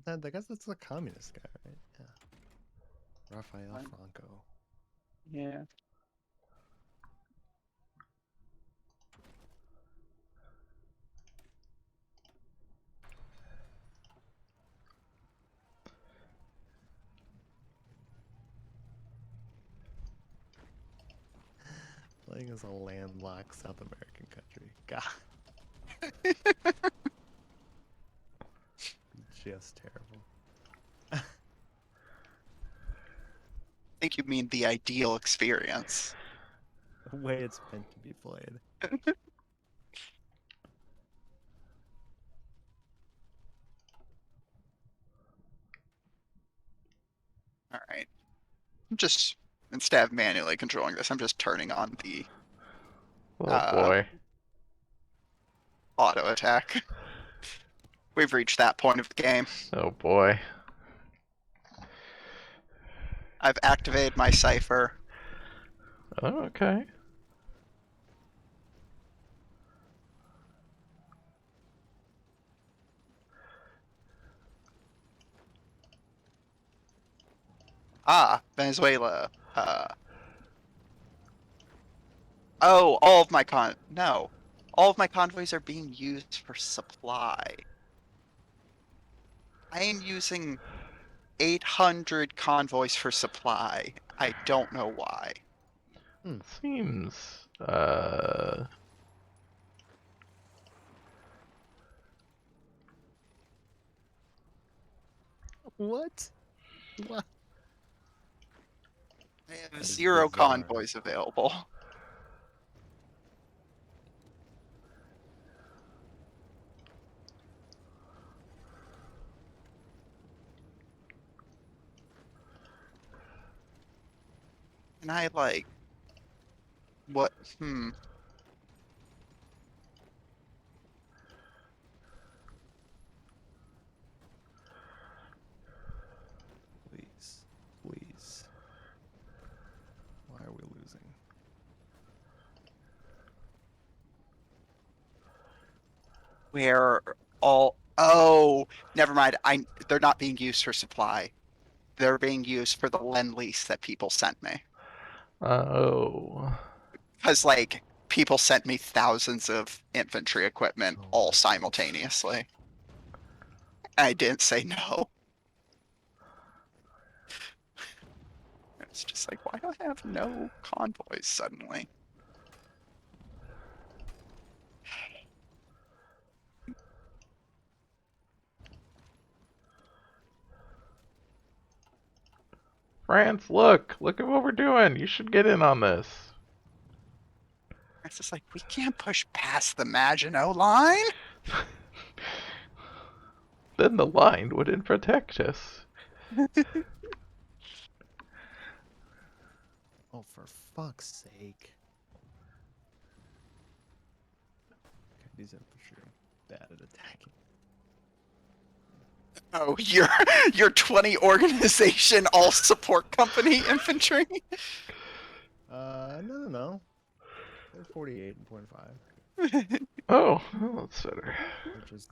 I guess that's a communist guy, right? Yeah. Rafael Franco. Yeah. Playing as a landlocked South American country. God. Just terrible. I think you mean the ideal experience. The way it's meant to be played. All right. I'm just instead of manually controlling this, I'm just turning on the oh uh, boy. auto attack. We've reached that point of the game. Oh boy. I've activated my cipher. Oh, okay. Ah, Venezuela. Oh, no. All of my convoys are being used for supply. I am using 800 convoys for supply. I don't know why. Seems What? What? I have That is 0 bizarre. convoys available. And I like what Please. Please. Why are we losing? where all oh, never mind. They're not being used for supply. They're being used for the lend-lease that people sent me. oh. Because like people sent me thousands of infantry equipment Oh all my goodness. simultaneously. I didn't say no. It's just like, why do I have no convoys suddenly? France, look at what we're doing. You should get in on this. It's just like, we can't push past the Maginot Line. Then the line wouldn't protect us. Oh, for fuck's sake. Okay, these infantry are bad at attacking. Oh, your 20 organization all support company infantry? No. They're 48 and 0.5. Oh, well, that's better. They're just,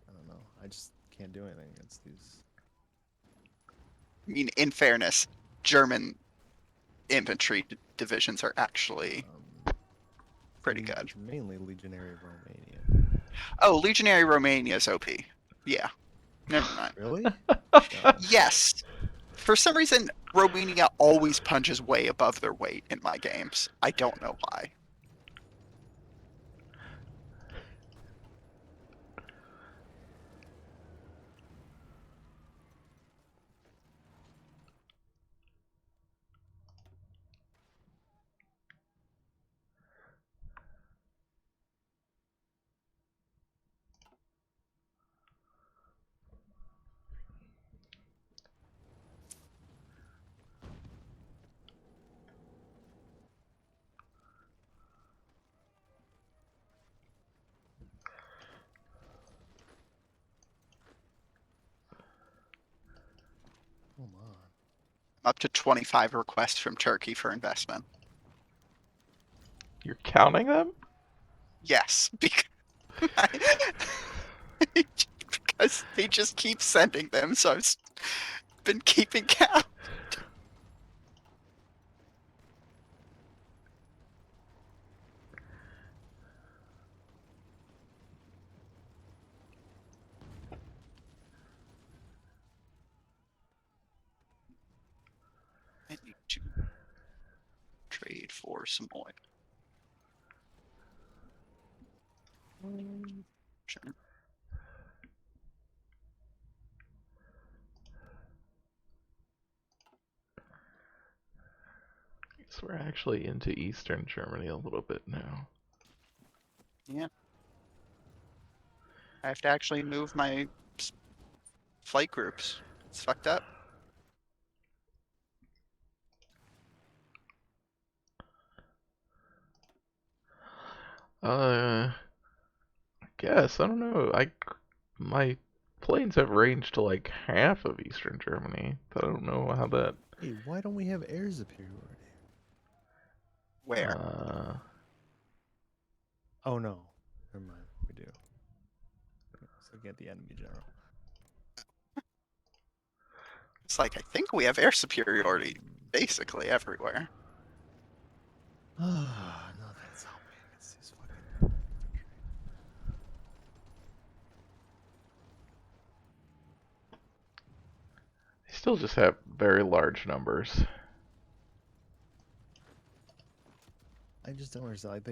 I don't know. I just can't do anything against these. I mean, in fairness, German infantry divisions are actually pretty good. Mainly Legionary Romania. Oh, Legionary Romania is OP. Yeah, never mind. Really? No. Yes, for some reason, Romania always punches way above their weight in my games. I don't know why. Come on. Up to 25 requests from Turkey for investment. You're counting them? Yes, because they just keep sending them, so I've been keeping count. I need to trade for some oil. Sure. So we're actually into Eastern Germany a little bit now. Yeah. I have to actually move my flight groups. It's fucked up. I guess I don't know. My planes have range to like half of Eastern Germany, but I don't know how that. Hey, why don't we have air superiority? Where? Oh no, never mind. We do. Let's look at the enemy general. It's like I think we have air superiority basically everywhere. Ah, no, that's helping. It's these fucking infantry. They still just have very large numbers. I just don't understand. Like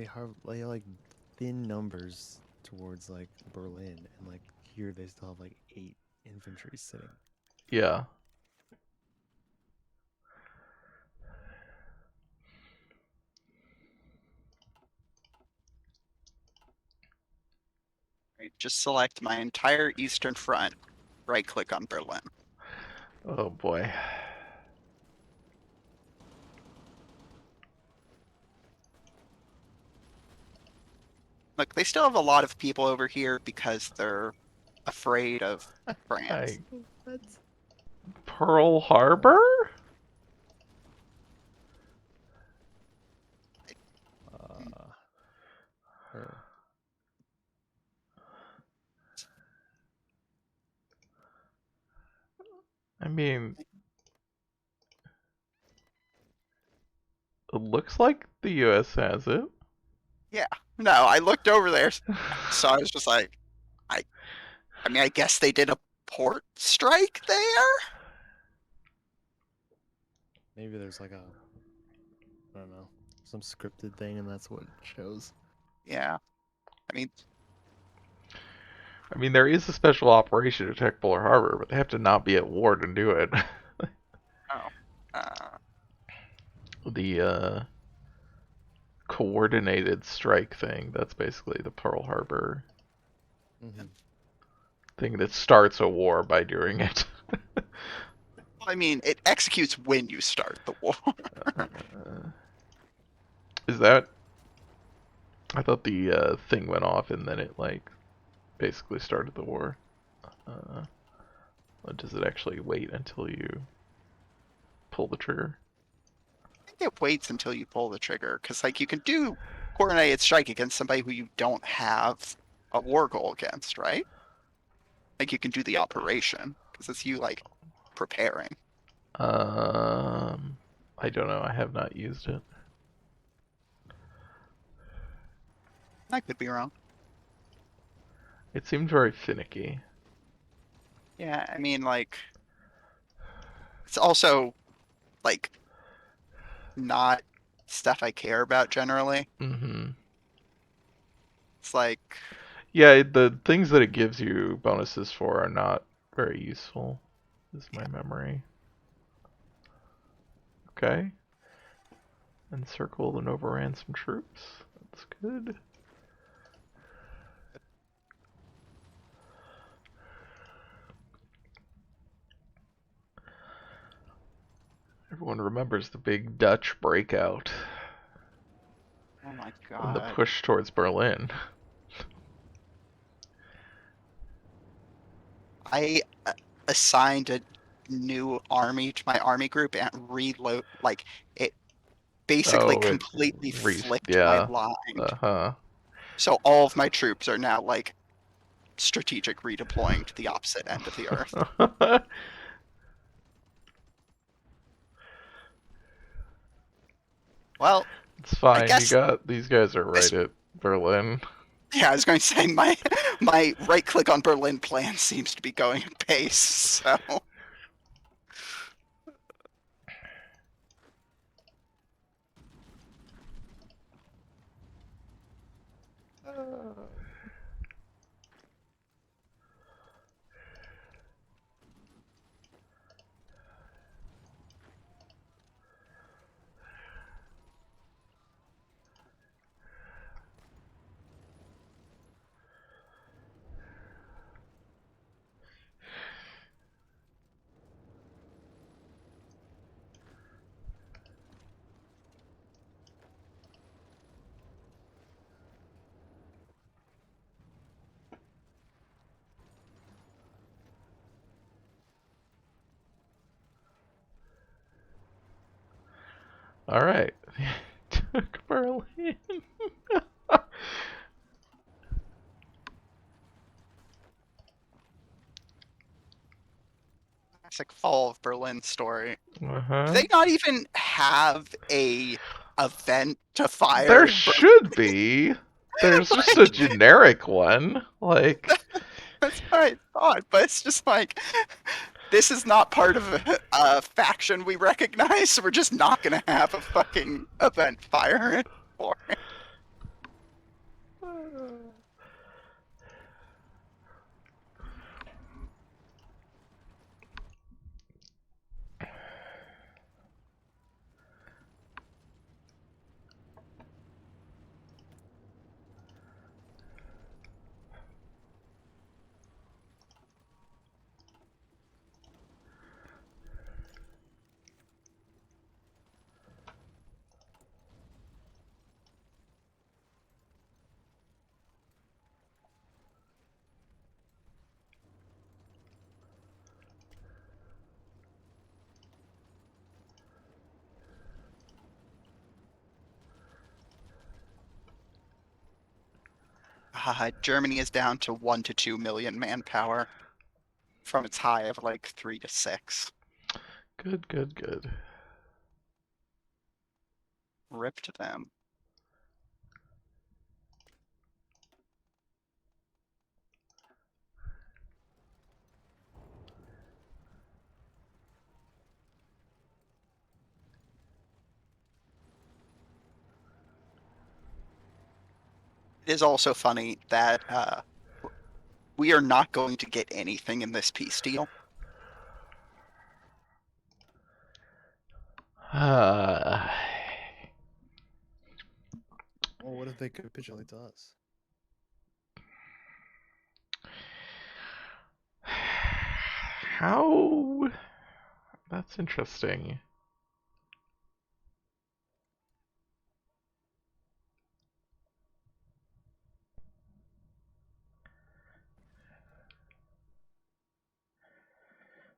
they like thin numbers towards like Berlin, and like here they still have like 8 infantry sitting. Yeah. Right, just select my entire eastern front. Right click on Berlin. Oh boy. Look, they still have a lot of people over here because they're afraid of France. I What? Pearl Harbor? Her. I mean, it looks like the US has it. Yeah. No, I looked over there, so I was just like, I mean, I guess they did a port strike there? Maybe there's like a, I don't know, some scripted thing, and that's what it shows. Yeah. I mean, There is a special operation to protect Pearl Harbor, but they have to not be at war to do it. oh. The coordinated strike thing, that's basically the Pearl Harbor Mm-hmm. thing that starts a war by doing it. I mean, it executes when you start the war. Is that? I thought the thing went off and then it like basically started the war. Or does it actually wait until you pull the trigger? I think it waits until you pull the trigger, because like you can do coordinated strike against somebody who you don't have a war goal against, right? Like you can do the operation, because it's you like preparing. I don't know. I have not used it. I could be wrong. It seemed very finicky. Yeah, I mean, like, it's also, like, not stuff I care about generally. Mm-hmm. It's like, Yeah, the things that it gives you bonuses for are not very useful, is my yeah. memory. Okay. Encircled and overran some troops. That's good. Everyone remembers the big Dutch breakout Oh my and the God. push towards Berlin. I assigned a new army to my army group and reload, like, it basically Oh, it completely flipped my yeah. line. Uh-huh. So all of my troops are now, like, strategic redeploying to the opposite end of the earth. Well, It's I fine. You guess got these guys are right this, at Berlin. yeah, I was going to say my right click on Berlin plan seems to be going at pace, so All right. Took Berlin. classic fall of Berlin story. Do Uh-huh. they not even have a event to There fire should be. There's just a like, generic one. Like, that's what I thought, but it's just like this is not part of a faction we recognize, so we're just not gonna have a fucking event fire for it. Germany is down to 1 to 2 million manpower from its high of like 3 to 6. good, good, good. Rip to them. It is also funny that we are not going to get anything in this peace deal. Uh, Well, what if they capitulate to us? how? That's interesting.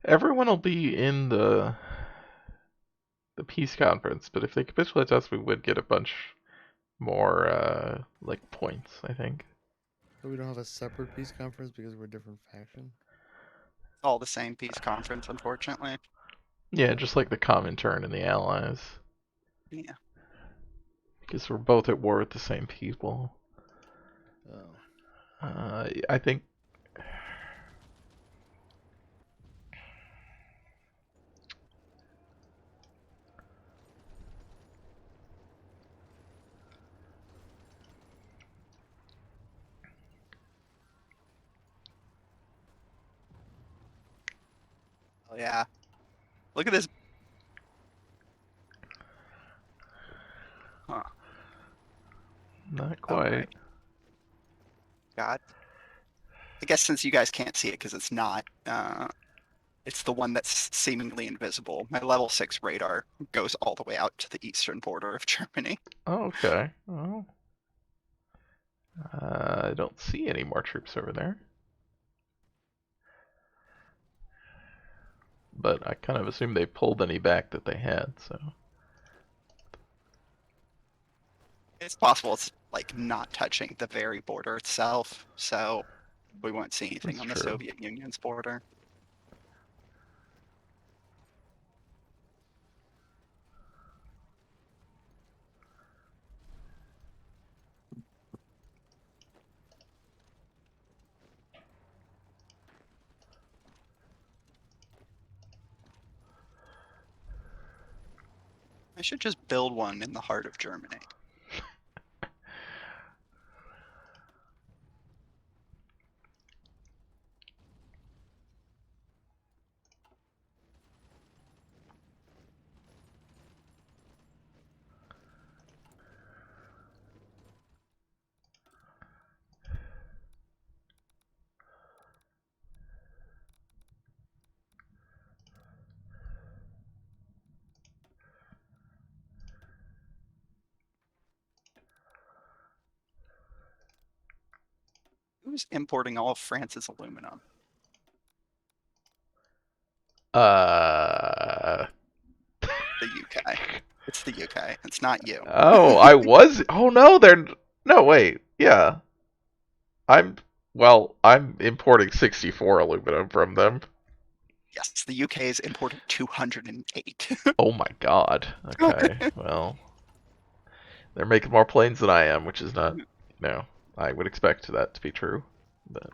Everyone will be in the peace conference, but if they capitulate to us, we would get a bunch more like points, I think. So we don't have a separate peace conference because we're a different faction? All the same peace conference, unfortunately. Yeah, just like the Comintern and the Allies. Yeah. Because we're both at war with the same people. Oh. I think. Oh yeah. Look at this. Huh. Not Oh my quite. God. I guess since you guys can't see it because it's not, it's the one that's seemingly invisible. My level 6 radar goes all the way out to the eastern border of Germany. Oh, okay. Well, I don't see any more troops over there. But I kind of assumed they pulled any back that they had, so. It's possible it's like not touching the very border itself, so we won't see anything That's on the true. Soviet Union's border. I should just build one in the heart of Germany. Who's importing all of France's aluminum? Uh. The UK. It's the UK. It's not you. Oh, I was. Oh no, they're. No, wait. Yeah. I'm. Well, I'm importing 64 aluminum from them. Yes, the UK is importing 208. Oh my god. Okay. Well, they're making more planes than I am, which is not. No. I would expect that to be true. But.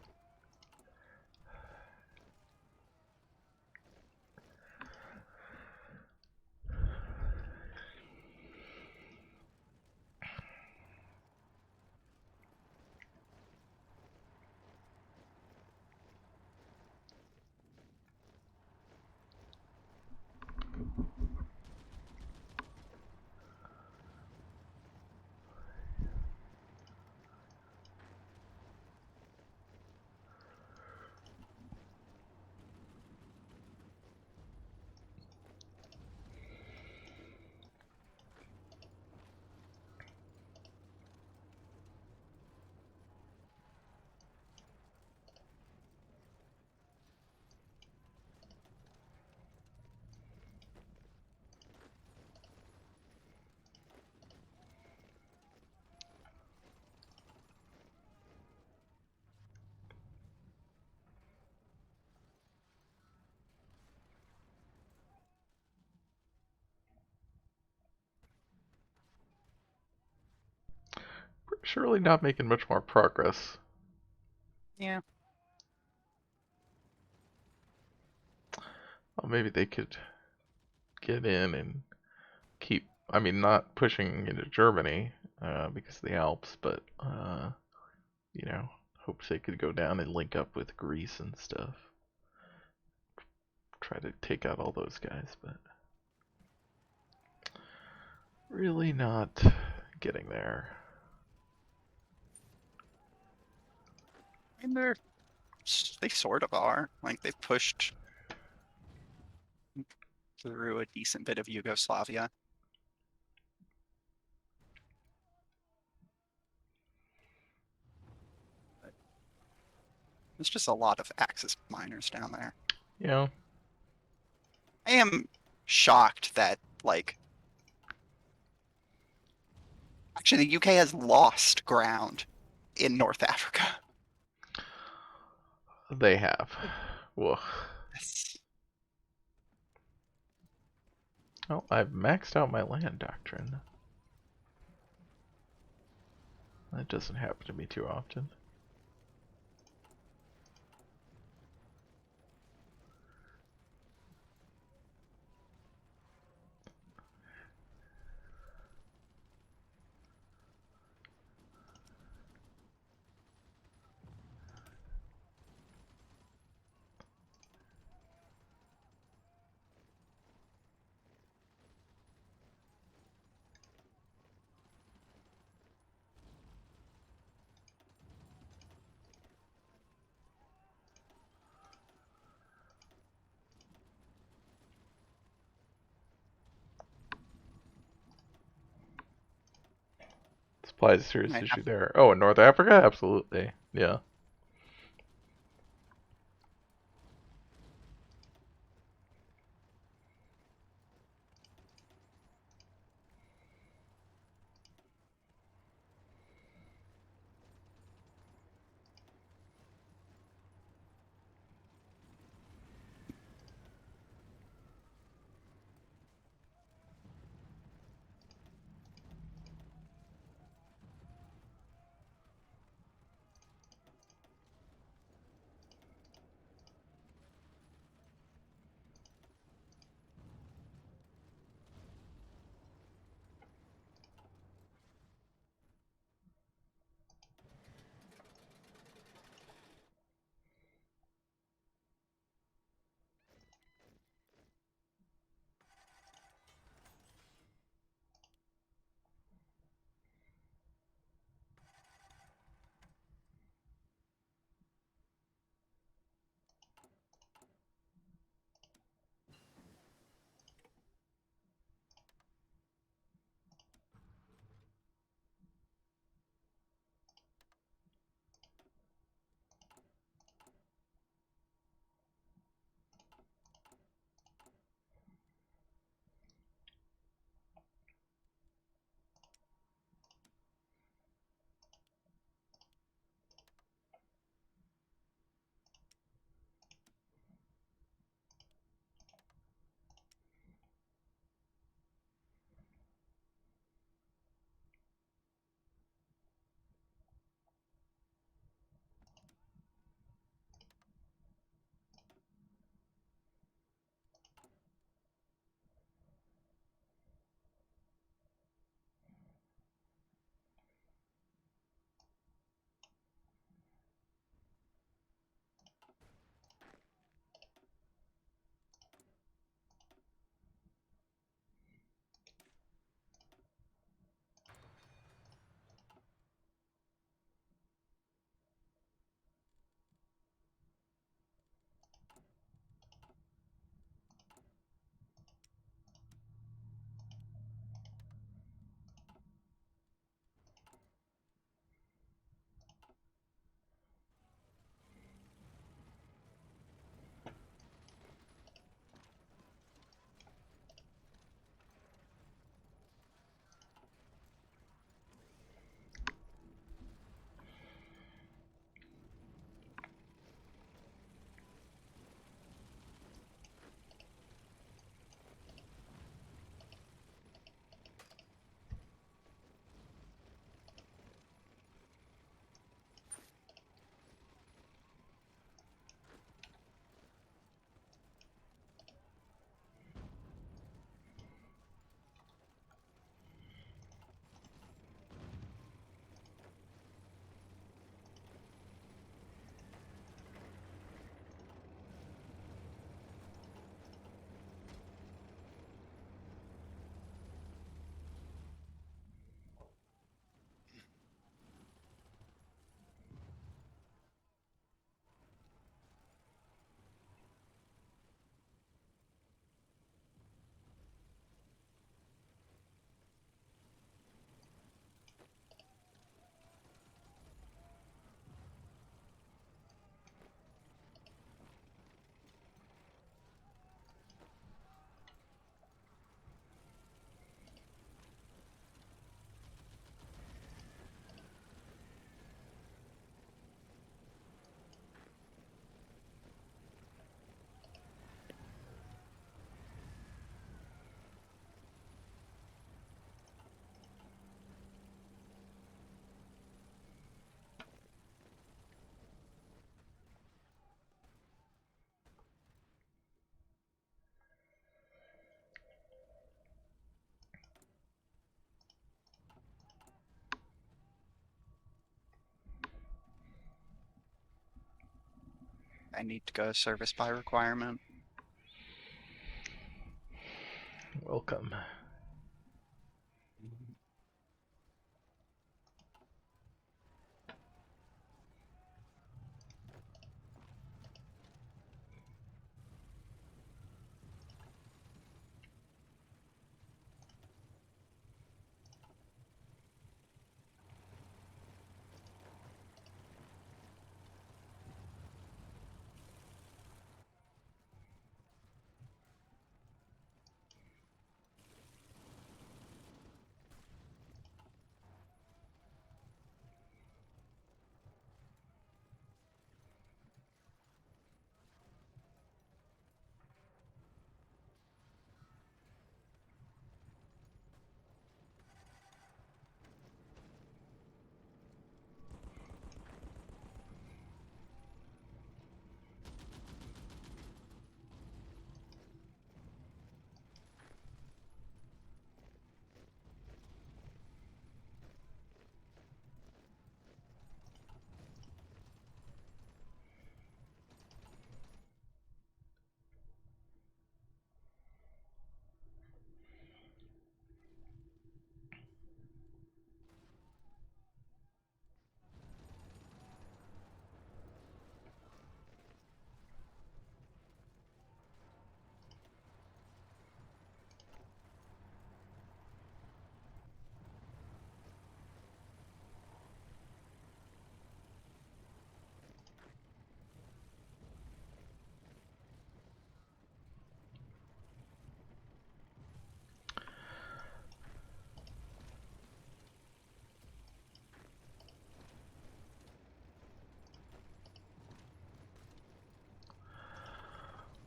Surely not making much more progress. Yeah. Well, maybe they could get in and keep. I mean, not pushing into Germany because of the Alps, but you know, hopes they could go down and link up with Greece and stuff. Try to take out all those guys, but really not getting there. I mean, they sort of are. Like, they've pushed through a decent bit of Yugoslavia. But there's just a lot of Axis miners down there. You know, I am shocked that, like, actually the UK has lost ground in North Africa. they have. Whoa. Yes. Oh, I've maxed out my land doctrine. That doesn't happen to me too often. Supply is a serious Might issue have there. Oh, in North Africa? Absolutely. Yeah. I need to go service by requirement. Welcome.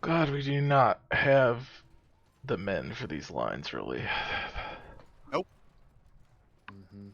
God, we do not have the men for these lines, really. Nope. Mm-hmm.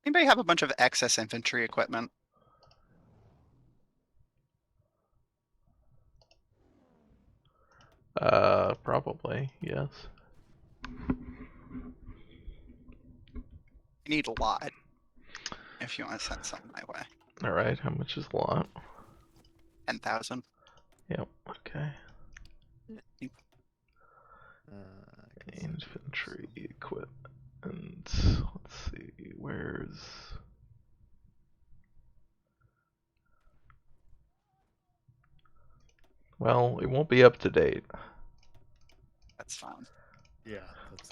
Anybody have a bunch of excess infantry equipment? Probably, yes. I need a lot if you want to send some my way. Alright, how much is a lot? 10,000. Yep, okay. I can send you Infantry some. equipment. Let's see, where's... Well, it won't be up to date. That's fine. Yeah, that's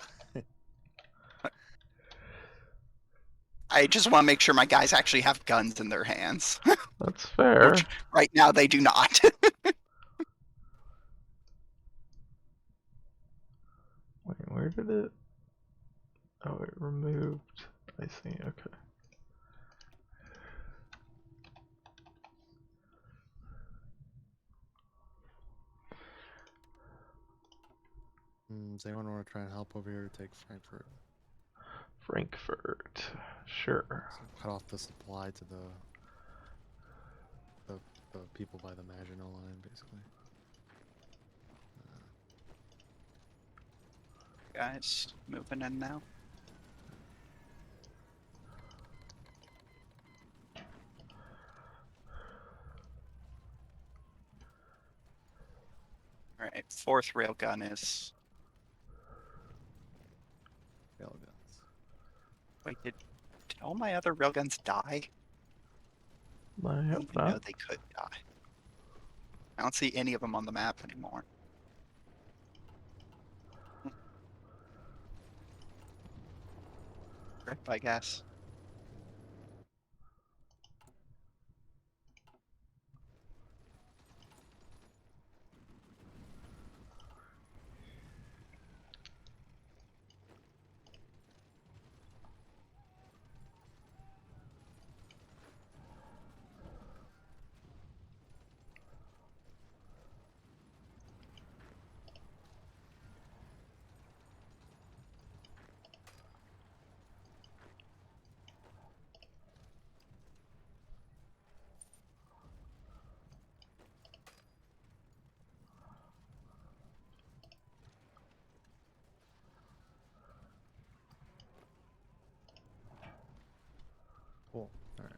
I just want to make sure my guys actually have guns in their hands, That's fair. which right now they do not. Wait, where did it... Oh, it removed... I see, okay. Does anyone want to try and help over here to take Frankfurt? Frankfurt. Sure. So cut off the supply to the people by the Maginot Line, basically. Guys, moving in now. Alright, fourth railgun is... Railguns. Wait, did all my other railguns die? I I hope didn't even know not. they could die. I don't see any of them on the map anymore. grip, I guess. Cool. All right.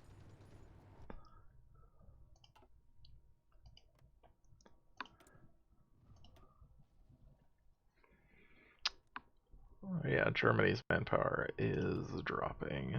Oh, yeah, Germany's manpower is dropping.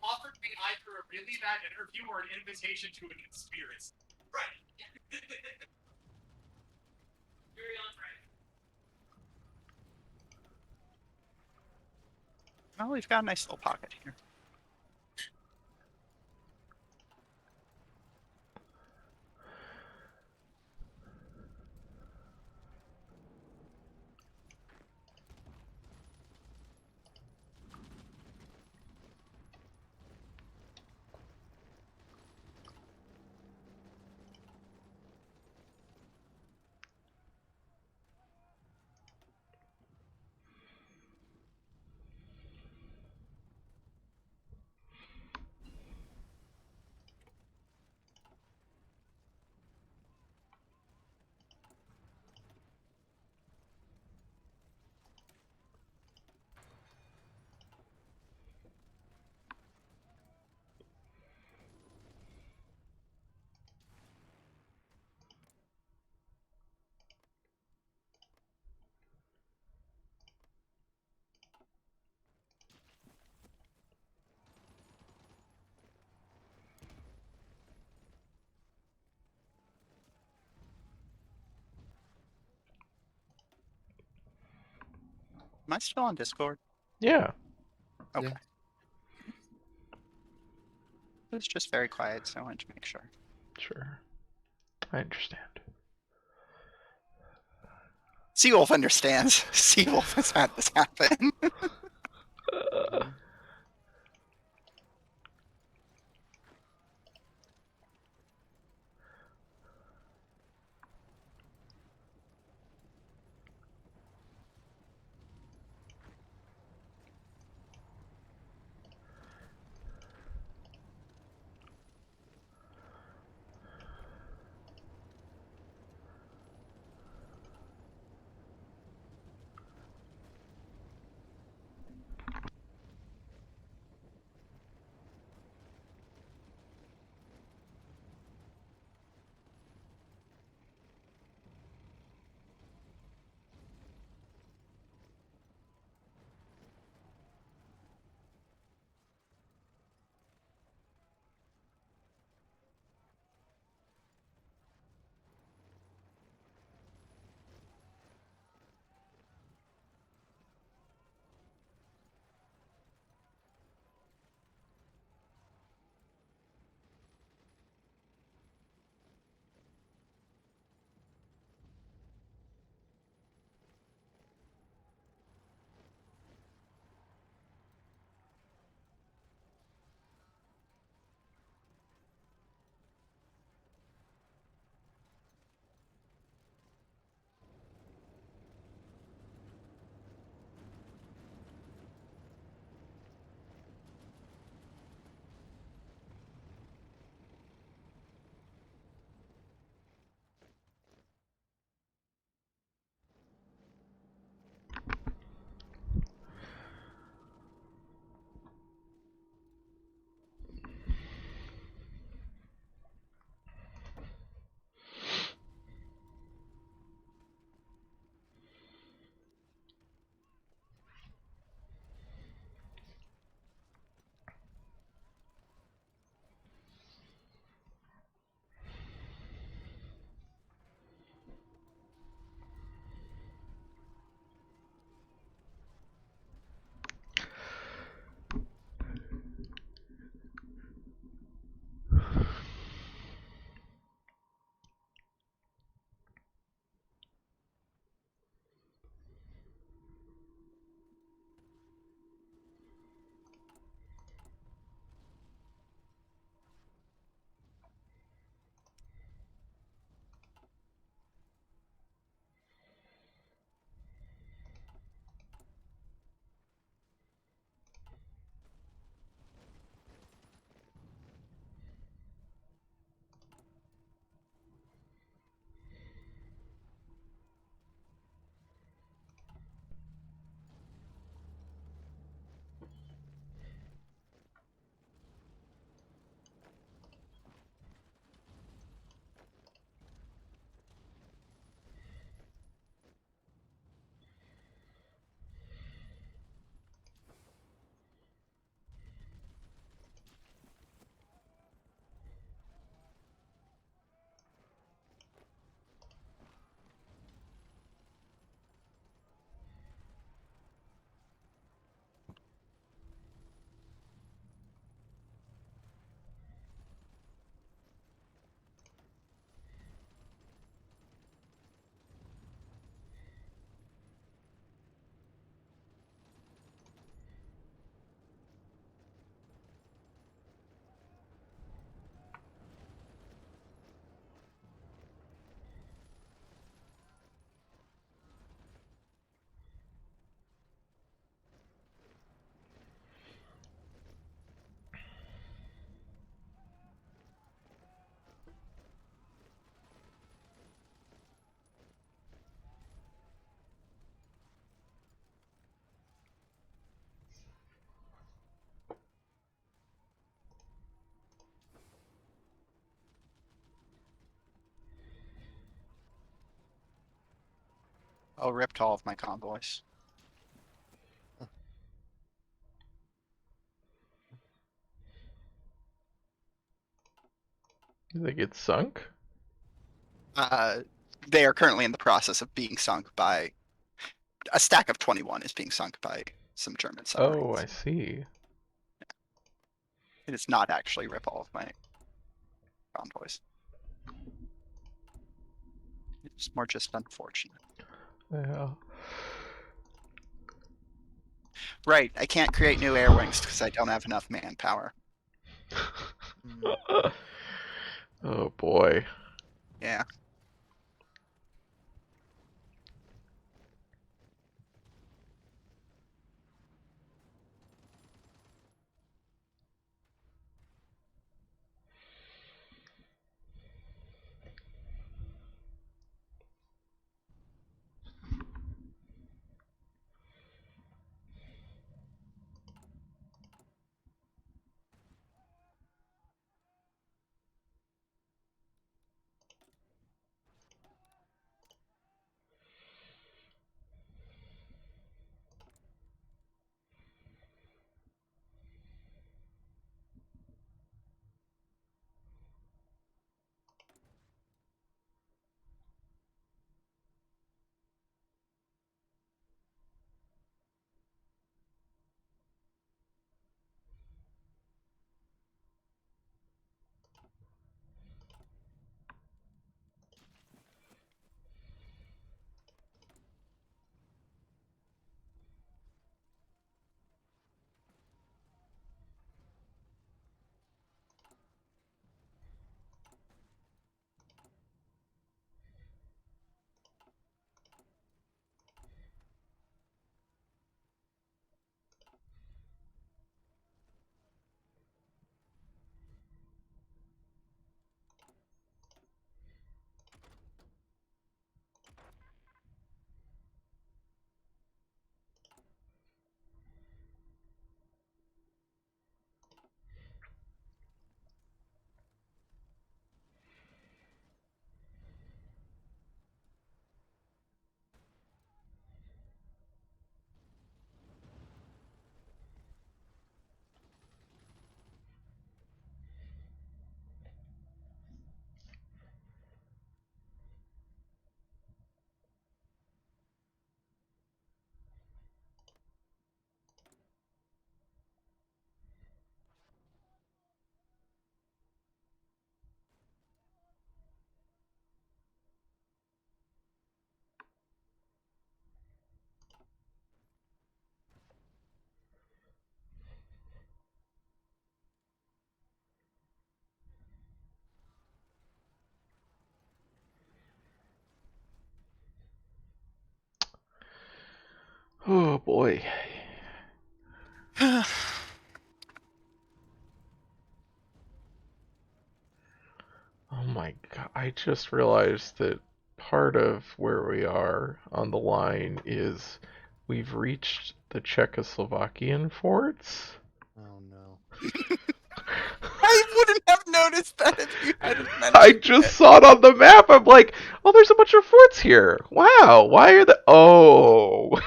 Offered me either a really bad interview or an invitation to a conspiracy. Right. Very on track. Oh, we've got a nice little pocket here. Am I still on Discord? Yeah. Okay. Yeah. It was just very quiet, so I wanted to make sure. Sure. I understand. Seawolf understands. Seawolf has had this happen. Oh, ripped all of my convoys. They get sunk? They are currently in the process of being sunk by a stack of 21 is being sunk by some German Oh, I submarines. see. It is not actually rip all of my convoys. It's more just unfortunate. Yeah. Right, I can't create new air wings because I don't have enough manpower. Oh boy. Yeah. Oh boy. Oh my god. I just realized that part of where we are on the line is we've reached the Czechoslovakian forts. Oh no. I wouldn't have noticed that if you hadn't I mentioned just it. saw it on the map. I'm like, oh, there's a bunch of forts here. Wow. Why are the. Oh.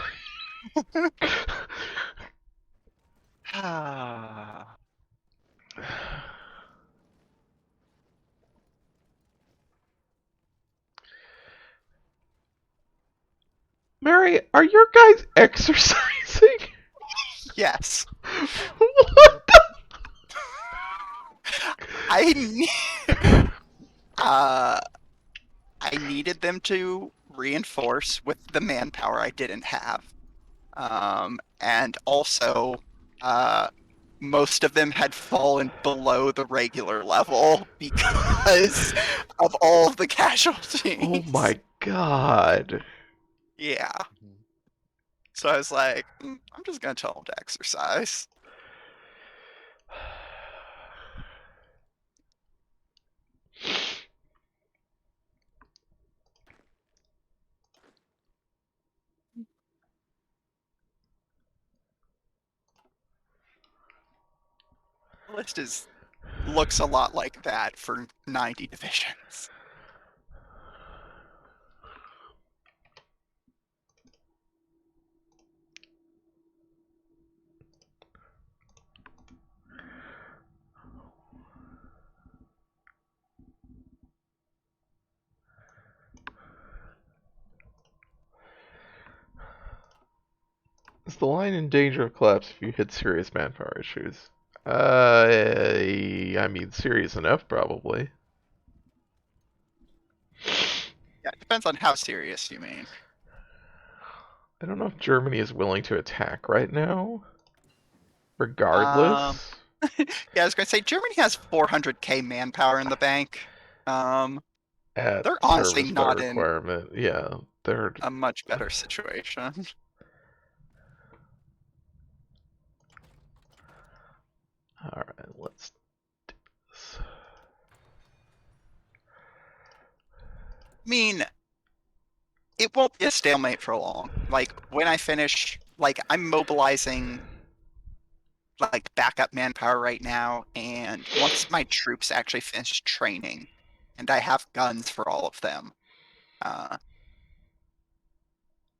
Ah. Mary, are your guys exercising? Yes. What the? I need uh I needed them to reinforce with the manpower I didn't have. And also most of them had fallen below the regular level because of all of the Oh casualties. my god. Yeah. Mhm. So I was like, I'm just gonna tell them to exercise. The list is looks a lot like that for 90 divisions. Is the line in danger of collapse if you hit serious manpower issues? I mean, serious enough, probably. Yeah, it depends on how serious you mean. I don't know if Germany is willing to attack right now. Um, Regardless, yeah, I was gonna say Germany has 400k manpower in the bank. Um, at they're honestly service by not in requirement, yeah, they're. a much better situation. All right, let's do this. I mean, it won't be a stalemate for long. Like when I finish, like I'm mobilizing like backup manpower right now, and once my troops actually finish training, and I have guns for all of them, uh,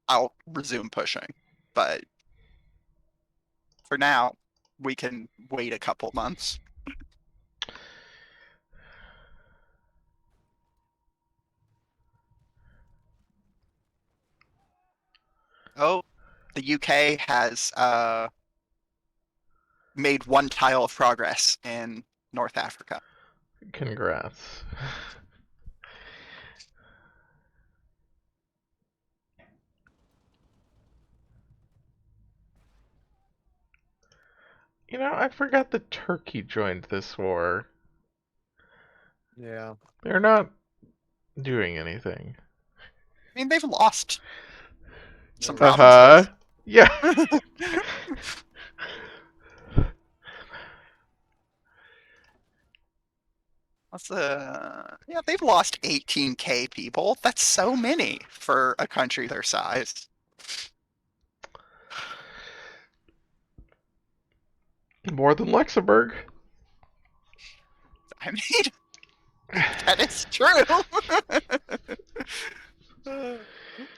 I'll resume pushing. But for now, we can wait a couple months. Oh, the UK has made one tile of progress in North Africa. Congrats. You know, I forgot that Turkey joined this war. Yeah. They're not doing anything. I mean, they've lost some They're Uh-huh. provinces. Yeah. Yeah, they've lost 18k people. That's so many for a country their size. More than Luxembourg. I mean, that is true.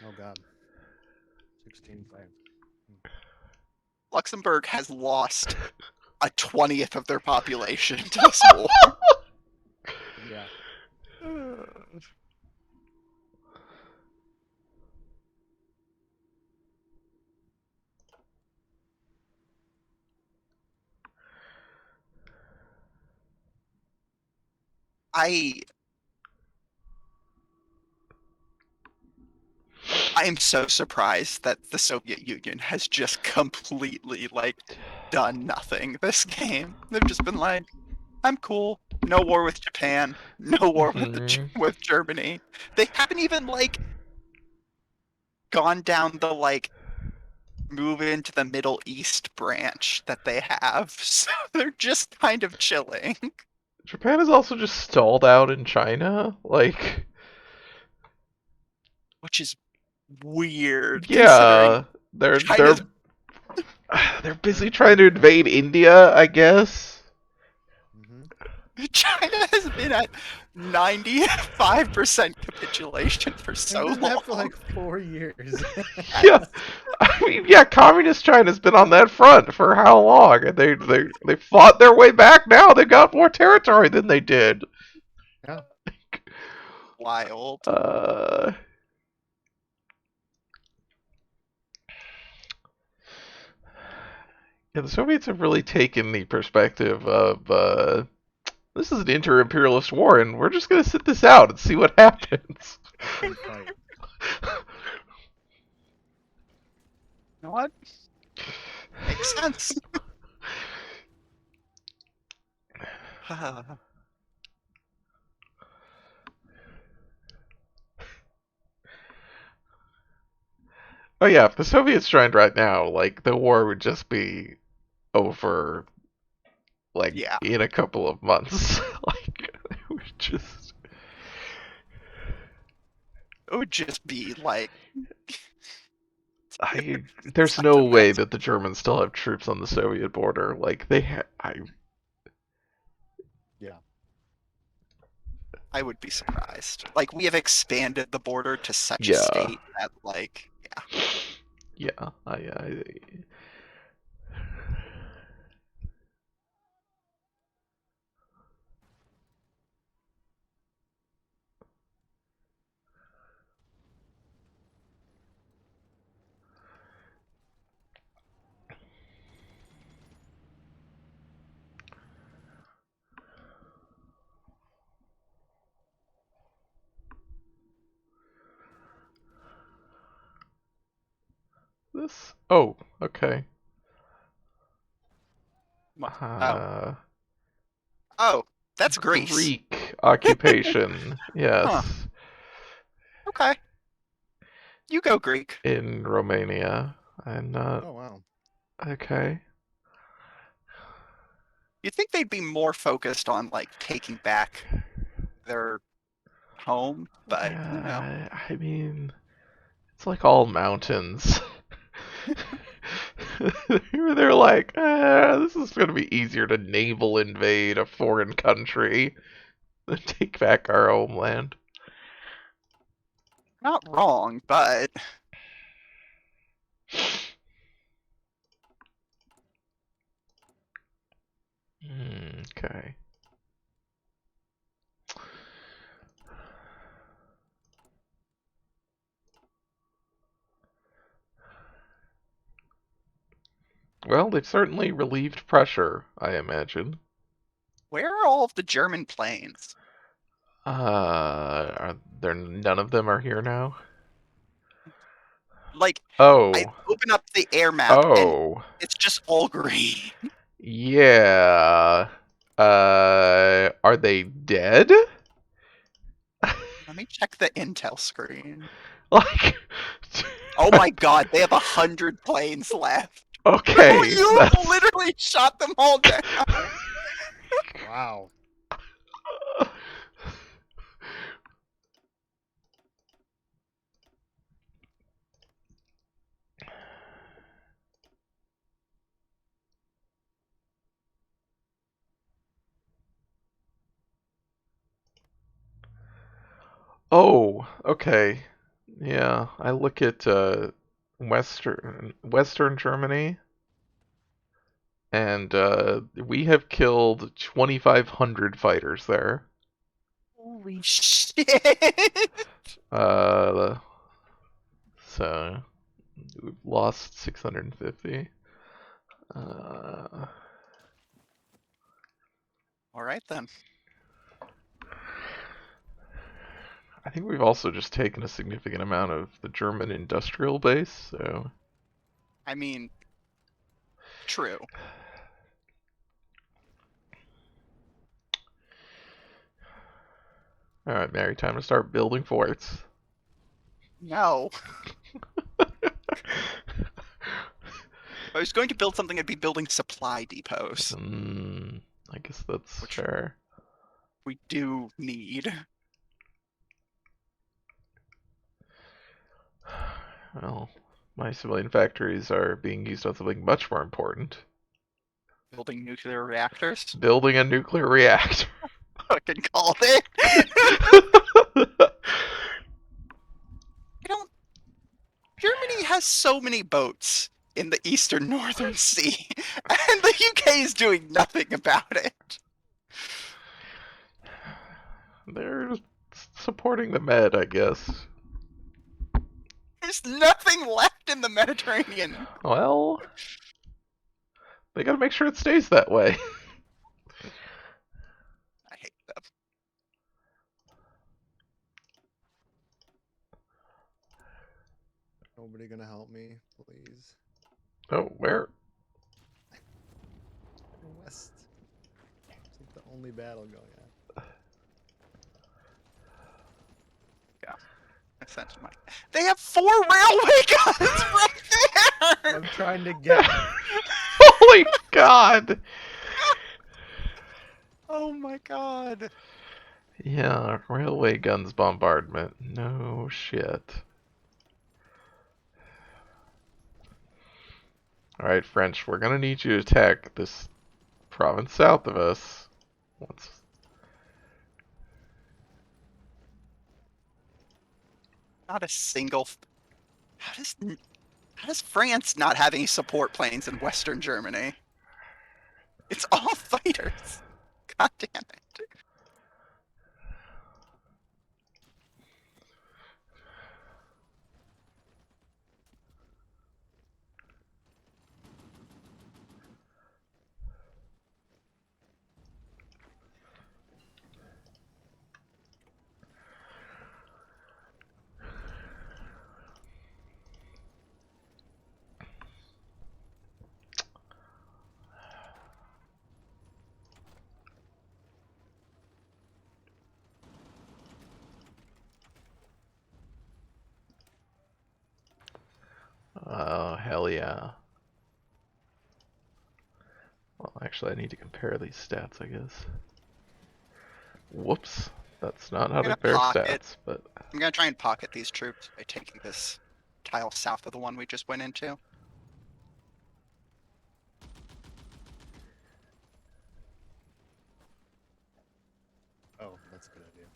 Oh god. 16-5. Luxembourg has lost a 20th of their population to this war. Yeah. I I am so surprised that the Soviet Union has just completely like done nothing this game. They've just been like, I'm cool. No war with Japan. No war with Mhm. with Germany. They haven't even like gone down the like move into the Middle East branch that they have. So they're just kind of chilling, Japan is also just stalled out in China. Like, which is weird considering yeah, they're China's they're they're busy trying to invade India, I guess. Mm-hmm. China has been at 95% capitulation for They've so been long. that for like 4 years. Yeah, I mean, yeah, communist China's been on that front for how long? And they fought their way back. Now they got more territory than they did. Yeah. Wild. Uh, yeah, the Soviets have really taken the perspective of this is an inter-imperialist war, and we're just gonna sit this out and see what happens. And fight. You know what? Makes sense. Oh yeah, if the Soviets joined right now, like the war would just be over like Yeah. in a couple of months. Like it would just It would just be like I there's such a no way mess. that the Germans still have troops on the Soviet border. Like Yeah. I would be surprised. Like we have expanded the border to such a yeah. state that like yeah. Yeah, this? Oh, okay. Oh, oh, that's Greece. Greek occupation. Huh. Yes, Okay, you go Greek. in Romania. I'm not Oh wow. okay. You'd think they'd be more focused on like taking back their home, but I mean, it's like all mountains. They're like, this is going to be easier to naval invade a foreign country than take back our homeland. not wrong. But Okay. Well, they've certainly relieved pressure, I imagine. where are all of the German planes? Are there none of them are here now? Like, I Oh. open up the air map and Oh. it's just all green. Yeah. Are they dead? Let me check the intel screen. Like, Oh my god, they have 100 planes left. okay, You that's literally shot them all down. Wow. Oh, okay. Yeah, I look at Western Germany, and we have killed 2,500 fighters there. Holy shit. Uh, so we've lost 650. Uh, Alright then. I think we've also just taken a significant amount of the German industrial base, so I mean, true. alright, Mary, time to start building forts. No. If I was going to build something, I'd be building supply depots, I guess that's which fair. we do need. Well, my civilian factories are being used on something much more important. Building nuclear reactors. Building a nuclear reactor. Fucking called it. I don't. Germany has so many boats in the eastern northern sea, and the UK is doing nothing about it. They're supporting the Med, I guess. There's nothing left in the Mediterranean. Well, they gotta make sure it stays that way. I hate them. Nobody gonna help me, please. Oh, where? West. It's like the only battle going on. Yeah. I sent my. They have 4 railway guns right there. I'm trying to get. Holy God! Oh my god. Yeah, railway guns bombardment. No shit. Alright, French, we're gonna need you to attack this province south of us. Let's... Not a single. How does France not have any support planes in Western Germany? It's all fighters. God damn it. Hell yeah. Well, actually, I need to compare these stats, I guess. Whoops. That's not how I'm to gonna compare pocket. stats, but I'm gonna try and pocket these troops by taking this tile south of the one we just went into. Oh, that's a good idea.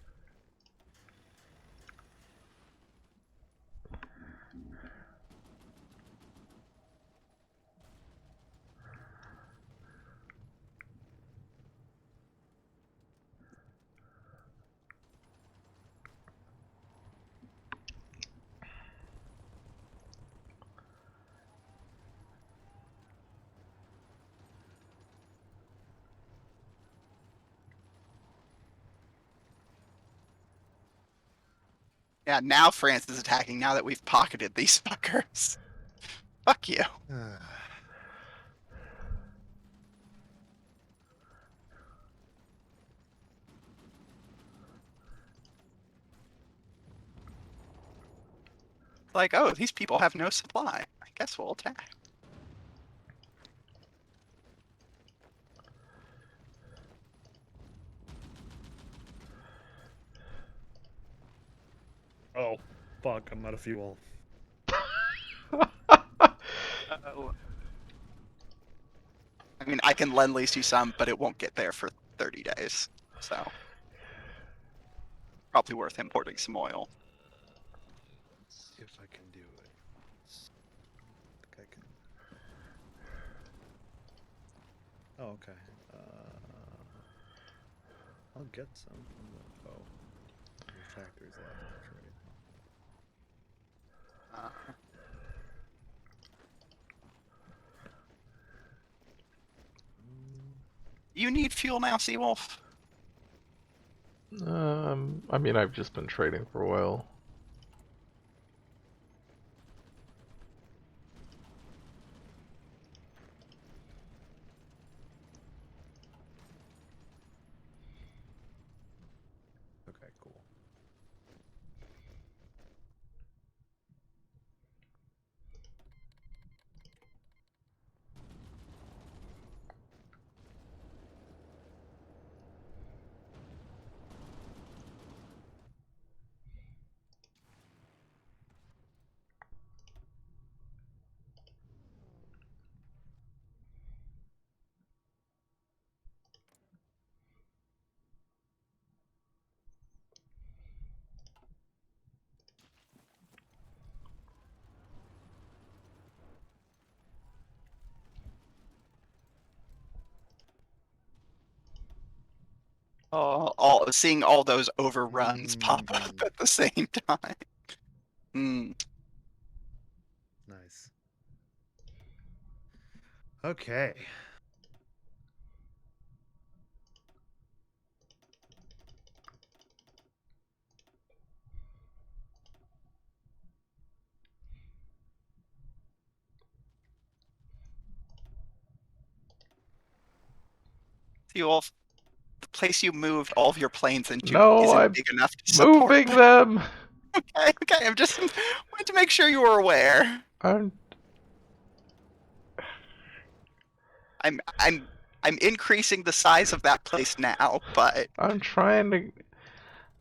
Yeah, now France is attacking now that we've pocketed these fuckers. Fuck you. Like, oh, these people have no supply. I guess we'll attack. Oh, fuck! I'm out of fuel. Uh-oh. I mean, I can lend lease you some, but it won't get there for 30 days. So, probably worth importing some oil. Let's see if I can do it. I think I can. Oh, okay. I'll get some from the. Oh, there's factories left to trade. Uh, Mm, you need fuel now, Seawolf? I mean, I've just been trading for a while. Okay, cool. Seeing all those overruns pop up Mm, at the same time. Hmm. nice. Okay. Seawolf, the place you moved all of your planes into No, isn't I'm big enough to support moving them! Okay, okay, I'm just wanted to make sure you were aware. I'm I'm increasing the size of that place now, but I'm trying to.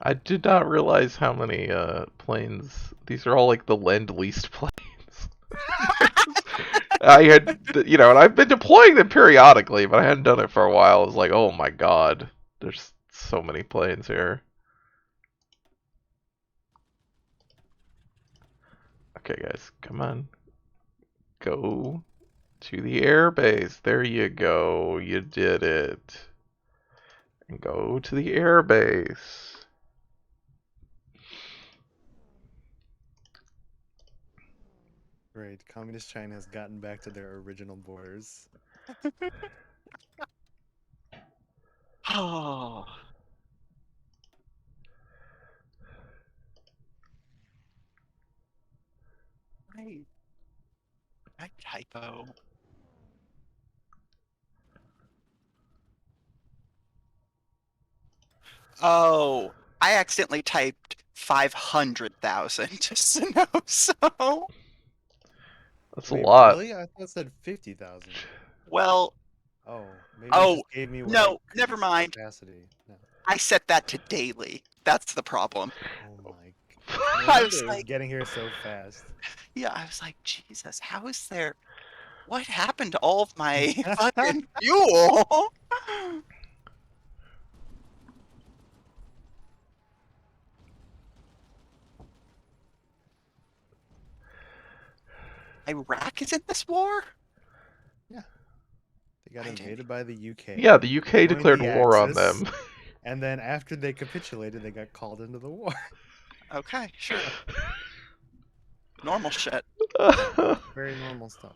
I did not realize how many planes. These are all like the lend-leased planes. I had, and I've been deploying them periodically, but I hadn't done it for a while. I was like, oh my god, there's so many planes here. Okay, guys, come on. Go to the airbase. There you go. You did it. And go to the airbase. Great. Communist China has gotten back to their original borders. oh, I I typo. Oh, I accidentally typed 500,000 to Sannoso. That's a Wait, lot. really? I thought it said 50,000. Well, Oh, maybe it oh, just gave me what I no, could never mind. capacity. No. I set that to daily. That's the problem. Oh my gosh. No I wonder was it was like, getting here so fast. yeah, I was like, Jesus, how is there? What happened to all of my fucking fuel? Iraq is in this war? Yeah. They got I didn't. invaded by the UK. Yeah, the UK joined declared the war on Axis, them. and then after they capitulated, they got called into the war. Okay, sure. Normal shit. Very normal stuff.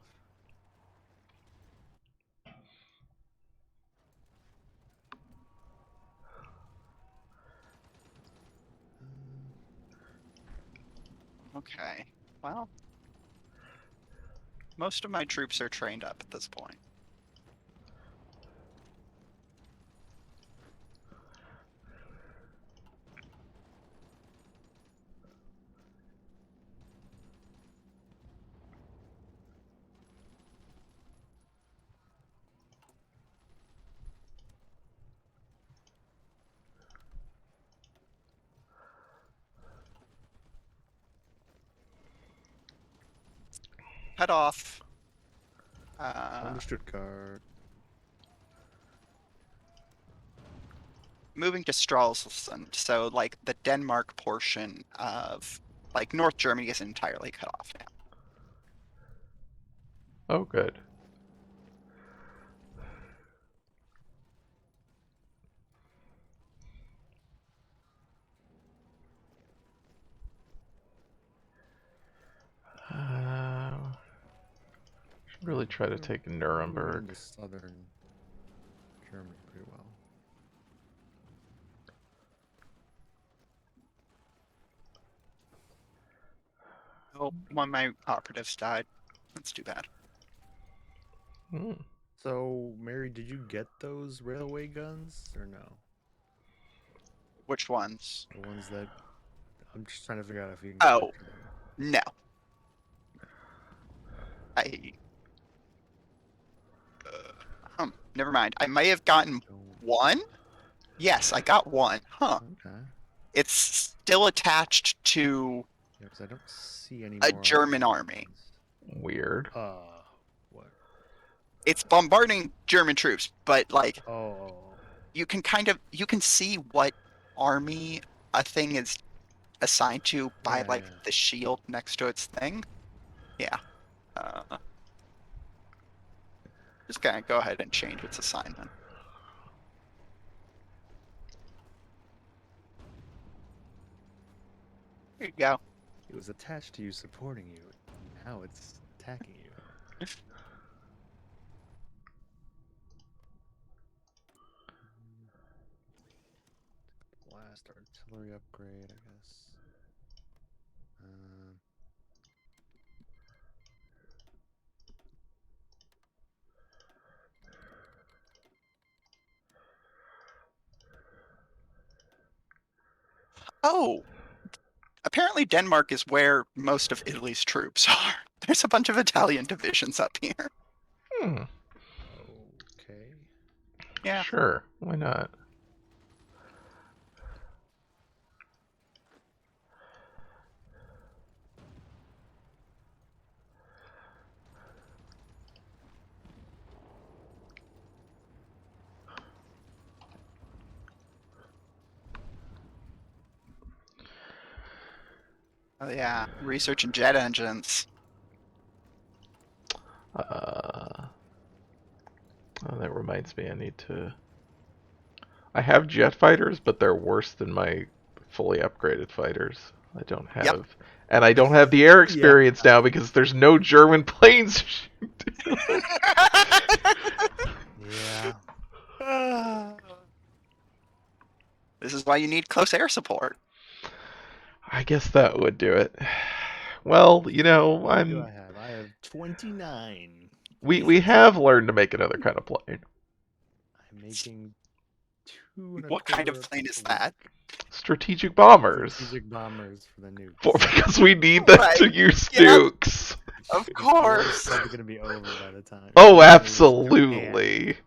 Okay. Well, most of my troops are trained up at this point. Head off. On to Stuttgart. Moving to Stralsund, so like the Denmark portion of like North Germany is entirely cut off now. Oh, good. Should really try to take Moving Nuremberg. into southern Germany pretty well. Oh, one of my operatives died. That's too bad. Hmm. So, Mary, did you get those railway guns or no? Which ones? The ones that I'm just trying to figure out if you can Oh. capture them. No. I. Never mind. I may have gotten one. Yes, I got one. Huh. Okay. It's still attached to Yeah, because I don't see any a more German army. Weird. What? It's bombarding German troops, but like Oh. you can see what army a thing is assigned to by Yeah, like yeah. the shield next to its thing. Yeah. Just gonna go ahead and change its assignment. Here you go. It was attached to you, supporting you. Now it's attacking you. Blast artillery upgrade, I guess. Oh, apparently Denmark is where most of Italy's troops are. There's a bunch of Italian divisions up here. Hmm. Okay. Yeah. Sure. Why not? Oh yeah. Research and jet engines. Oh, that reminds me, I need to. I have jet fighters, but they're worse than my fully upgraded fighters. I don't have, Yep. and I don't have the air Yeah. experience now because there's no German planes. Yeah. This is why you need close air support. I guess that would do it. Well, you know, What do I have? I have 29. we have learned to make another kind of plane. I'm making 2 What kind of 1/4 plane is a that? week. Strategic bombers. Strategic bombers for the nukes. Because we need them Right. to use Yeah. nukes. Of The war is course. probably gonna be over by the time. Oh, Even at least Japan. absolutely.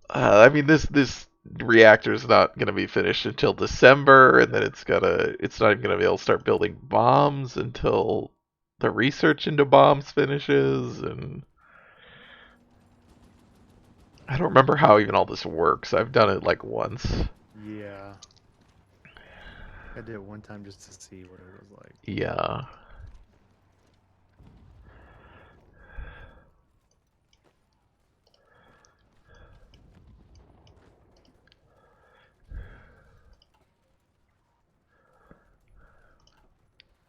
Uh, I mean, this reactor's not gonna be finished until December, and then it's not even gonna be able to start building bombs until the research into bombs finishes, and I don't remember how even all this works. I've done it like once. yeah. I did it one time just to see what it was like. Yeah.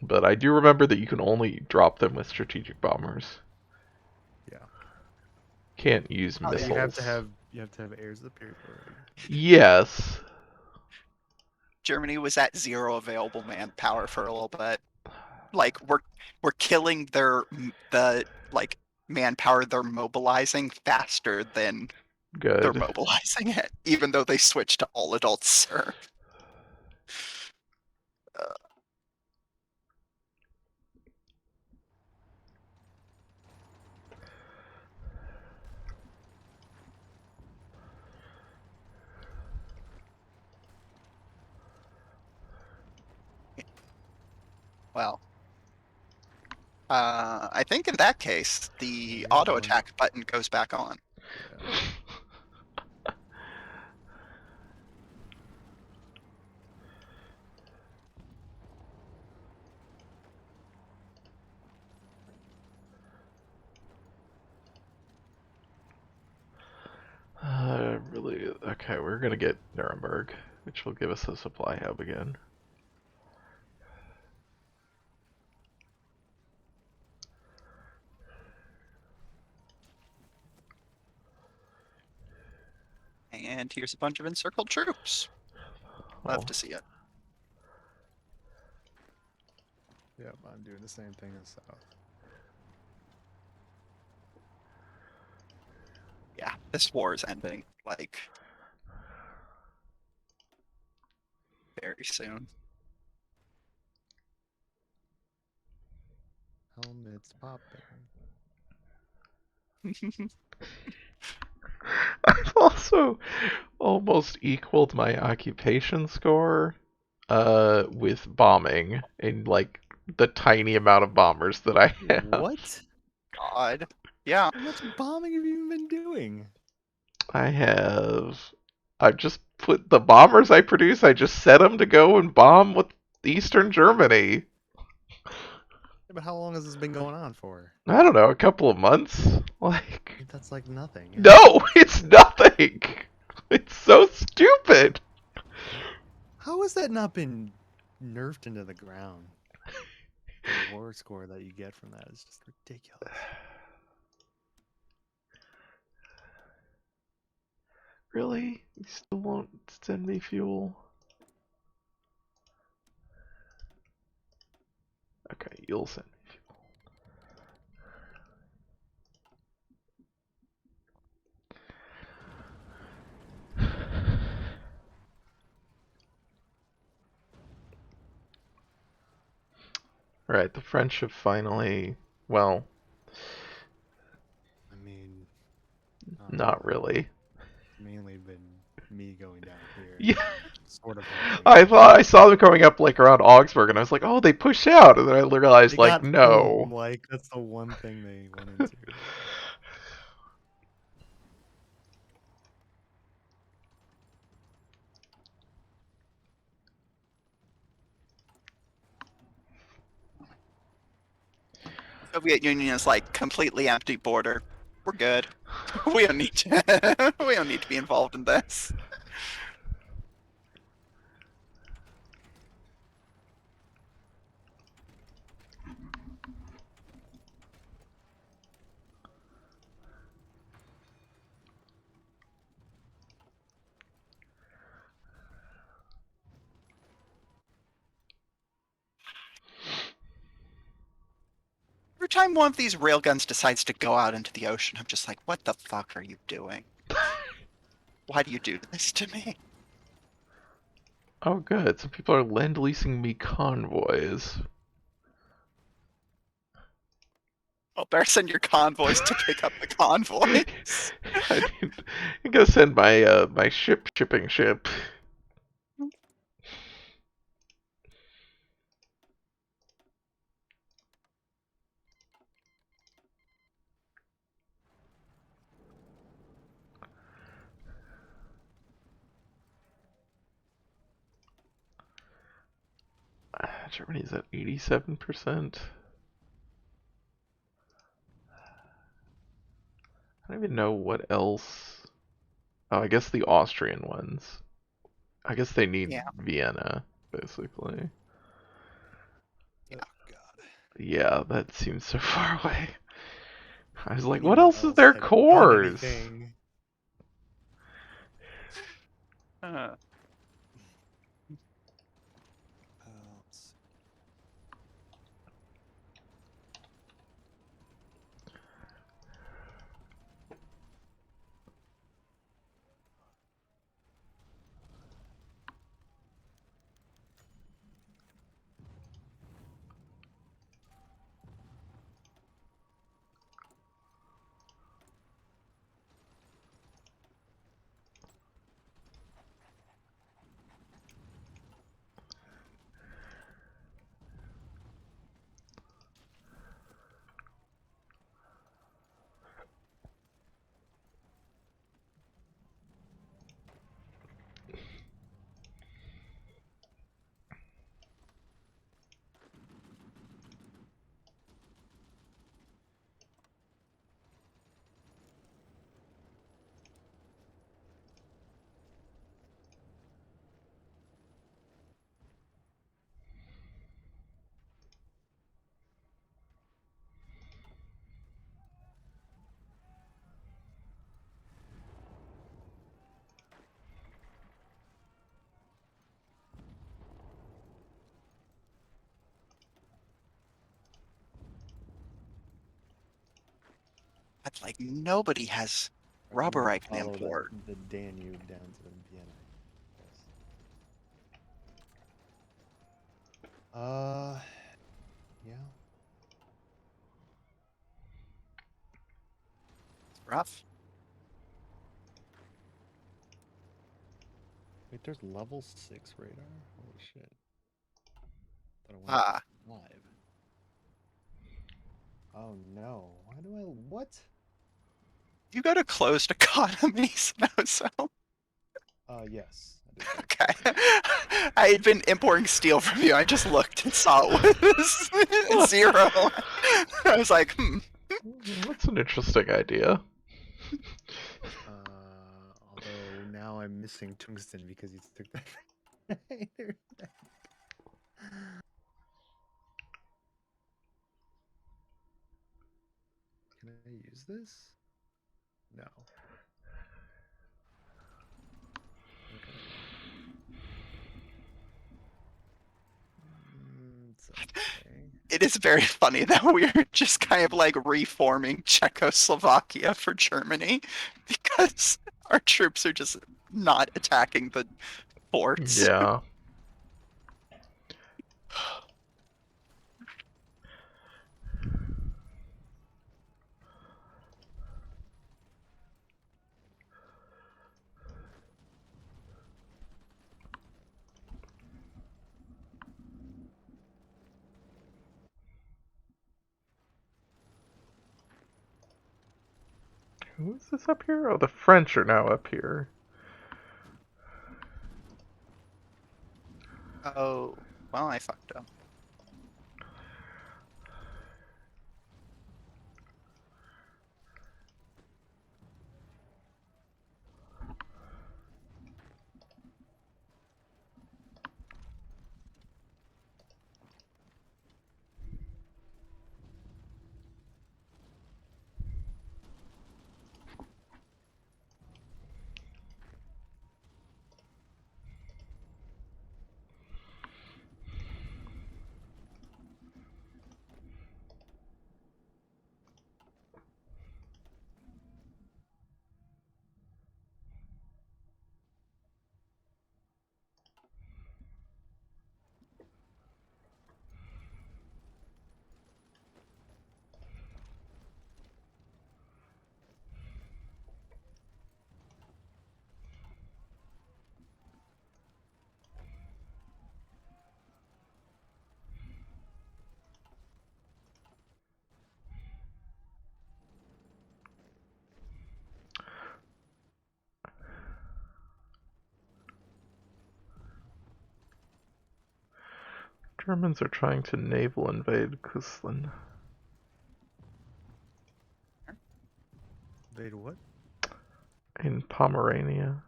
But I do remember that you can only drop them with strategic bombers. Yeah. Can't use Oh, yeah. missiles. You have to have heirs of the period. Yes. Germany was at 0 available manpower for a little bit. Like we're killing the like manpower they're mobilizing faster than they're Good. mobilizing it, even though they switched to all adults serve. Well, I think in that case, the Yeah, auto one. attack button goes back on. Yeah. Really, okay, we're gonna get Nuremberg, which will give us a supply hub again. And here's a bunch of encircled troops. Love Oh, to see it. Yep, I'm doing the same thing in South. Yeah, this war is ending like very soon. Helmets popping. I've also almost equaled my occupation score with bombing in like the tiny amount of bombers that I have. What? God. Yeah. How much bombing have you been doing? I've just put the bombers I produce, I just set them to go and bomb with Eastern Germany. Yeah, but how long has this been going on for? I don't know, a couple of months. Like, That's like nothing. Yeah. no, it's nothing. It's so stupid. How has that not been nerfed into the ground? The war score that you get from that is just ridiculous. Really? You still won't send me fuel? Okay, you'll send me fuel. Right, the French have finally, well, I mean, not really. mainly been me going down here. Yeah, Sort of helping. I thought I saw them coming up like around Augsburg, and I was like, oh, they pushed out, and then I realized They like, got home, no. like that's the one thing they went into. Soviet Union is like completely empty border. We're good. We don't need to we don't need to be involved in this. Every time one of these railguns decides to go out into the ocean, I'm just like, what the fuck are you doing? Why do you do this to me? Oh, good. Some people are lend-leasing me convoys. Well, better send your convoys to pick up the convoys. I gotta send my my shipping ship. Germany's at 87%. I don't even know what else. Oh, I guess the Austrian ones. I guess they need Yeah. Vienna, basically. Yeah. God. Yeah, that seems so far away. I was like, what Anyone else is their having done cores? anything? Uh, Let's see. but like nobody has Alright, I'm rubber gonna I can follow import. the Danube down to Vienna. Yes. Yeah. It's rough. Wait, there's level 6 radar? Holy shit. Thought I went up Ah, to 5. Oh no. Why do I what? you go to closed economies, Sannoso. Yes. I did that. Okay. I had been importing steel from you. I just looked and saw it was 0. I was like, That's an interesting idea. Although now I'm missing tungsten because you took that. Can I use this? No. Okay. It's okay. it is very funny that we're just kind of like reforming Czechoslovakia for Germany because our troops are just not attacking the forts. Yeah. Who is this up here? Oh, the French are now up here. Oh, well, I fucked up. Germans are trying to naval invade Kuslin. Invade what? In Pomerania.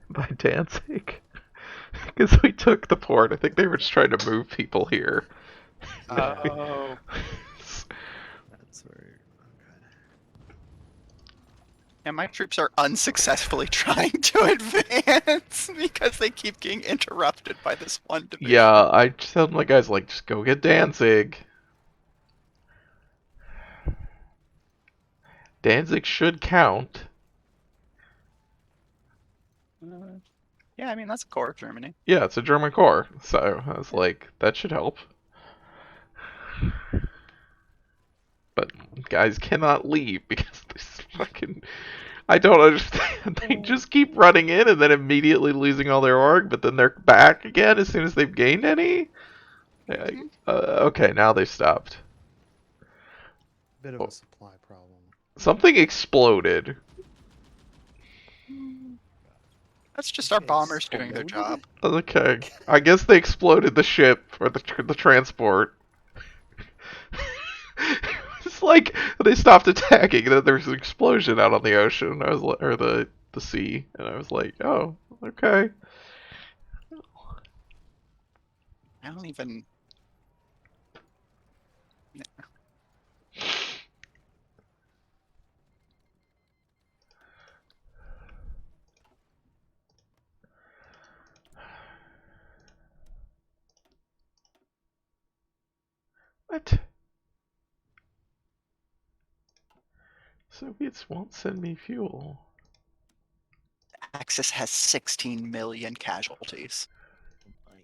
By Danzig. Because we took the port. I think they were just trying to move people here. Oh. That's where. Okay. And my troops are unsuccessfully trying to advance because they keep getting interrupted by this one division. Yeah, I just told my guys, like, just go get Danzig. Danzig should count. Yeah, I mean, that's a core of Germany. Yeah, it's a German core, so I was like, that should help. But guys cannot leave because this fucking... I don't understand. They just keep running in and then immediately losing all their org, but then they're back again as soon as they've gained any? Okay, now they've stopped. Bit of a supply problem. Something exploded. That's just our bombers doing their job. Okay, I guess they exploded the ship or the transport. It's like they stopped attacking, and then there was an explosion out on the ocean. I was or the sea, and I was like, oh, okay. I don't even. What? Soviets won't send me fuel. Axis has 16 million casualties. Oh my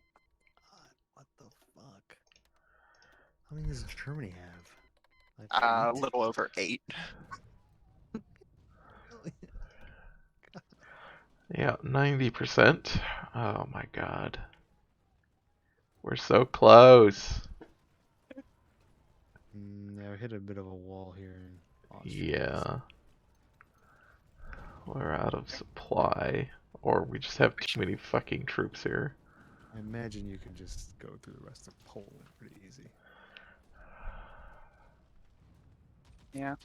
god, what the fuck? How many does Germany have? Like A 8? little over 8. Yeah, 90%. Oh my god. We're so close. Yeah, we hit a bit of a wall here in Austria. Yeah. We're out of supply. Or we just have too many fucking troops here. I imagine you can just go through the rest of Poland pretty easy. Yeah.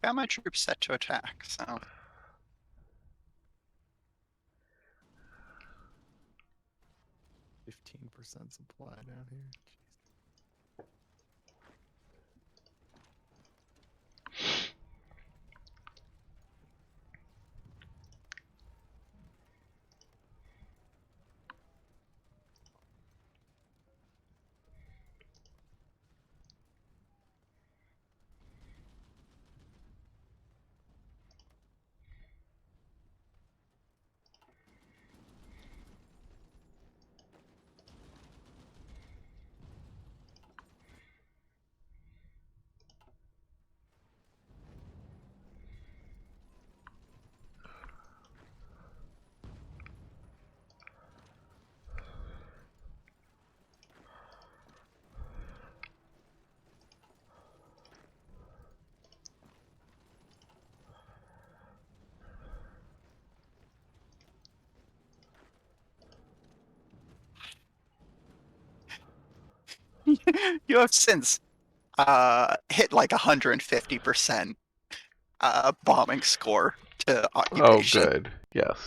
Got my troops set to attack, so. 15% supply down here. Jeez. You have since hit like 150% bombing score to Oh, occupation. good. Yes.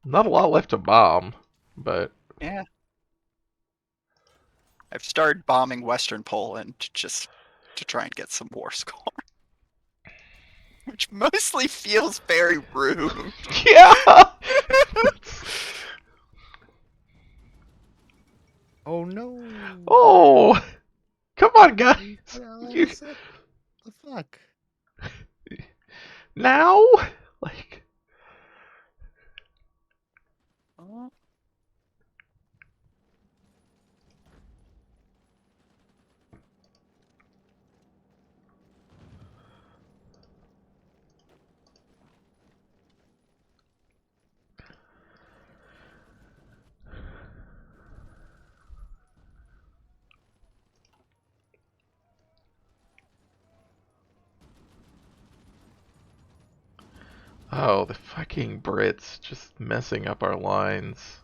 Not a lot left to bomb, but... Yeah. I've started bombing Western Poland just to try and get some war score. Which mostly feels very rude. Yeah! Oh no! Oh! Come on, guys! You... The fuck? Now? Like... Oh. Oh, the fucking Brits just messing up our lines.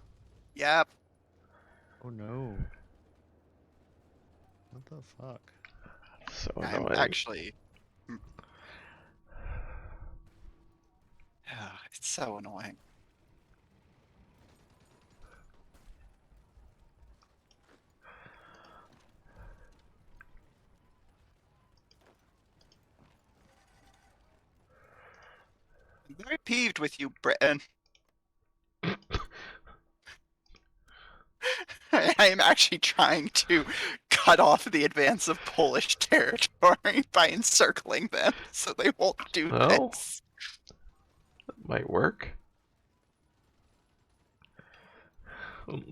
Yep. Oh no. What the fuck? So I'm annoying. actually. It's so annoying. I'm very peeved with you, Britain. I am actually trying to cut off the advance of Polish territory by encircling them so they won't do Well, this. that might work.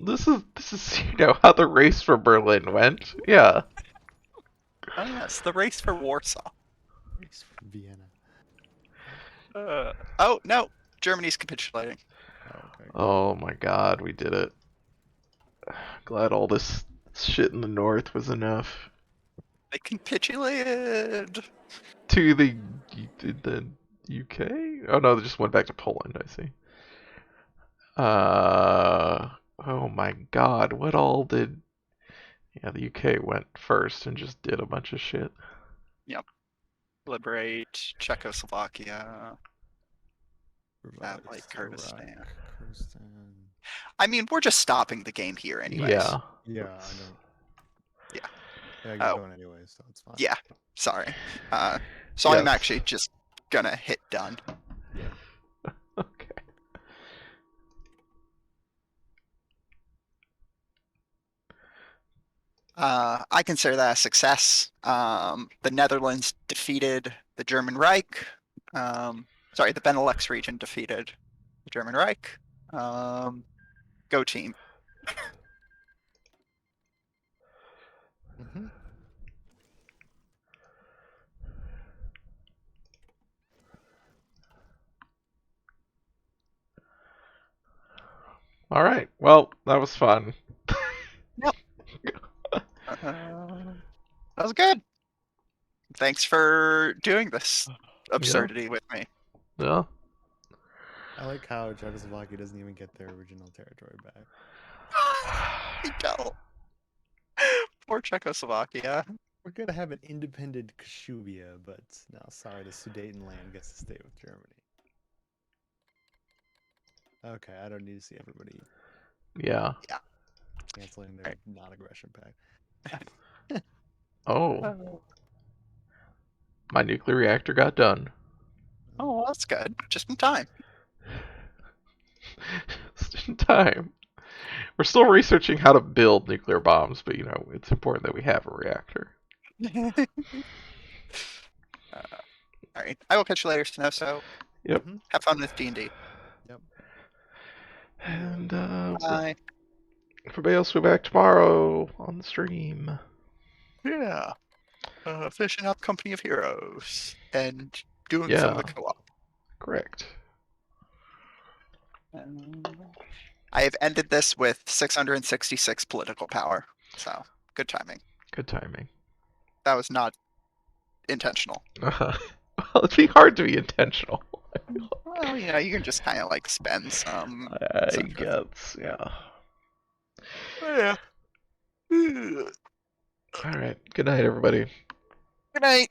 This is how the race for Berlin went. Yeah. Oh yes, the race for Warsaw. It's from Vienna. Oh no, Germany's capitulating. Oh, okay. Oh my God, we did it. Glad all this shit in the north was enough. They capitulated. To the UK? Oh no, they just went back to Poland, I see. Oh my God, what all did... Yeah, the UK went first and just did a bunch of shit. Yep. Liberate Czechoslovakia. Have Provide like Iraq, Kurdistan. Kurdistan. I mean, we're just stopping the game here, anyways. Yeah. Yeah, I don't. Yeah. Yeah, you're Oh, going anyway, so it's fine. yeah. Sorry. So I'm Yes. actually just gonna hit done. Yeah. Okay. I consider that a success. The Netherlands defeated the German Reich. Sorry, the Benelux region defeated the German Reich. Go team. Mm-hmm. All right. Well, that was fun. Yep. That was good. Thanks for doing this absurdity with me. Yeah. I like how Czechoslovakia doesn't even get their original territory back. I don't. Poor Czechoslovakia. We're gonna have an independent Kashubia, but no, sorry, the Sudetenland gets to stay with Germany. Okay, I don't need to see everybody Yeah. canceling their Right. non-aggression pact. Oh, my nuclear reactor got done. Oh, well, that's good. Just in time. Just in time. We're still researching how to build nuclear bombs, but it's important that we have a reactor. All right. I will catch you later, Sannoso. Yep. Have fun with D&D. Yep. And Bye. everybody else will be back tomorrow on the stream. Yeah. Finishing up Company of Heroes and doing some of Yeah. the co-op. Correct. I have ended this with 666 political power. So, good timing. Good timing. That was not intentional. Well, it'd be hard to be intentional. Well, you can just kind of like spend some. I some guess, yeah. Yeah. Good All right. Good night, everybody. night.